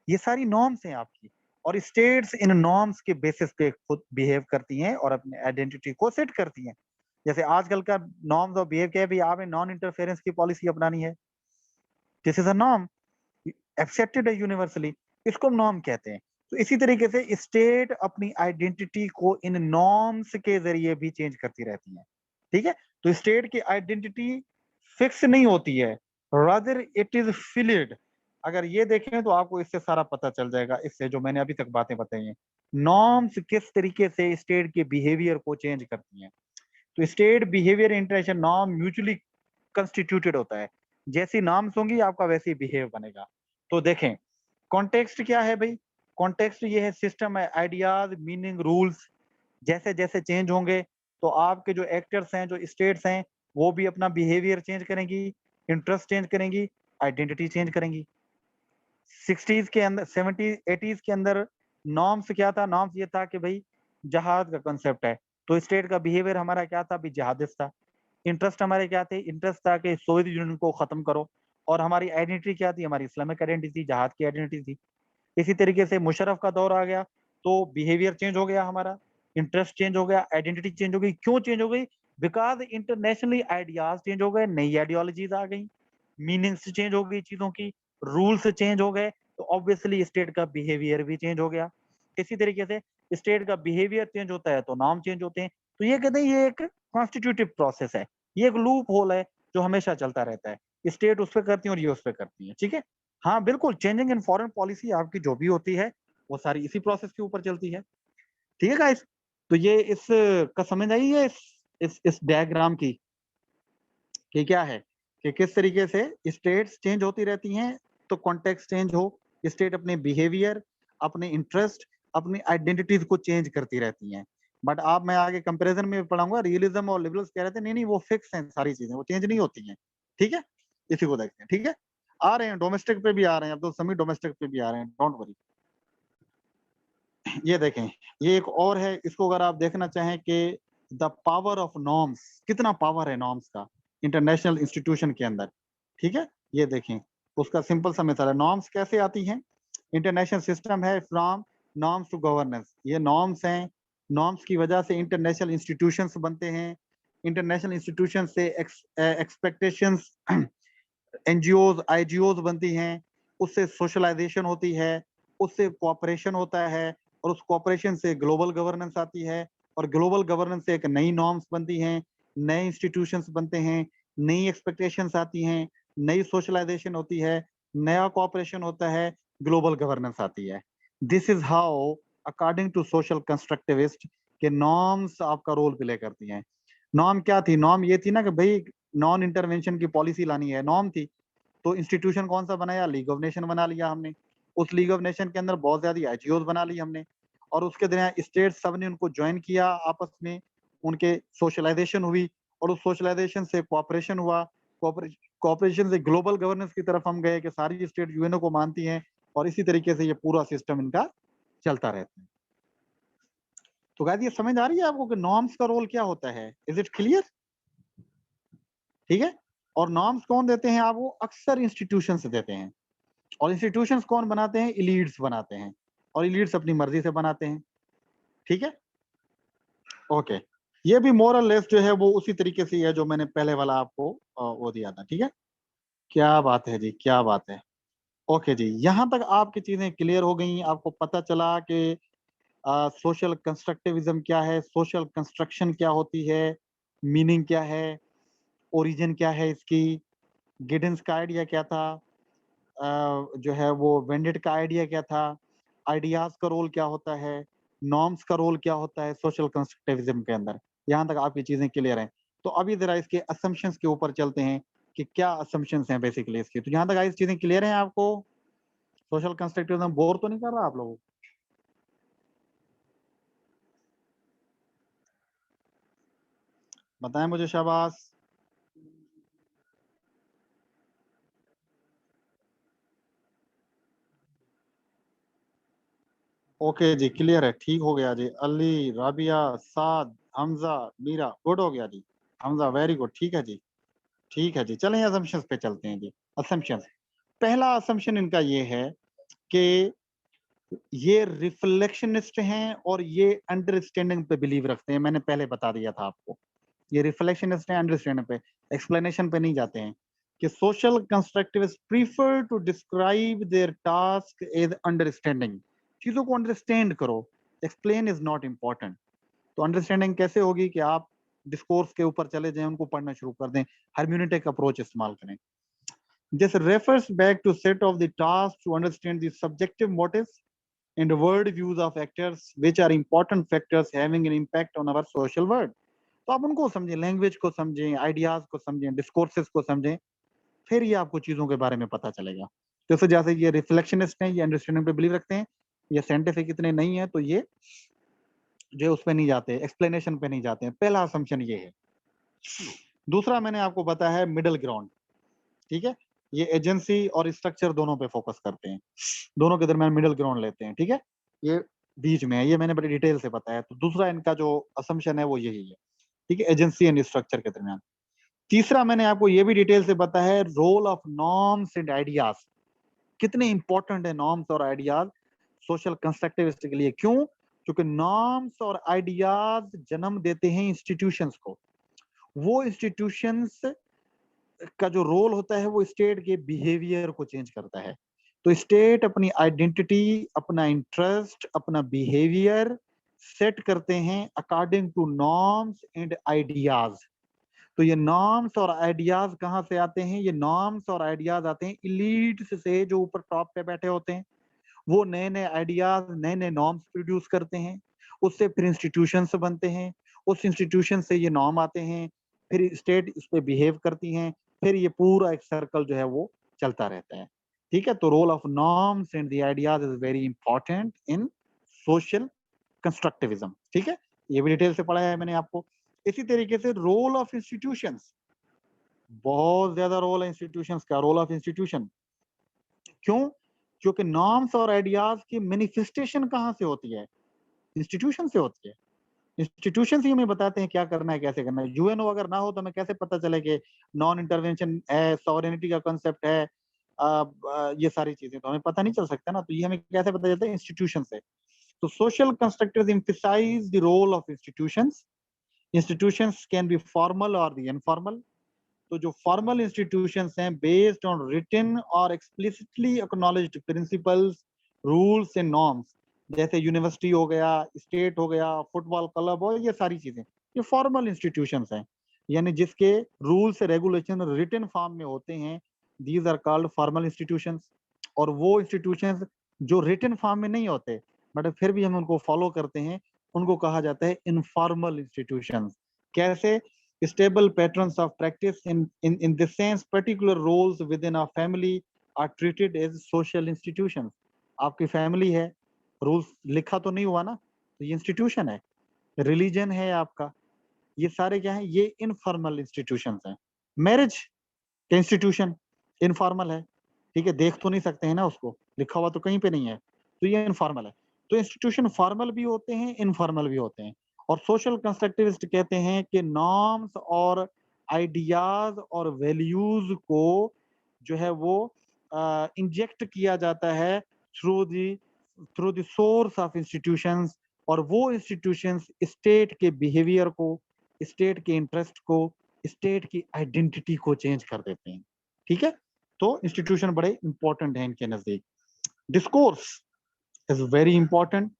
ये सारी नॉर्म्स हैं आपकी, और स्टेट्स इन नॉर्म्स के बेसिस पे खुद बिहेव करती हैं और अपनी आइडेंटिटी को सेट करती हैं. जैसे आजकल का नॉर्म्स ऑफ बिहेव क्या है, भाई आपने नॉन इंटरफेरेंस की पॉलिसी अपनानी है. This is a norm, accepted है यूनिवर्सली, इसको हम नॉर्म कहते हैं. तो इसी तरीके से स्टेट अपनी आइडेंटिटी को इन नॉर्म्स के जरिए भी चेंज करती रहती है. ठीक है, तो स्टेट की आइडेंटिटी फिक्स नहीं होती है, रादर इट इज फ्लूइड. अगर ये देखें तो आपको इससे सारा पता चल जाएगा, इससे जो मैंने अभी तक बातें बताई हैं. नॉर्म्स किस तरीके से स्टेट के बिहेवियर को चेंज करती हैं. तो state behaviour interaction norm mutually constituted होता है. जैसी नॉर्म्स होंगी आपका वैसे ही बिहेव बनेगा. तो देखें, कॉन्टेक्स्ट क्या है भाई, कॉन्टेक्स्ट ये है सिस्टम है, आइडियाज, मीनिंग, रूल्स. जैसे जैसे चेंज होंगे तो आपके जो एक्टर्स हैं, जो स्टेट्स हैं, वो भी अपना बिहेवियर चेंज करेंगी, इंटरेस्ट चेंज करेंगी, आइडेंटिटी चेंज करेंगी. 60s के अंदर, 70 80s के अंदर नॉर्म्स क्या था, नॉर्म्स ये था कि भाई जहाद का कंसेप्ट है, तो स्टेट का बिहेवियर हमारा क्या था, भी जहादिस्ट था. इंटरेस्ट हमारे क्या थे, इंटरेस्ट था कि सोवियत यूनियन को खत्म करो. और हमारी आइडेंटिटी क्या थी, हमारी इस्लामिक आइडेंटिटी, जहाद की आइडेंटिटी थी. इसी तरीके से मुशर्रफ का दौर आ गया तो बिहेवियर चेंज हो गया हमारा, इंटरेस्ट चेंज हो गया, आइडेंटिटी चेंज हो गई. क्यों चेंज हो गई, बिकॉज इंटरनेशनली आइडियाज चेंज हो गए, नई आइडियोलॉजीज आ गई, मीनिंग्स चेंज हो गई चीजों की, रूल्स चेंज हो गए, तो ऑब्वियसली स्टेट का बिहेवियर भी चेंज हो गया. इसी तरीके से स्टेट का बिहेवियर चेंज होता है तो नाम चेंज होते हैं. तो ये कहते हैं ये एक कॉन्स्टिट्यूटिव प्रोसेस है, ये एक लूप होल है जो हमेशा चलता रहता है. स्टेट उस पर करती है और ये उस पर करती है. ठीक है, हाँ बिल्कुल, चेंजिंग इन फॉरेन पॉलिसी आपकी जो भी होती है वो सारी इसी प्रोसेस के ऊपर चलती है. ठीक है गाइस, तो ये इस का समझ आई है, इस डायग्राम की कि क्या है, कि किस तरीके से स्टेट्स चेंज होती रहती हैं. तो कॉन्टेक्स्ट चेंज हो, स्टेट अपने बिहेवियर, अपने इंटरेस्ट, अपनी आइडेंटिटीज को चेंज करती रहती हैं. बट आप, मैं आगे कंपैरिजन में पढ़ाऊंगा, रियलिज्म और लिबरल्स कह रहे थे नहीं नहीं वो फिक्स हैं, सारी चीजें वो चेंज नहीं होती हैं. ठीक है, इसी को देखते हैं. ठीक है, आ रहे हैं डोमेस्टिक पे भी आ रहे हैं, अब तो सभी डोमेस्टिक पे भी आ रहे हैं, डोंट वरी. ये देखें, ये एक और है, इसको अगर आप देखना चाहें कि द पावर ऑफ नॉर्म्स, कितना पावर है नॉर्म्स का इंटरनेशनल इंस्टीट्यूशन के अंदर. ठीक है, ये देखें, उसका सिंपल सा मेथड है. नॉर्म्स कैसे आती हैं, इंटरनेशनल सिस्टम है फ्रॉम नॉर्म्स टू गवर्नेंस. ये नॉर्म्स हैं, नॉर्म्स की वजह से इंटरनेशनल इंस्टीट्यूशंस बनते हैं, इंटरनेशनल इंस्टीट्यूशन से एक्सपेक्टेशंस, एनजीओज, आईजीओज बनती हैं, उससे सोशलाइजेशन होती है, उससे कोऑपरेशन होता है, और उस कोऑपरेशन से ग्लोबल गवर्नेंस आती है, और ग्लोबल गवर्नेंस से एक नई नॉर्म्स बनती हैं, नए इंस्टीट्यूशंस बनते हैं, नई एक्सपेक्टेशंस आती हैं, नई सोशलाइजेशन होती है, नया कोऑपरेशन होता है, ग्लोबल गवर्नेंस आती है. This is how according to social constructivist के नॉर्म्स आपका रोल प्ले करती हैं. नॉर्म क्या थी, नॉर्म ये थी ना कि भाई नॉन इंटरवेंशन की पॉलिसी लानी है, नॉर्म थी. तो इंस्टीट्यूशन कौन सा बनाया, लीग ऑफ नेशन बना लिया हमने. उस लीग ऑफ नेशन के अंदर बहुत ज्यादा आईजीओज बना ली हमने, और उसके दरमियान स्टेट सब ने उनको ज्वाइन किया आपस में, उनके सोशलाइजेशन हुई, और उस सोशलाइजेशन से कोऑपरेशन हुआ, कोऑपरेशन से ग्लोबल गवर्नेंस की तरफ हम गए कि सारी स्टेट यूएनओ को मानती हैं, और इसी तरीके से ये पूरा सिस्टम इनका चलता रहता है. तो गाइस ये समझ आ रही है आपको कि नॉर्म्स का रोल क्या होता है, इज इट क्लियर. ठीक है, और नॉर्म्स कौन देते हैं आप? वो अक्सर इंस्टीट्यूशन से देते हैं। और इंस्टीट्यूशंस कौन बनाते हैं? इलीट्स बनाते हैं, और इलीट्स अपनी मर्जी से बनाते हैं। ठीक है, ओके। ये भी मोरल लेस जो है वो उसी तरीके से ही है जो मैंने पहले वाला आपको वो दिया था। ठीक है, क्या बात है जी, क्या बात है। ओके जी, यहाँ तक आपकी चीजें क्लियर हो गई, आपको पता चला कि सोशल कंस्ट्रक्टिविज्म क्या है, सोशल कंस्ट्रक्शन क्या होती है, मीनिंग क्या है, ओरिजिन क्या है इसकी, गिडेंस का आइडिया क्या था, जो है वो वेंडेट का आइडिया क्या था, आइडियाज का रोल क्या होता है, नॉर्म्स का रोल क्या होता है सोशल कंस्ट्रक्टिविज्म के अंदर। यहाँ तक आपकी चीजें क्लियर हैं। तो अभी जरा इसके असम्पशंस के ऊपर चलते हैं कि क्या असम्पशंस हैं बेसिकली इसके। तो यहाँ तक आई चीजें क्लियर हैं आपको? सोशल कंस्ट्रक्टिविज्म बोर तो नहीं कर रहा आप लोगों को? बताएं मुझे शाबाश। ओके जी, क्लियर है, ठीक हो गया जी। अली, राबिया, साद, हमजा, मीरा, गुड हो गया जी। हमजा वेरी गुड, ठीक है जी, ठीक है जी। चलें असम्पशंस पे चलते हैं जी। असम्पशंस, पहला असम्पशन इनका ये है कि ये रिफ्लेक्शनिस्ट हैं और ये अंडरस्टैंडिंग पे बिलीव रखते हैं। मैंने पहले बता दिया था आपको, ये रिफ्लेक्शनिस्ट हैं, अंडरस्टैंडिंग पे, एक्सप्लेनेशन पे नहीं जाते हैं। कि social constructivist prefer to describe their task as understanding. चीजों को अंडरस्टैंड करो, एक्सप्लेन इज नॉट इम्पॉर्टेंट। तो अंडरस्टैंडिंग कैसे होगी? कि आप डिस्कोर्स के ऊपर चले जाएं, उनको पढ़ना शुरू कर दें, हर्म्यूनेटिक अप्रोच इस्तेमाल करें। This refers back to set of the task to understand the subjective motives and world views of actors, which are important factors having an impact on our social world. तो आप उनको समझें, लैंग्वेज को समझें, ideas को समझें, discourses को समझें, फिर ये आपको चीजों के बारे में पता चलेगा। जैसे जैसे ये रिफ्लेक्शनिस्ट हैं, ये अंडरस्टैंडिंग पे बिलीव रखते हैं, ये साइंटिफिक इतने नहीं है, तो ये जो उस पे नहीं जाते, एक्सप्लेनेशन पे नहीं जाते हैं। पहला असम्पशन ये है। दूसरा मैंने आपको बताया है मिडिल ग्राउंड। ठीक है, ये एजेंसी और स्ट्रक्चर दोनों पे फोकस करते हैं, दोनों के दरमियान मिडिल ग्राउंड लेते हैं। ठीक है, ये बीच में है, ये मैंने बड़ी डिटेल से बताया। तो दूसरा इनका जो असम्पशन है वो यही है। ठीक है, एजेंसी एंड स्ट्रक्चर के दरमियान। तीसरा मैंने आपको ये भी डिटेल से बताया है, role of norms and ideas. कितने इंपॉर्टेंट है नॉर्म्स और आइडियाज सोशल कंस्ट्रक्टिविस्ट के लिए? क्यों? क्योंकि नॉर्म्स और आइडियाज जन्म देते हैं इंस्टीट्यूशंस को। वो इंस्टीट्यूशंस का जो रोल होता है वो स्टेट के बिहेवियर को चेंज करता है। तो स्टेट अपनी आइडेंटिटी, अपना इंटरेस्ट, अपना बिहेवियर सेट करते हैं according to norms and ideas. तो ये नॉर्म्स और आइडियाज कहाँ से आते हैं? ये नॉर्म्स और आइडियाज आते हैं इलीट से, जो ऊपर टॉप पे बैठे होते हैं। वो नए नए आइडियाज, नए नए नॉर्म्स प्रोड्यूस करते हैं, उससे फिर इंस्टीट्यूशन बनते हैं, उस इंस्टीट्यूशन से ये नॉर्म आते हैं, फिर स्टेट इस पे बिहेव करती हैं, फिर ये पूरा एक सर्कल जो है वो चलता रहता है। ठीक है, तो role of norms and the ideas is very important in social constructivism. ठीक है, ये भी डिटेल से पढ़ाया है मैंने आपको। इसी तरीके से रोल ऑफ इंस्टीट्यूशंस, बहुत ज्यादा रोल है इंस्टीट्यूशंस का। रोल ऑफ इंस्टीट्यूशन क्यों? क्योंकि नॉर्म्स और आइडियाज की मैनिफेस्टेशन कहाँ से होती है? इंस्टीट्यूशन से होती है। इंस्टीट्यूशन ही हमें बताते हैं क्या करना है, कैसे करना है। यूएनओ अगर ना हो तो हमें कैसे पता चले कि नॉन इंटरवेंशन है, सॉवरेनिटी का कॉन्सेप्ट है, ये सारी चीजें तो हमें पता नहीं चल सकता ना। तो ये हमें कैसे पता चलता है? इंस्टीट्यूशन से। तो social constructivism emphasize the role of institutions. Institutions can be formal or the informal. तो जो फॉर्मल इंस्टीट्यूशंस हैं, बेस्ड ऑन रिटन और explicitly acknowledged principles, rules and norms, जैसे यूनिवर्सिटी हो गया, स्टेट हो गया, फुटबॉल क्लब हो, ये सारी चीजें ये फॉर्मल इंस्टीट्यूशंस हैं, यानी जिसके रूल्स रेगुलेशन रिटन फॉर्म में होते हैं। These are called formal institutions. और वो इंस्टीट्यूशंस जो रिटन फॉर्म में नहीं होते बट फिर भी हम उनको फॉलो करते हैं, उनको कहा जाता है इनफॉर्मल इंस्टीट्यूशंस। कैसे? Stable patterns of practice in this sense, particular roles within a family are treated as social institutions. आपकी फैमिली है, रूल्स लिखा तो नहीं हुआ ना, तो ये इंस्टीट्यूशन है। रिलीजन है आपका, ये सारे क्या है? ये इनफॉर्मल इंस्टीट्यूशंस हैं। मैरिज का इंस्टीट्यूशन इनफॉर्मल है। ठीक है, देख तो नहीं सकते हैं ना उसको, लिखा हुआ तो कहीं पे नहीं है, तो ये इनफॉर्मल है। तो इंस्टीट्यूशन फॉर्मल भी होते हैं, इनफॉर्मल भी होते हैं। और सोशल कंस्ट्रक्टिविस्ट कहते हैं कि नॉर्म्स और आइडियाज और वैल्यूज को जो है वो इंजेक्ट किया जाता है through the source of institutions, और वो इंस्टीट्यूशंस स्टेट के बिहेवियर को, स्टेट के इंटरेस्ट को, स्टेट की आइडेंटिटी को चेंज कर देते हैं। ठीक है, तो इंस्टीट्यूशन बड़े इंपॉर्टेंट हैं इनके नजदीक। डिस्कोर्स इज वेरी इंपॉर्टेंट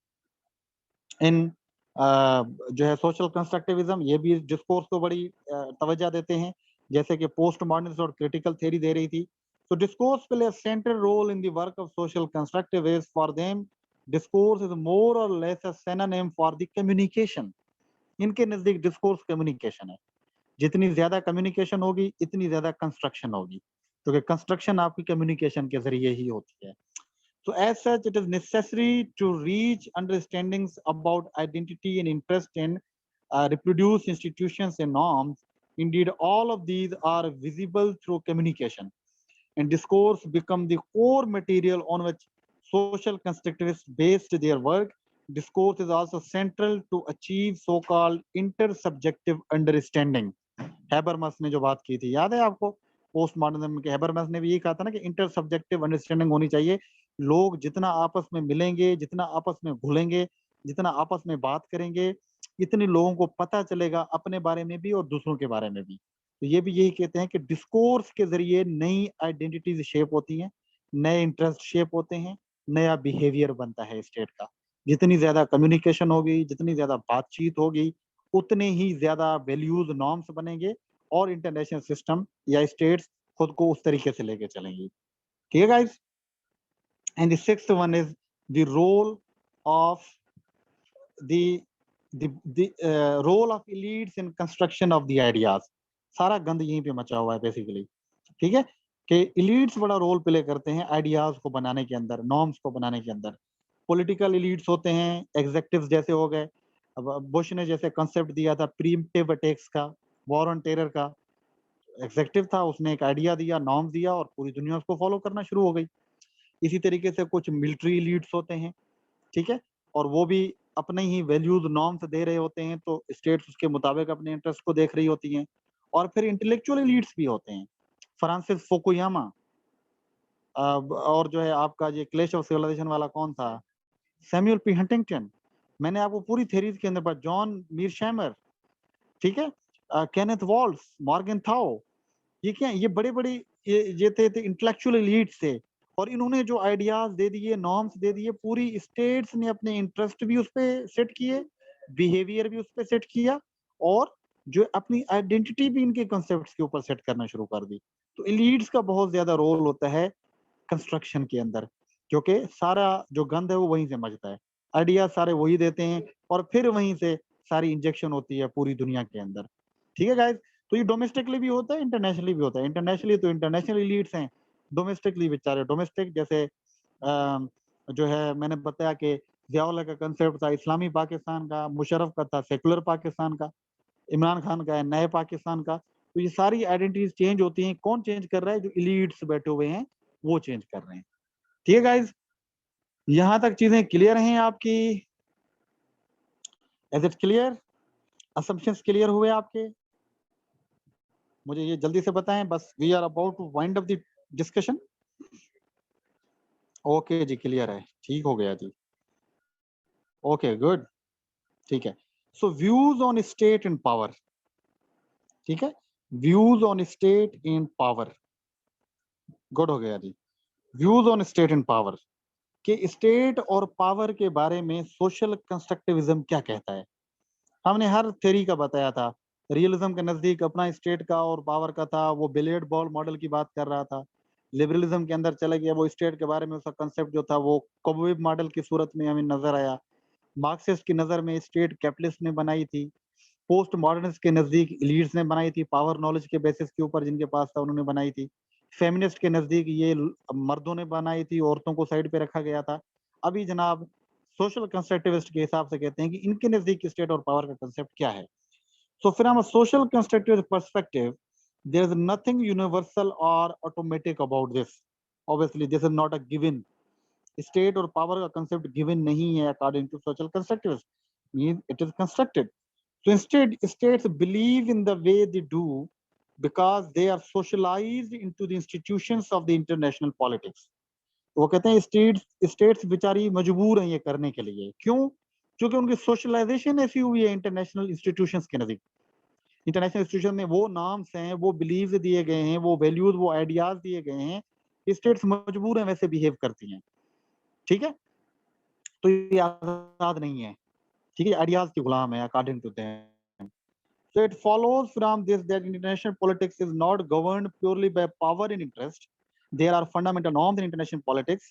इन जो है सोशल कंस्ट्रक्टिविज्म, ये भी डिस्कोर्स को बड़ी तवज्जो देते हैं, जैसे कि पोस्ट मॉडर्निस्ट और क्रिटिकल थ्योरी दे रही थी। So discourse play a central role in the work of social constructivists. For them, discourse is more or less a synonym for the communication. इनके नजदीक डिस्कोर्स कम्युनिकेशन है। जितनी ज्यादा कम्युनिकेशन होगी इतनी ज्यादा कंस्ट्रक्शन होगी, तो कंस्ट्रक्शन आपकी कम्युनिकेशन के जरिए ही होती है। So as such, it is necessary to reach understandings about identity and interest in reproduce institutions and norms. Indeed, all of these are visible through communication, and discourse become the core material on which social constructivists based their work. Discourse is also central to achieve so-called intersubjective understanding. हैबरमस ने जो बात की थी याद है आपको, post modernism के हैबरमस ने भी यही कहा था ना कि इंटर सब्जेक्टिव अंडरस्टैंडिंग होनी चाहिए। लोग जितना आपस में मिलेंगे, जितना आपस में घुलेंगे, जितना आपस में बात करेंगे, इतने लोगों को पता चलेगा अपने बारे में भी और दूसरों के बारे में भी। तो ये भी यही कहते हैं कि डिस्कोर्स के जरिए नई आइडेंटिटीज शेप होती हैं, नए इंटरेस्ट शेप होते हैं, नया बिहेवियर बनता है स्टेट का। जितनी ज्यादा कम्युनिकेशन होगी, जितनी ज्यादा बातचीत होगी, उतने ही ज्यादा वैल्यूज नॉर्म्स बनेंगे और इंटरनेशनल सिस्टम या स्टेट्स खुद को उस तरीके से लेके चलेंगी। ठीक है guys, and the sixth one is the role of the role of elites in construction of the ideas. सारा गंद यहीं पे मचा हुआ है बेसिकली। ठीक है, कि एलिट्स बड़ा रोल प्ले करते हैं आइडियाज को बनाने के अंदर, नॉर्म्स को बनाने के अंदर। पॉलिटिकल एलिट्स होते हैं, एग्जेक्टिव्स जैसे हो गए। अब बुश ने जैसे कंसेप्ट दिया था प्रीम्प्टिव अटैक्स का, वॉर ऑन टेरर का, एग्जेक्टिव था, उसने एक आइडिया दिया, नॉर्म दिया और पूरी दुनिया उसको फॉलो करना शुरू हो गई। इसी तरीके से कुछ मिलिट्री लीड्स होते हैं, ठीक है, और वो भी अपने ही वैल्यूज नॉर्म्स दे रहे होते हैं, तो स्टेट्स उसके मुताबिक अपने इंटरेस्ट को देख रही होती हैं। और फिर इंटेलेक्चुअल लीड्स भी होते हैं, फ्रांसिस फुकुयामा, और जो है आपका ये क्लैश ऑफ सिविलाइजेशन वाला कौन था, सैमुअल पी हंटिंगटन। मैंने आपको पूरी थ्योरीज के अंदर पर जॉन मीरशैमर, ठीक है, केनेथ वॉल्स, मॉर्गन थाओ, ये क्या, ये बड़े बड़े ये थे इंटेलेक्चुअल एलीट्स थे, और इन्होंने जो आइडियाज दे दिए, नॉर्म्स दे दिए, पूरी स्टेट्स ने अपने इंटरेस्ट भी उस पर सेट किए, बिहेवियर भी उस पर सेट किया, और जो अपनी आइडेंटिटी भी इनके कॉन्सेप्ट्स के ऊपर सेट करना शुरू कर दी। तो एलीट्स का बहुत ज्यादा रोल होता है कंस्ट्रक्शन के अंदर, क्योंकि सारा जो गंद है वो वहीं से मचता है, आइडिया सारे वही देते हैं, और फिर वहीं से सारी इंजेक्शन होती है पूरी दुनिया के अंदर। ठीक है गाइस, तो ये डोमेस्टिकली भी होता है, इंटरनेशनली भी होता है। इंटरनेशनली तो इंटरनेशनल लीड्स हैं, डोमेस्टिकली बेचारे डोमेस्टिक, जैसे जो है मैंने बताया कि ज़ियाउल्लाह का कंसेप्ट था इस्लामी पाकिस्तान का, मुशर्रफ का था सेकुलर पाकिस्तान का, इमरान खान का है नए पाकिस्तान का। तो ये सारी आइडेंटिटीज चेंज होती हैं, कौन चेंज कर रहा है, जो इलीट्स बैठे हुए हैं वो चेंज कर रहे हैं। ठीक है गाइज, यहां तक चीजें क्लियर हैं आपकी? Is it clear? Assumptions clear हुए आपके? मुझे ये जल्दी से बताएं, बस we are about to wind up the discussion. Okay जी, क्लियर है, ठीक हो गया जी। ओके गुड, ठीक है। So views on state and power, ठीक है, views on state in power, good हो गया जी। Views on state and power, कि स्टेट और पावर के बारे में सोशल कंस्ट्रक्टिविज्म क्या कहता है। हमने हर थ्योरी का बताया था, रियलिज्म के नजदीक अपना स्टेट का और पावर का था, वो बिलियर्ड बॉल मॉडल की बात कर रहा था। लिबरलिज्म के अंदर चले गया, वो स्टेट के बारे में उसका कंसेप्ट जो था वो कॉबवेब मॉडल की सूरत में हमें नजर आया। मार्क्सिस्ट की नजर में स्टेट कैपिटलिस्ट ने बनाई थी। पोस्ट मॉडर्निस्ट के नजदीक लीड्स ने बनाई थी, पावर नॉलेज के बेसिस के ऊपर जिनके पास था उन्होंने बनाई थी। फेमिनिस्ट के नजदीक ये मर्दों ने बनाई थी, औरतों को साइड पे रखा गया था। अभी जनाब सोशल कंस्ट्रक्टिविस्ट के हिसाब से कहते हैं कि इनके नजदीक स्टेट और पावर का कंसेप्ट क्या है। So from a social constructive perspective, there is nothing universal और automatic about this. Obviously this is not a given, state और पावर का कंसेप्ट गिवन नहीं है according to social constructivist, mean it is constructed. So instead, states believe in the way they do because they are socialized into the institutions of the international politics. वो कहते हैं states बेचारी मजबूर हैं ये करने के लिए। क्यों? क्योंकि उनकी सोशलाइजेशन ऐसी हुई है इंटरनेशनल इंस्टीट्यूशंस के नजदीक। इंटरनेशनल इंस्टीट्यूशन में वो नॉर्म्स हैं, वो बिलीव्स दिए गए हैं, वो वैल्यूज, वो आइडियाज दिए गए हैं, स्टेट्स मजबूर हैं वैसे बिहेव करती हैं। ठीक है, तो ये आजाद नहीं है। ठीक है, आइडियाज की गुलाम है according to them. So it follows from this that international politics is not governed purely by power and interest. There are fundamental norms in international politics,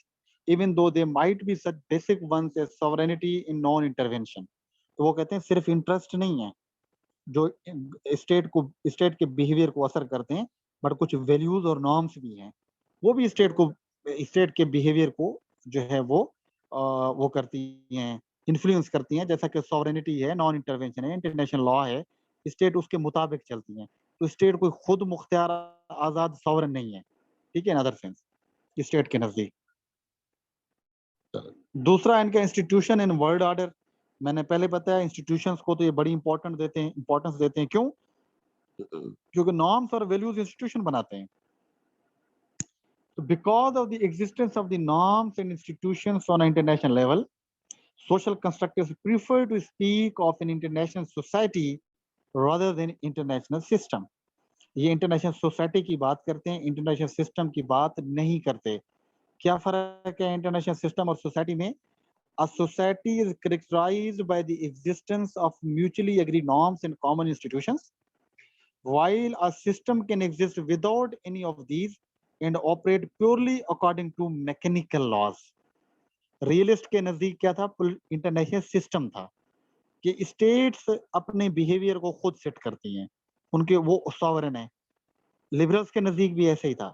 even though they might be such basic ones as sovereignty in non-intervention. तो वो कहते हैं सिर्फ interest नहीं है जो state के behaviour को असर करते हैं, बट कुछ वैल्यूज और नॉर्म्स भी हैं, वो भी स्टेट के बिहेवियर को जो है वो करती हैं, इन्फ्लुएंस करती हैं। जैसा कि सॉवरेनिटी है, नॉन इंटरवेंशन है, इंटरनेशनल लॉ है, स्टेट उसके मुताबिक चलती हैं। तो स्टेट कोई खुद मुख्तियार आजाद सॉवरन नहीं है। ठीक है, इन अदर सेंस स्टेट के नजदीक। दूसरा इनका इंस्टीट्यूशन इन वर्ल्ड ऑर्डर। मैंने पहले बताया इंस्टीट्यूशंस को तो ये बड़ी इंपॉर्टेंस देते हैं। क्यों? क्योंकि नॉर्म्स और वैल्यूज इंस्टीट्यूशन बनाते हैं। So because of the existence of the norms and institutions on an international level, social constructives prefer to speak of an international society rather than international system. ये international society की बात करते हैं, international system की बात नहीं करते। क्या फर्क है इंटरनेशनल सिस्टम और सोसाइटी में? A society is characterized by the existence of mutually agreed norms and common institutions, while a system can exist without any of these and operate purely according to mechanical laws. Realist के नजदीक क्या था? International system था कि states अपने behaviour को खुद set करती हैं, उनके वो सॉवरन है। लिबरल्स के नजदीक भी ऐसे ही था।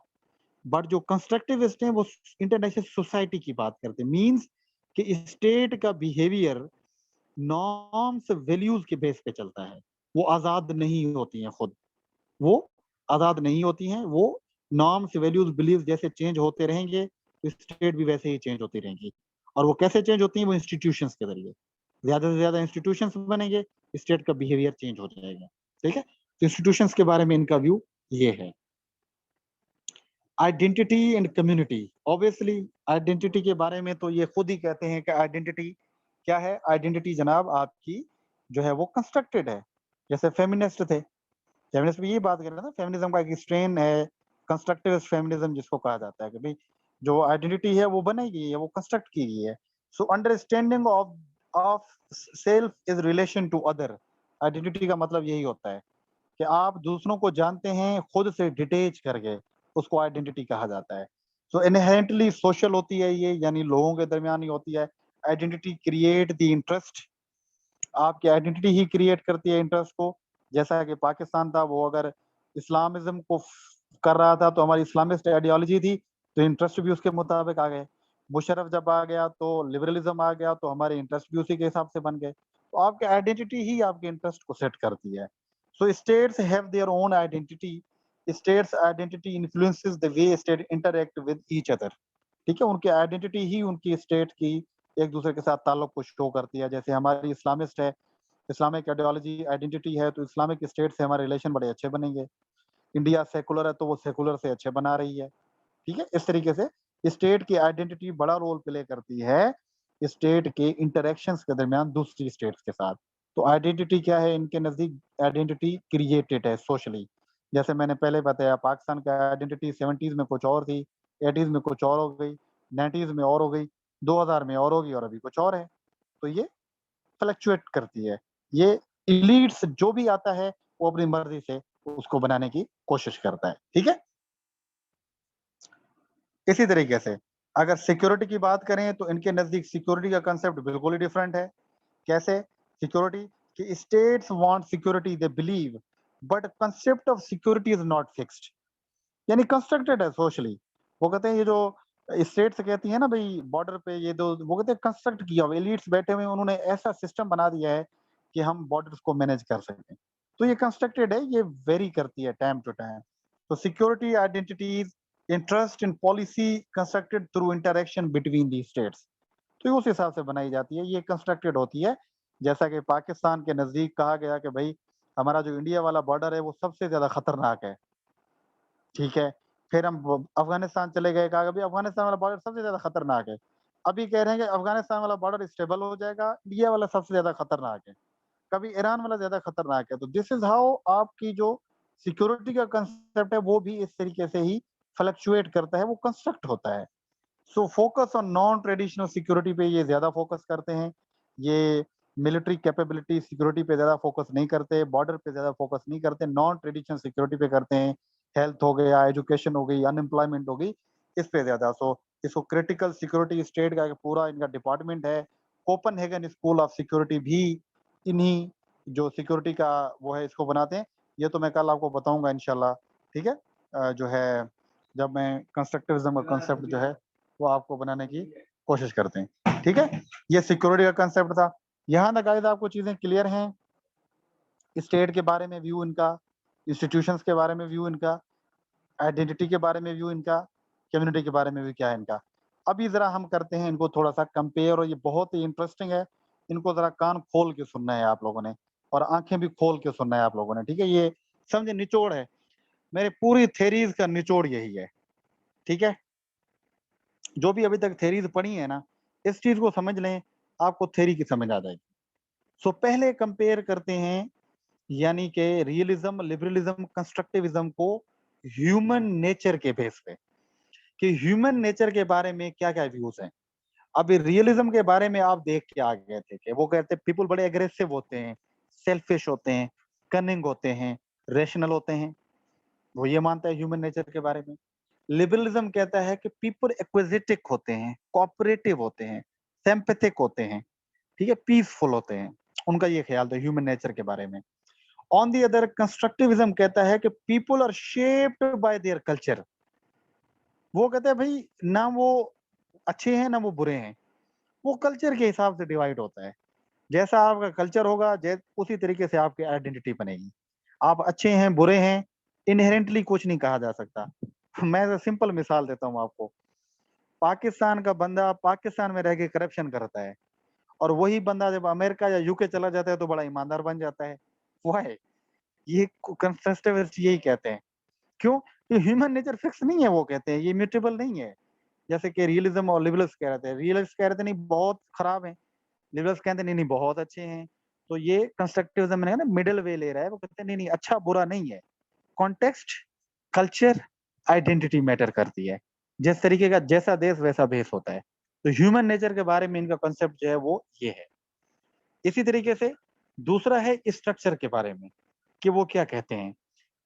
बट जो कंस्ट्रक्टिविस्ट हैं वो इंटरनेशनल सोसाइटी की बात करते हैं। मींस कि स्टेट का बिहेवियर नॉर्म्स वैल्यूज के बेस पे चलता है। वो आजाद नहीं होती हैं खुद, वो आजाद नहीं होती हैं। वो नॉर्म्स वैल्यूज बिलीव जैसे चेंज होते रहेंगे तो स्टेट भी वैसे ही चेंज होती रहेंगी। और वो कैसे चेंज होती हैं? वो इंस्टीट्यूशंस के जरिए। ज्यादा से ज्यादा इंस्टीट्यूशंस बनेंगे, स्टेट का बिहेवियर चेंज हो जाएगा। ठीक है, तो इंस्टीट्यूशंस के बारे में इनका व्यू ये है। Identity and community. Obviously identity के बारे में तो ये खुद ही कहते हैं कि आइडेंटिटी क्या है? आइडेंटिटी जनाब आपकी जो है वो कंस्ट्रक्टेड है। जैसे फेमिनिस्ट थे, फेमिनिस्ट भी ये बात कर रहे थे ना, फेमिनिज्म का एक स्ट्रेन है कंस्ट्रक्टिविस्ट फेमिनिज्म जिसको कहा जाता है कि भाई जो आइडेंटिटी है वो बनाई गई है, वो कंस्ट्रक्ट की गई है। So understanding of self is relation to other. Identity का मतलब यही होता है कि आप दूसरों को जानते हैं खुद से डिटेच करके, उसको आइडेंटिटी कहा जाता है। सो इनहेरेंटली सोशल होती है ये, यानी लोगों के दरमियान ही होती है। Identity create the interest. आपकी आइडेंटिटी ही क्रिएट करती है इंटरेस्ट को। जैसा कि पाकिस्तान था, वो अगर इस्लामिज्म को कर रहा था तो हमारी इस्लामिस्ट आइडियोलॉजी थी, तो इंटरेस्ट भी उसके मुताबिक आ गए। मुशर्रफ जब आ गया तो लिबरलिज्म आ गया, तो हमारे इंटरेस्ट भी उसी के हिसाब से बन गए। तो आपकी आइडेंटिटी ही आपके इंटरेस्ट को सेट करती है। सो states have their own identity. States identity influences the way state interact with each other. ठीक है, उनकी आइडेंटिटी ही उनकी स्टेट की एक दूसरे के साथ ताल्लुक को शो करती है। जैसे हमारी इस्लामिस्ट है, इस्लामिक आइडियोलॉजी आइडेंटिटी है, तो इस्लामिक स्टेट से हमारे रिलेशन बड़े अच्छे बनेंगे। इंडिया सेकुलर है तो वो सेकुलर से अच्छे बना रही है। ठीक है, इस तरीके से स्टेट की आइडेंटिटी बड़ा रोल प्ले करती है स्टेट के इंटरेक्शंस के दरमियान दूसरी स्टेट्स के साथ। तो आइडेंटिटी क्या है इनके नजदीक? आइडेंटिटी क्रिएटेड है सोशली। जैसे मैंने पहले बताया, पाकिस्तान का आइडेंटिटी 70s में कुछ और थी, 80s में कुछ और हो गई, 90s में और हो गई, 2000 में और होगी, और अभी कुछ और है। तो ये फ्लक्चुएट करती है। ये इलीट्स जो भी आता है वो अपनी मर्जी से उसको बनाने की कोशिश करता है। ठीक है, इसी तरीके से अगर सिक्योरिटी की बात करें तो इनके नजदीक सिक्योरिटी का कंसेप्ट बिल्कुल ही डिफरेंट है। कैसे सिक्योरिटी? कि states want security, they believe, but concept of security is not fixed, यानी कंस्ट्रक्टेड है सोशली। वो कहते हैं ये जो स्टेट्स कहती है ना भाई बॉर्डर पे ये दो, वो कहते हैं कंस्ट्रक्ट किया हुआ, एलिट्स बैठे हुए उन्होंने ऐसा सिस्टम बना दिया है कि हम बॉर्डर्स को मैनेज कर सकें। तो ये कंस्ट्रक्टेड है, ये वेरी करती है टाइम टू टाइम। तो security identities interest in policy constructed through interaction between the states. तो उस हिसाब से बनाई जाती है, ये कंस्ट्रक्टेड होती है। जैसा कि पाकिस्तान के नजदीक कहा गया कि भाई हमारा जो इंडिया वाला बॉर्डर है वो सबसे ज्यादा खतरनाक है, ठीक है। फिर हम अफगानिस्तान चले गए, कहा अभी अफगानिस्तान वाला बॉर्डर सबसे ज्यादा खतरनाक है। अभी कह रहे हैं कि अफगानिस्तान वाला बॉर्डर स्टेबल हो जाएगा, इंडिया वाला सबसे ज्यादा खतरनाक है, कभी ईरान वाला ज्यादा खतरनाक है। तो दिस इज हाउ आपकी जो सिक्योरिटी का कंसेप्ट है वो भी इस तरीके से ही फ्लक्चुएट करता है, वो कंस्ट्रक्ट होता है। So focus on non traditional security पे ये ज्यादा फोकस करते हैं। ये मिलिट्री कैपेबिलिटी सिक्योरिटी पे ज्यादा फोकस नहीं करते, बॉर्डर पे ज्यादा फोकस नहीं करते, नॉन ट्रेडिशनल सिक्योरिटी पे करते हैं। हेल्थ हो गया, एजुकेशन हो गई, अनएम्प्लॉयमेंट हो गई, इस पे ज्यादा। सो इसको क्रिटिकल सिक्योरिटी स्टेट का पूरा इनका डिपार्टमेंट है। कोपनहेगन स्कूल ऑफ सिक्योरिटी भी इन्हीं जो सिक्योरिटी का वो है इसको बनाते हैं। ये तो मैं कल आपको बताऊंगा इंशाल्लाह, ठीक है। जो है जब मैं कंस्ट्रक्टिविज्म का कंसेप्ट जो है वो आपको बनाने की कोशिश करते हैं, ठीक है। ये सिक्योरिटी का कंसेप्ट था। यहाँ तक गाइस आपको चीजें क्लियर हैं, स्टेट के बारे में व्यू इनका, इंस्टीट्यूशंस के बारे में व्यू इनका, आइडेंटिटी के बारे में व्यू इनका, कम्युनिटी के बारे में भी क्या है इनका। अभी जरा हम करते हैं इनको थोड़ा सा कंपेयर, और ये बहुत ही इंटरेस्टिंग है। इनको जरा कान खोल के सुनना है आप लोगों ने, और आंखें भी खोल के सुनना है आप लोगों ने, ठीक है। ये समझे निचोड़ है, मेरे पूरी थेरीज का निचोड़ यही है, ठीक है। जो भी अभी तक थेरीज पढ़ी है ना, इस चीज को समझ लें, आपको थेरी की समझ आ जाएगी। सो पहले कंपेयर करते हैं, यानी कि रियलिज्म, लिबरलिज्म, कंस्ट्रक्टिविज्म को ह्यूमन नेचर के बेस पे, कि ह्यूमन नेचर के बारे में क्या क्या व्यूज हैं। अभी रियलिज्म के बारे में आप देख के आ गए थे कि वो कहते हैं पीपल बड़े एग्रेसिव होते हैं, सेल्फिश होते हैं, कनिंग होते हैं, रेशनल होते हैं, वो ये मानता है ह्यूमन नेचर के बारे में। लिबरलिज्म कहता है कि पीपल एक्विजिटिव होते हैं, कोऑपरेटिव होते हैं, सिंपैथिक होते हैं, ठीक है, पीसफुल होते हैं। उनका ये ख्याल था ह्यूमन नेचर के बारे में। ऑन दी अदर कंस्ट्रक्टिविज्म कहता है कि people are shaped by their culture. वो कहते हैं भाई ना वो अच्छे हैं ना वो बुरे हैं, वो कल्चर के हिसाब से डिवाइड होता है। जैसा आपका कल्चर होगा उसी तरीके से आपकी आइडेंटिटी बनेगी। आप अच्छे हैं बुरे हैं इनहेरेंटली कुछ नहीं कहा जा सकता। मैं सिंपल मिसाल देता हूँ आपको। पाकिस्तान का बंदा पाकिस्तान में रह के करप्शन करता है, और वही बंदा जब अमेरिका या यूके चला जाता है तो बड़ा ईमानदार बन जाता है। वाई? ये कंसिस्टेंसी यही कहते हैं। क्यों? ये ह्यूमन नेचर फिक्स नहीं है, वो कहते हैं ये इम्यूटेबल नहीं है। जैसे कि रियलिज्म और लिबरल्स कह रहे थे, रियलिस्ट कह रहे थे नहीं बहुत खराब है, लिबरल्स कहते नहीं नहीं बहुत अच्छे हैं। तो ये कंस्ट्रक्टिविज्म में ना मिडिल वे ले रहा है, वो कहते हैं नहीं नहीं अच्छा बुरा नहीं है। कॉन्टेक्स्ट, कल्चर, आइडेंटिटी मैटर करती है। जिस तरीके का जैसा देश वैसा भेष होता है। तो ह्यूमन नेचर के बारे में इनका कंसेप्ट जो है वो ये है। इसी तरीके से दूसरा है स्ट्रक्चर के बारे में, कि वो क्या कहते हैं।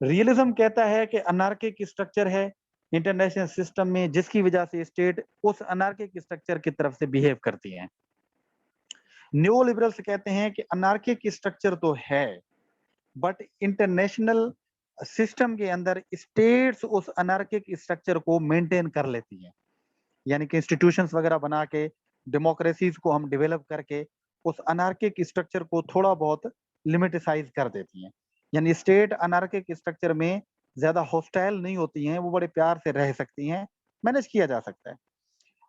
रियलिज्म कहता है कि अनार्किक स्ट्रक्चर है इंटरनेशनल सिस्टम में, जिसकी वजह से स्टेट उस अनार्किक स्ट्रक्चर की तरफ से बिहेव करती है। न्यू लिबरल्स कहते हैं कि अनार्किक स्ट्रक्चर तो है, बट इंटरनेशनल सिस्टम के अंदर स्टेट्स उस अनार्किक स्ट्रक्चर को मेंटेन कर लेती हैं। यानी कि इंस्टीट्यूशंस वगैरह बना के, डेमोक्रेसीज को हम डेवलप करके उस अनार्किक स्ट्रक्चर को थोड़ा बहुत लिमिटिसाइज कर देती हैं। यानी स्टेट अनार्किक स्ट्रक्चर में ज्यादा हॉस्टाइल नहीं होती हैं, वो बड़े प्यार से रह सकती हैं, मैनेज किया जा सकता है।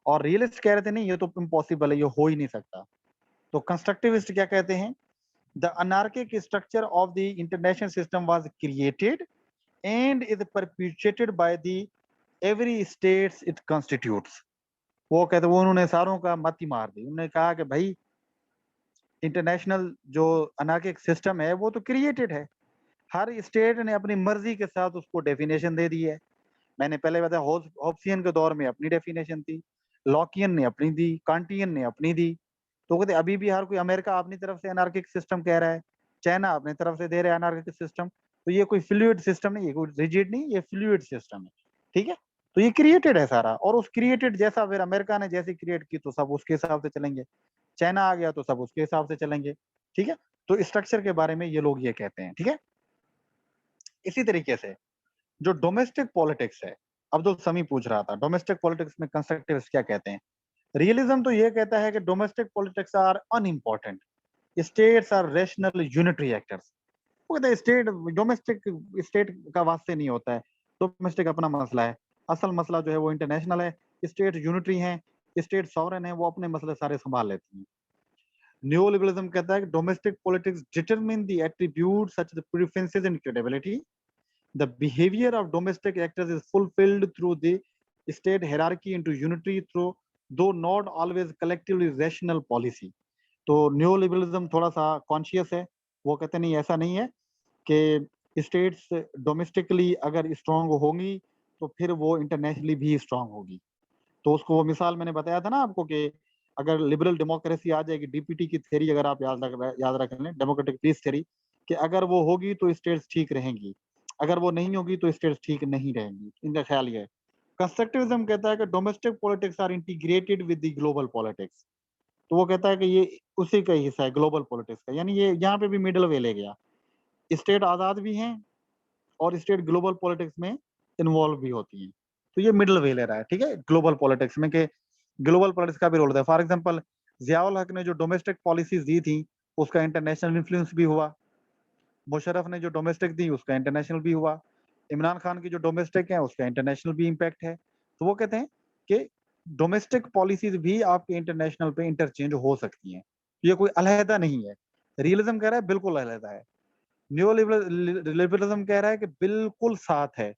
और रियलिस्ट कह रहे थे नहीं ये तो इम्पॉसिबल है, ये हो ही नहीं सकता। तो कंस्ट्रक्टिविस्ट क्या कहते हैं, the anarchic structure of the international system was created and is perpetuated by the every states it constitutes. वो कहते वो उन्होंने सारों का मत ही मार दी। उन्होंने कहा कि भाई इंटरनेशनल जो अनार्किक सिस्टम है वो तो क्रिएटेड है, हर स्टेट ने अपनी मर्जी के साथ उसको डेफिनेशन दे दी है। मैंने पहले बताया हॉब्सियन के दौर में अपनी डेफिनेशन थी, लॉकियन ने अपनी दी, कांटियन ने अपनी दी। तो कहते अभी भी हर कोई, अमेरिका अपनी तरफ से अनार्किक सिस्टम कह रहा है, चाइना अपनी तरफ से दे रहा है अनार्किक सिस्टम। तो ये कोई फ्लूइड सिस्टम नहीं है, कोई रिजिड नहीं, ये फ्लूइड सिस्टम है, ठीक है। तो ये क्रिएटेड है सारा, और उस क्रिएटेड जैसा फिर अमेरिका ने जैसी क्रिएट की तो सब उसके हिसाब से चलेंगे, चाइना आ गया तो सब उसके हिसाब से चलेंगे, ठीक है। तो स्ट्रक्चर के बारे में ये लोग ये कहते हैं, ठीक है। इसी तरीके से जो डोमेस्टिक पॉलिटिक्स है, अब्दुल समी पूछ रहा था डोमेस्टिक पॉलिटिक्स में कंस्ट्रक्टिविस्ट क्या कहते हैं। रियलिज्म तो ये कहता है कि domestic politics are unimportant, states are rational unitary actors. वो कहते हैं स्टेट डोमेस्टिक स्टेट का वास्ते नहीं होता है, डोमेस्टिक अपना मसला है, असल मसला जो है वो इंटरनेशनल है। स्टेट यूनिटरी हैं, स्टेट सॉवरेन है, वो अपने मसले सारे संभाल लेती हैं। न्यू लिबरलिज्म कहता है कि domestic politics determine the attribute such the preferences and credibility The behavior of domestic actors is fulfilled through the state hierarchy into unity through, though not always collectively rational policy. तो new liberalism थोड़ा सा conscious है, वो कहते नहीं ऐसा नहीं है कि स्टेट्स डोमेस्टिकली अगर स्ट्रांग होंगी तो फिर वो इंटरनेशनली भी स्ट्रांग होगी। तो उसको वो मिसाल मैंने बताया था ना आपको कि अगर लिबरल डेमोक्रेसी आ जाएगी, डीपीटी की थ्योरी अगर आप याद रख लें, डेमोक्रेटिक पीस थ्योरी, कि अगर वो होगी तो स्टेट्स ठीक रहेंगी, अगर वो नहीं होगी तो स्टेट्स ठीक नहीं रहेंगी। इनका ख्याल ये है। कंस्ट्रक्टिविज्म कहता है कि domestic politics are integrated with the global politics. तो वो कहता है कि ये उसी का ही हिस्सा है ग्लोबल पॉलिटिक्स का, यानी ये यहाँ पे भी मिडल वे ले गया। स्टेट आजाद भी हैं और स्टेट ग्लोबल पॉलिटिक्स में इन्वॉल्व भी होती हैं। तो ये मिडल वे ले रहा है, ठीक है, ग्लोबल पॉलिटिक्स में, कि ग्लोबल पॉलिटिक्स का भी रोल होता है। फॉर एग्जांपल जियाउल हक ने जो डोमेस्टिक पॉलिसीज दी थी उसका इंटरनेशनल इन्फ्लुएंस भी हुआ। मुशर्रफ ने जो डोमेस्टिक दी उसका इंटरनेशनल भी हुआ। इमरान खान की जो डोमेस्टिक है उसका इंटरनेशनल भी इम्पैक्ट है। तो वो कहते हैं कि डोमेस्टिक पॉलिसीज भी आपके इंटरनेशनल पे इंटरचेंज हो सकती हैं, ये कोई अलहदा नहीं है। रियलिज्म कह रहा है बिल्कुल अलहदा है, न्यू लिबरलिज्म कह रहा है कि बिल्कुल साथ है,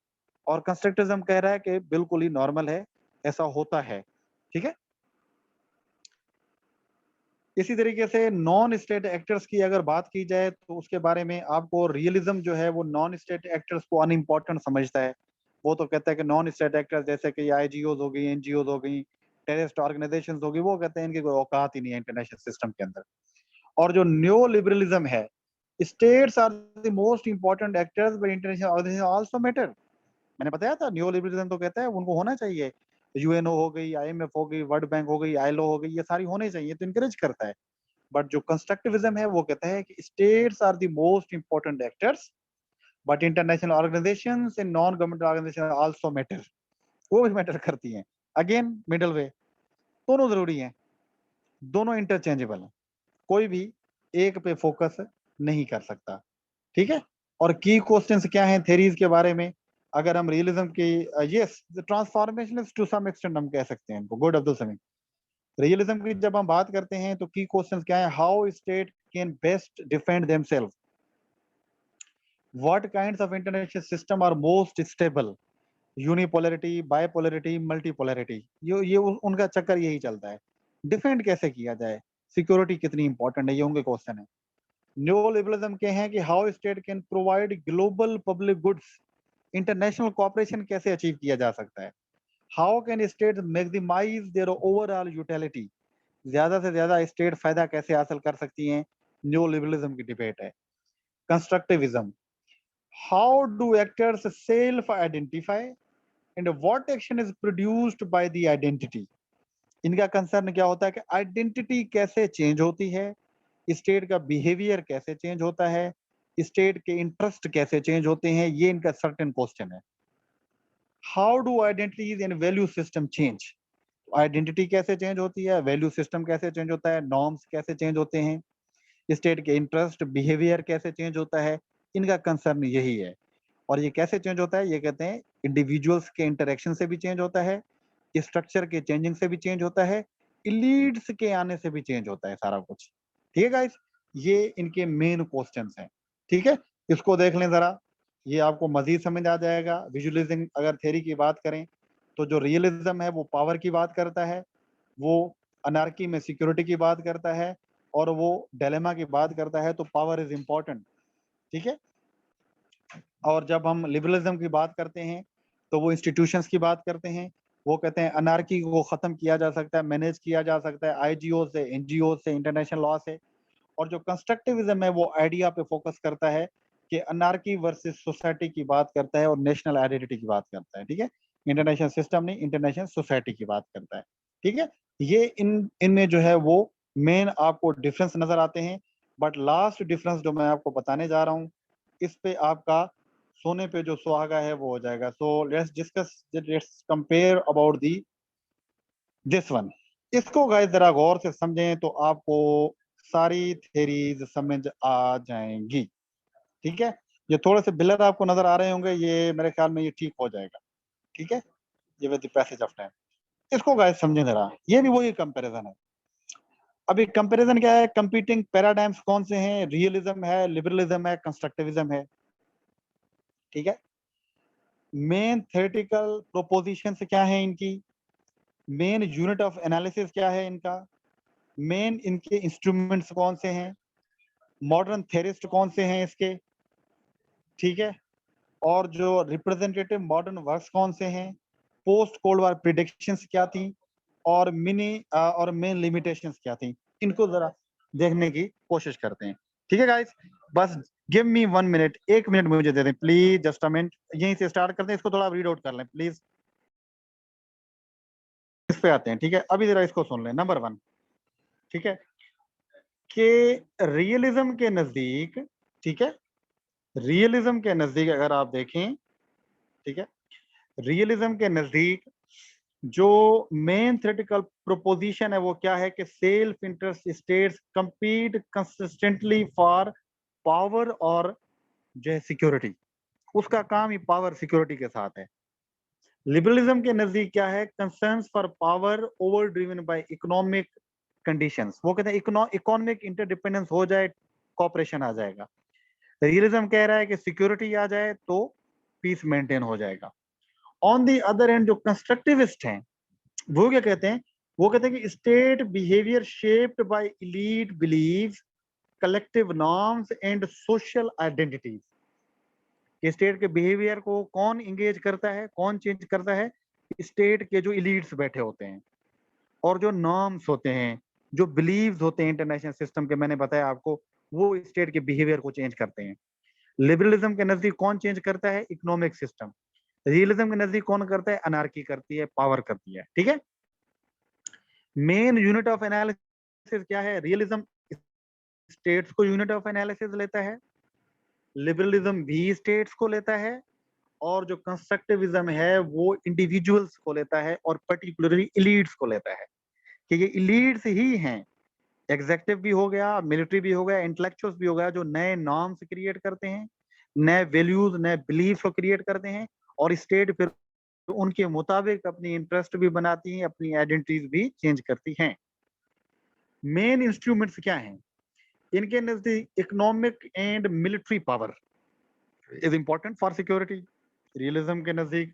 और कंस्ट्रक्टिविज्म कह रहा है कि बिल्कुल ही नॉर्मल है, ऐसा होता है। ठीक है, इसी तरीके से नॉन स्टेट एक्टर्स की अगर बात की जाए तो उसके बारे में आपको रियलिज्म जो है वो नॉन स्टेट एक्टर्स को अनइम्पोर्टेंट समझता है। वो तो कहता है कि नॉन स्टेट एक्टर्स जैसे कि आईजीओज हो गई, एनजीओज हो गई, टेररिस्ट ऑर्गेनाइजेशंस होगी, वो कहते हैं इनकी कोई औकात ही नहीं है इंटरनेशनल सिस्टम के अंदर। और जो न्यो लिबरलिज्म है, states are the most important actors but international organisation also matter. मैंने बताया था न्यू लिबरलिज्म तो कहता है उनको होना चाहिए, यूएनओ हो गई, आईएमएफ हो गई, वर्ल्ड बैंक हो गई, आईएलओ हो गई, ये सारी होने चाहिए, तो इनकरेज करता है। बट जो कंस्ट्रक्टिविज्म है वो कहता है कि states are the most important actors but international organisations and non government organisation also matter, वो भी मैटर करती हैं। अगेन मिडल वे, दोनों जरूरी हैं, दोनों इंटरचेंजेबल हैं, कोई भी एक पे फोकस नहीं कर सकता। ठीक है, और की क्वेश्चंस क्या हैं थेरीज के बारे में? अगर हम रियलिज्म की, यस, ट्रांसफॉर्मेशनिस्ट टू सम एक्सटेंट हम कह सकते हैं इनको, गुड अब्दुल समीम। रियलिज्म की जब हम बात करते हैं तो की क्वेश्चंस क्या है? How state can best defend themself, what kinds of international system are most stable, unipolarity, bipolarity, multipolarity, ये उनका चक्कर यही चलता है। डिफेंड कैसे किया जाए, सिक्योरिटी कितनी इंपॉर्टेंट है, ये उनके क्वेश्चन है। न्यू लिबरलिज्म के हैं कि how state can provide global public goods, international cooperation कैसे अचीव किया जा सकता है। How can state maximise their overall utility, ज्यादा से ज्यादा स्टेट फायदा कैसे हासिल कर सकती हैं, न्यू लिबरलिज्म की डिबेट है। Constructivism, how do actors self identify and what action is produced by the identity. इनका कंसर्न क्या होता है कि आइडेंटिटी कैसे चेंज होती है, स्टेट का बिहेवियर कैसे चेंज होता है, स्टेट के इंटरेस्ट कैसे चेंज होते हैं, ये इनका सर्टेन क्वेश्चन है। How do identities and value system change, identity कैसे चेंज होती है, वैल्यू सिस्टम कैसे चेंज होता है, नॉर्म्स कैसे चेंज होते हैं, स्टेट के इंटरेस्ट बिहेवियर कैसे चेंज होता है, इनका कंसर्न यही है। और ये कैसे चेंज होता है, ये कहते हैं इंडिविजुअल्स के इंटरेक्शन से भी चेंज होता है, स्ट्रक्चर के चेंजिंग से भी चेंज होता है, इलीड्स के आने से भी चेंज होता है सारा कुछ। ठीक है गाइस, ये इनके मेन क्वेश्चंस हैं। ठीक है, इसको देख लें जरा, ये आपको मजीद समझ आ जाएगा। विजुअलिज्म अगर थ्योरी की बात करें तो जो रियलिज्म है वो पावर की बात करता है, वो अनार्की में सिक्योरिटी की बात करता है, और वो डायलेमा की बात करता है, तो पावर इज इंपॉर्टेंट। ठीक है, और जब हम लिबरलिज्म की बात करते हैं तो वो इंस्टीट्यूशंस की बात करते हैं, वो कहते हैं अनार्की को खत्म किया जा सकता है, मैनेज किया जा सकता है आईजीओ से, एनजीओ से, इंटरनेशनल लॉ से। और जो कंस्ट्रक्टिविज्म है वो आइडिया पे फोकस करता है कि अनार्की वर्सेस सोसाइटी की बात करता है और नेशनल आइडेंटिटी की बात करता है। ठीक है, इंटरनेशनल सिस्टम नहीं, इंटरनेशनल सोसाइटी की बात करता है। ठीक है, ये इनमें जो है वो मेन आपको डिफरेंस नजर आते हैं। बट लास्ट डिफरेंस जो मैं आपको बताने जा रहा हूँ, इस पे आपका सोने पे जो सुहागा है वो हो जाएगा। So let's compare about the this one. इसको गाइस जरा गौर से समझें तो आपको सारी थेरीज समझ आ जाएंगी। ठीक है, ये थोड़े से बिलर आपको नजर आ रहे होंगे, ये मेरे ख्याल में ये ठीक हो जाएगा। ठीक है, ये with the passage of time, इसको गाइस समझें जरा, ये भी वही कंपैरिजन है। अभी कंपैरिजन क्या है, कंपीटिंग पैराडाइम्स कौन से हैं, रियलिज्म है, लिबरलिज्म है, कंस्ट्रक्टिविज्म है। ठीक है, मेन थ्योरेटिकल प्रोपोजिशंस क्या है इनकी, मेन यूनिट ऑफ एनालिसिस क्या है इनका, मेन इनके इंस्ट्रूमेंट्स कौन से हैं, मॉडर्न थेरिस्ट कौन से हैं इसके, ठीक है, और जो रिप्रेजेंटेटिव मॉडर्न वर्क्स कौन से हैं, पोस्ट कोल्ड वार प्रिडिक्शंस क्या थी, और और मेन लिमिटेशंस क्या थी, इनको जरा देखने की कोशिश करते हैं। ठीक है गाइस, बस गिव मी 1 मिनट, 1 मिनट मुझे दे दें प्लीज, जस्ट अ मिनट। यहीं से स्टार्ट करते हैं, इसको थोड़ा रीड आउट कर लें प्लीज। इस पे आते हैं, ठीक है, अभी जरा इसको सुन लें। नंबर 1, ठीक है, कि रियलिज्म के नजदीक, ठीक है, रियलिज्म के नजदीक अगर आप देखें, ठीक है, रियलिज्म के नजदीक जो मेन थ्योरेटिकल प्रोपोजिशन है वो क्या है कि self interest states compete consistently for power और जो है सिक्योरिटी, उसका काम ही पावर सिक्योरिटी के साथ है। लिबरलिज्म के नजदीक क्या है, concerns for power over driven by economic conditions, वो कहते हैं इकोनॉमिक इंटरडिपेंडेंस हो जाए कॉपरेशन आ जाएगा। रियलिज्म कह रहा है कि सिक्योरिटी आ जाए तो पीस मेंटेन हो जाएगा। ऑन दी अदर एंड जो कंस्ट्रक्टिविस्ट हैं वो क्या कहते हैं, वो कहते हैं कि state behaviour shaped by elite beliefs, collective norms and social identities. कि स्टेट के बिहेवियर को कौन इंगेज करता है, कौन चेंज करता है, स्टेट के जो इलीट्स बैठे होते हैं और जो नॉर्म्स होते हैं, जो बिलीव्स होते हैं इंटरनेशनल सिस्टम के, मैंने बताया आपको, वो स्टेट के बिहेवियर को चेंज करते हैं। लिबरलिज्म के नजदीक कौन चेंज करता है, इकोनॉमिक सिस्टम। रियलिज्म के नजदीक कौन करता है, अनार्की करती है, पावर करती है। ठीक है, मेन यूनिट ऑफ एनालिसिस क्या है, रियलिज्म स्टेट्स को यूनिट ऑफ एनालिसिस लेता है, लिबरलिज्म भी स्टेट्स को लेता है, और जो कंस्ट्रक्टिविज्म है वो इंडिविजुअल्स को लेता है और पर्टिकुलरली इलीट्स को लेता है, कि ये इलीट्स ही हैं, एग्जेक्टिव भी हो गया, मिलिट्री भी हो गया, इंटेलेक्चुअल्स भी हो गया, जो नए नॉर्म्स क्रिएट करते हैं, नए वैल्यूज, नए बिलीफ को क्रिएट करते हैं, और स्टेट फिर उनके मुताबिक अपनी इंटरेस्ट भी बनाती है, अपनी आइडेंटिटीज भी चेंज करती हैं। मेन इंस्ट्रूमेंट्स क्या हैं इनके नजदीक, economic and military power is important for security. Realism के नजदीक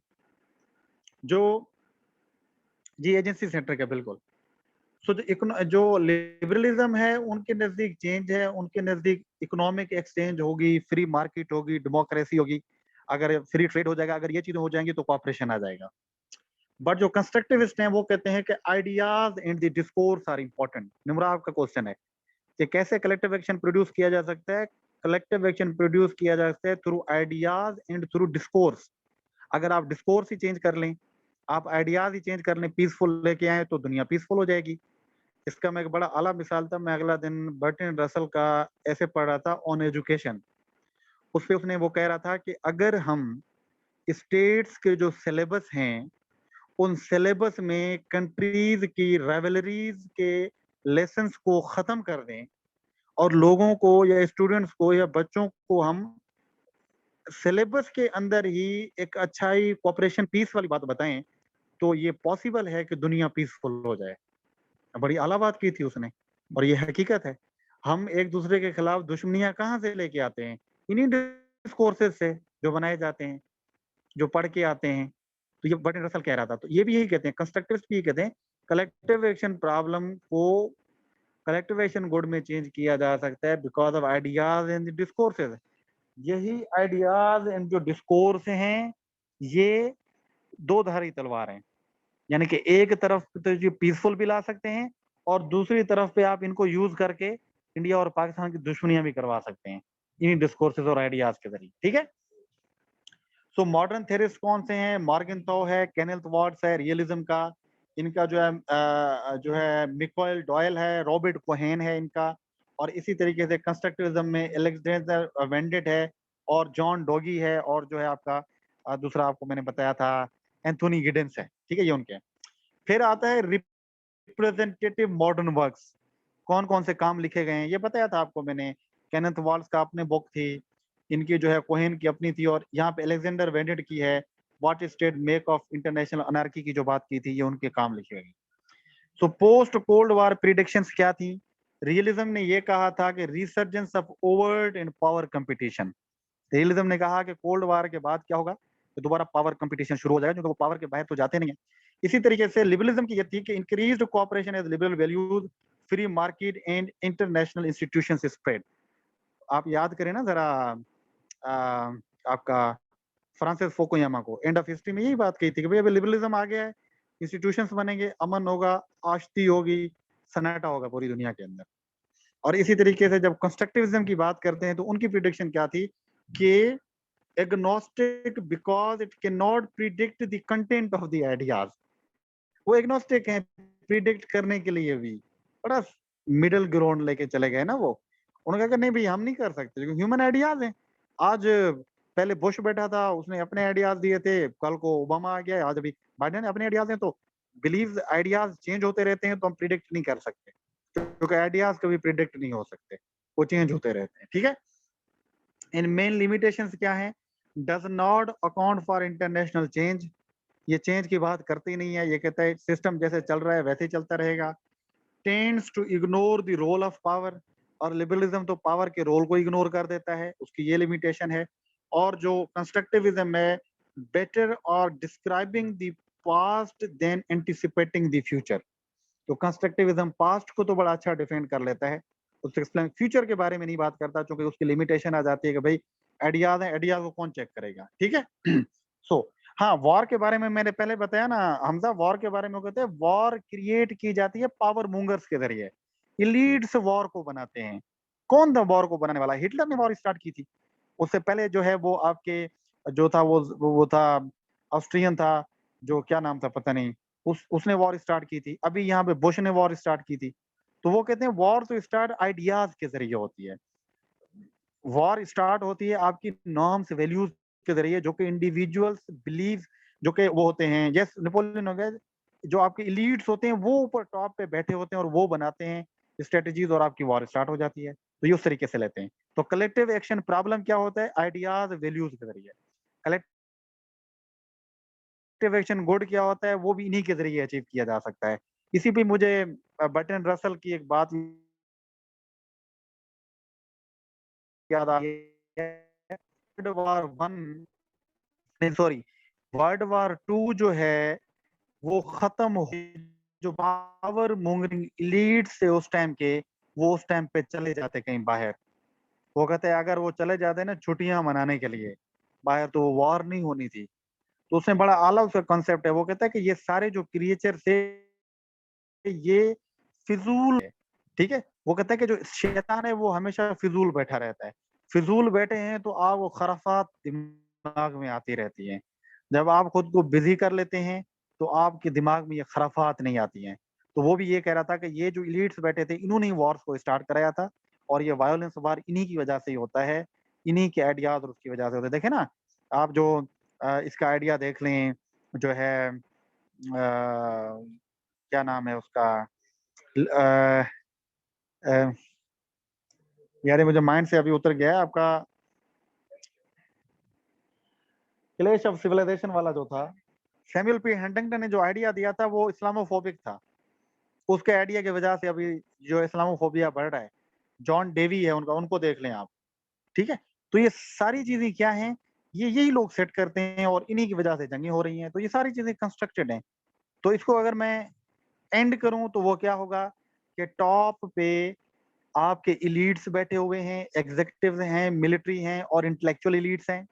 जो जी एजेंसी सेंटर का बिल्कुल, सो जो लिबरलिज्म है उनके नजदीक चेंज है, उनके नजदीक इकोनॉमिक एक्सचेंज होगी, फ्री मार्केट होगी, डेमोक्रेसी होगी, अगर फ्री ट्रेड हो जाएगा, अगर ये चीजें हो जाएंगी तो कॉपरेशन आ जाएगा। बट जो कंस्ट्रक्टिविस्ट हैं वो कहते हैं कि ideas and the discourse are important. Nimra आपका क्वेश्चन है कि कैसे कलेक्टिव एक्शन प्रोड्यूस किया जा सकता है, कलेक्टिव एक्शन प्रोड्यूस किया जा सकता है through ideas and through discourse. अगर आप डिस्कोर्स ही चेंज कर लें, आप आइडियाज ही चेंज कर लें, पीसफुल लेके आए तो दुनिया पीसफुल हो जाएगी। इसका मैं एक बड़ा आला मिसाल था, मैं अगला दिन बर्टन रसल का ऐसे पढ़ रहा था ऑन एजुकेशन, उस पे उसने वो कह रहा था कि अगर हम स्टेट्स के जो सिलेबस हैं उन सिलेबस में कंट्रीज की राइवलरीज के लेसन्स को खत्म कर दें और लोगों को या स्टूडेंट्स को या बच्चों को हम सिलेबस के अंदर ही एक अच्छाई, कोऑपरेशन, पीस वाली बात बताएं, तो ये पॉसिबल है कि दुनिया पीसफुल हो जाए। बड़ी आला बात की थी उसने, और ये हकीकत है। हम एक दूसरे के खिलाफ दुश्मनियां कहाँ से लेके आते हैं, इन्हीं डिस्कोर्सेज से जो बनाए जाते हैं, जो पढ़ के आते हैं। तो ये बर्टन रसल कह रहा था, तो ये भी यही कहते हैं, कंस्ट्रक्टिविस्ट भी यही कहते हैं, कलेक्टिव एक्शन प्रॉब्लम को कलेक्टिव एक्शन गुड में चेंज किया जा सकता है because of ideas and discourses. यही आइडियाज एंड जो डिस्कोर्स हैं ये दो धारी तलवार हैं, यानी कि एक तरफ तो ये पीसफुल भी ला सकते हैं और दूसरी तरफ पे आप इनको यूज करके इंडिया और पाकिस्तान की दुश्मनियां भी करवा सकते हैं इन्हीं डिस्कोर्सेज और आइडियाज के जरिए। ठीक है, सो मॉडर्न थेरिस्ट कौन से हैं, मॉर्गेनथौ है, केनेथ वॉट्स है रियलिज्म का, इनका जो है मिकाइल डॉयल है, रॉबर्ट कोहेन है इनका, और इसी तरीके से कंस्ट्रक्टिविज्म में एलेक्जेंडर वेंडेट है और जॉन डॉगी है, और जो है आपका दूसरा आपको मैंने बताया था एंथोनी गिडेंस है। ठीक है, ये उनके। फिर आता है रिप्रेजेंटेटिव मॉडर्न वर्क्स, कौन कौन से काम लिखे गए हैं ये बताया था आपको मैंने। केनेथ वॉल्स का अपने बुक थी, इनकी जो है कोहेन की अपनी थी, और यहाँ पे अलेक्जेंडर वेंडेट की है what state make of international anarchy की जो बात की थी, ये उनके काम लिखे गए। So post cold war predictions क्या थी, रियलिज्म ने ये कहा था कि resurgence of overt and power competition. Realism ने कहा कि कोल्ड वार के बाद क्या होगा, तो दोबारा पावर कंपटीशन शुरू हो जाएगा, क्योंकि वो पावर के बाहर तो जाते नहीं है। इसी तरीके से लिबरलिज्म की ये थी कि increased cooperation as liberal values, free market and international institutions spread. आप याद करें ना जरा आपका फ्रांसिस फुकुयामा को एंड ऑफ हिस्ट्री में यही बात कही थी कि भाई अभी लिबरलिज्म आ गया है, इंस्टीट्यूशंस बनेंगे, अमन होगा, आश्ती होगी, सन्नाटा होगा पूरी दुनिया के अंदर। और इसी तरीके से जब कंस्ट्रक्टिविज्म की बात करते हैं तो उनकी प्रिडिक्शन क्या थी कि agnostic because it can not predict the content of the ideas. वो एग्नोस्टिक हैं प्रिडिक्ट करने के लिए भी, बड़ा मिडिल ग्राउंड लेके चले गए ना वो। उन्होंने कहा नहीं भाई हम नहीं कर सकते, क्योंकि ह्यूमन आइडियाज हैं। आज पहले बुश बैठा था, उसने अपने आइडियाज दिए थे, कल को ओबामा आ गया, आज अभी बाइडेन ने अपने आइडियाज हैं। तो बिलीव आइडियाज चेंज होते रहते हैं, तो हम प्रिडिक्ट नहीं कर सकते, क्योंकि आइडियाज कभी प्रिडिक्ट नहीं हो सकते, वो चेंज होते रहते हैं। ठीक है, इन मेन लिमिटेशंस क्या है? Does not account for international change, ये चेंज की बात करती नहीं है, ये कहता है सिस्टम जैसे चल रहा है वैसे ही चलता रहेगा। Tends to ignore the role of power, और लिबरलिज्म तो पावर के रोल को इग्नोर कर देता है, उसकी ये लिमिटेशन है। और जो कंस्ट्रक्टिविज्म है, बेटर और describing the past than anticipating the future. तो कंस्ट्रक्टिविज्म पास्ट को तो बड़ा अच्छा डिफेंड कर लेता है, उससे एक्सप्लेन फ्यूचर के बारे में नहीं बात करता, क्योंकि उसकी लिमिटेशन आ जाती है कि भाई आइडियाज है, आइडियाज को कौन चेक करेगा। ठीक है सो हाँ, वॉर के बारे में मैंने पहले बताया ना हमजा, वॉर के बारे में कहते हैं वॉर क्रिएट की जाती है पावर मूंगर्स के जरिए, इलीट्स वॉर को बनाते हैं। कौन था वॉर को बनाने वाला? हिटलर ने वॉर स्टार्ट की थी। उससे पहले जो है वो आपके जो था वो था ऑस्ट्रियन था, जो क्या नाम था पता नहीं, उसने वॉर स्टार्ट की थी। अभी यहाँ पे बुश ने वॉर स्टार्ट की थी। तो वो कहते हैं वॉर तो स्टार्ट आइडियाज के जरिए होती है, वॉर स्टार्ट होती है आपकी नॉर्म्स वैल्यूज के जरिए, जो कि इंडिविजुअल्स बिलीव, जो कि वो होते हैं, यस नेपोलियन हो गया, जो आपके इलीट्स होते हैं वो ऊपर टॉप पे बैठे होते हैं और वो बनाते हैं स्ट्रेटजीज, और आपकी वॉर स्टार्ट हो जाती है। तो ये उस तरीके से लेते हैं। तो कलेक्टिव एक्शन प्रॉब्लम क्या होता है? आइडियाज वैल्यूज के जरिए। कलेक्टिव एक्शन गुड क्या होता है? वो भी इन्हीं के जरिए अचीव किया जा सकता है। इसी पे मुझे बर्टन रसल की एक बात याद आ गई है। वर्ल्ड वॉर वन, नहीं सॉरी, वर्ल्ड वॉर टू जो है वो खत्म हो, जो पावर मोंगरिंग इलीट से उस टाइम के, वो उस टाइम पे चले जाते कहीं बाहर। वो कहते हैं अगर वो चले जाते ना छुट्टियां मनाने के लिए बाहर, तो वॉर नहीं होनी थी। तो उसमें बड़ा आला उसका कॉन्सेप्ट है। वो कहता है कि ये सारे जो क्रिएचर थे ये फिजूल है। ठीक है, वो कहता है कि जो शैतान है वो हमेशा फिजूल बैठा रहता है। फिजूल बैठे हैं तो आप वो खराफात दिमाग में आती रहती हैं। जब आप खुद को बिजी कर लेते हैं तो आपके दिमाग में ये खराफात नहीं आती हैं। तो वो भी ये कह रहा था कि ये जो इलीट्स बैठे थे इन्होंने ही वॉर्स को स्टार्ट कराया था, और ये वायलेंस वार इन्हीं की वजह से ही होता है, इन्हीं के आइडियाज और उसकी वजह से होता है। देखे ना आप जो इसका आइडिया देख लें, जो है क्या नाम है उसका, अ, अ, यार ये मुझे माइंड से अभी उतर गया है, आपका क्लैश ऑफ सिविलाइजेशन वाला जो था, सैमुअल पी हंटिंगटन ने जो आइडिया दिया था वो इस्लामोफोबिक था। उसके आइडिया की वजह से अभी जो इस्लामोफोबिया बढ़ रहा है, जॉन डेवी है उनका, उनको देख लें आप। ठीक है, तो ये सारी चीजें क्या हैं, ये यही लोग सेट करते हैं और इन्हीं की वजह से जंगें हो रही हैं। तो ये सारी चीजें कंस्ट्रक्टेड हैं। तो इसको अगर मैं एंड करूं तो वो क्या होगा कि टॉप पे आपके इलीट्स बैठे हुए हैं, एग्जीक्यूटिव्स हैं, मिलिट्री हैं और इंटेलेक्चुअल इलीट्स हैं।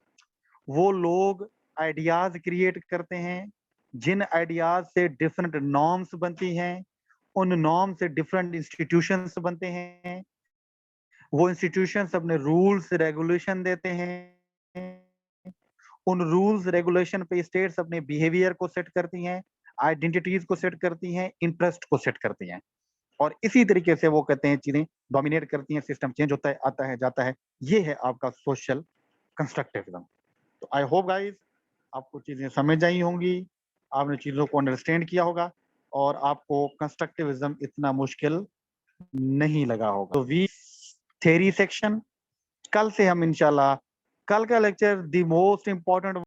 वो लोग आइडियाज क्रिएट करते हैं, जिन आइडियाज से डिफरेंट नॉर्म्स बनती हैं, उन नॉर्म से डिफरेंट इंस्टीट्यूशंस बनते हैं, वो इंस्टीट्यूशंस अपने रूल्स रेगुलेशन देते हैं, उन रूल्स रेगुलेशन पे स्टेट्स अपने बिहेवियर को सेट करती हैं, आइडेंटिटीज को सेट करती हैं, इंटरेस्ट को सेट करती हैं, और इसी तरीके से वो कहते हैं चीजें डोमिनेट करती हैं, सिस्टम चेंज होता है, आता है जाता है। ये है आपका सोशल कंस्ट्रक्टिविज्म। तो आई होप गाइस आपको चीजें समझ आई होंगी, आपने चीजों को अंडरस्टैंड किया होगा और आपको कंस्ट्रक्टिविज्म इतना मुश्किल नहीं लगा होगा। तो वी थ्योरी सेक्शन कल से हम इंशाल्लाह, कल का लेक्चर द मोस्ट इंपॉर्टेंट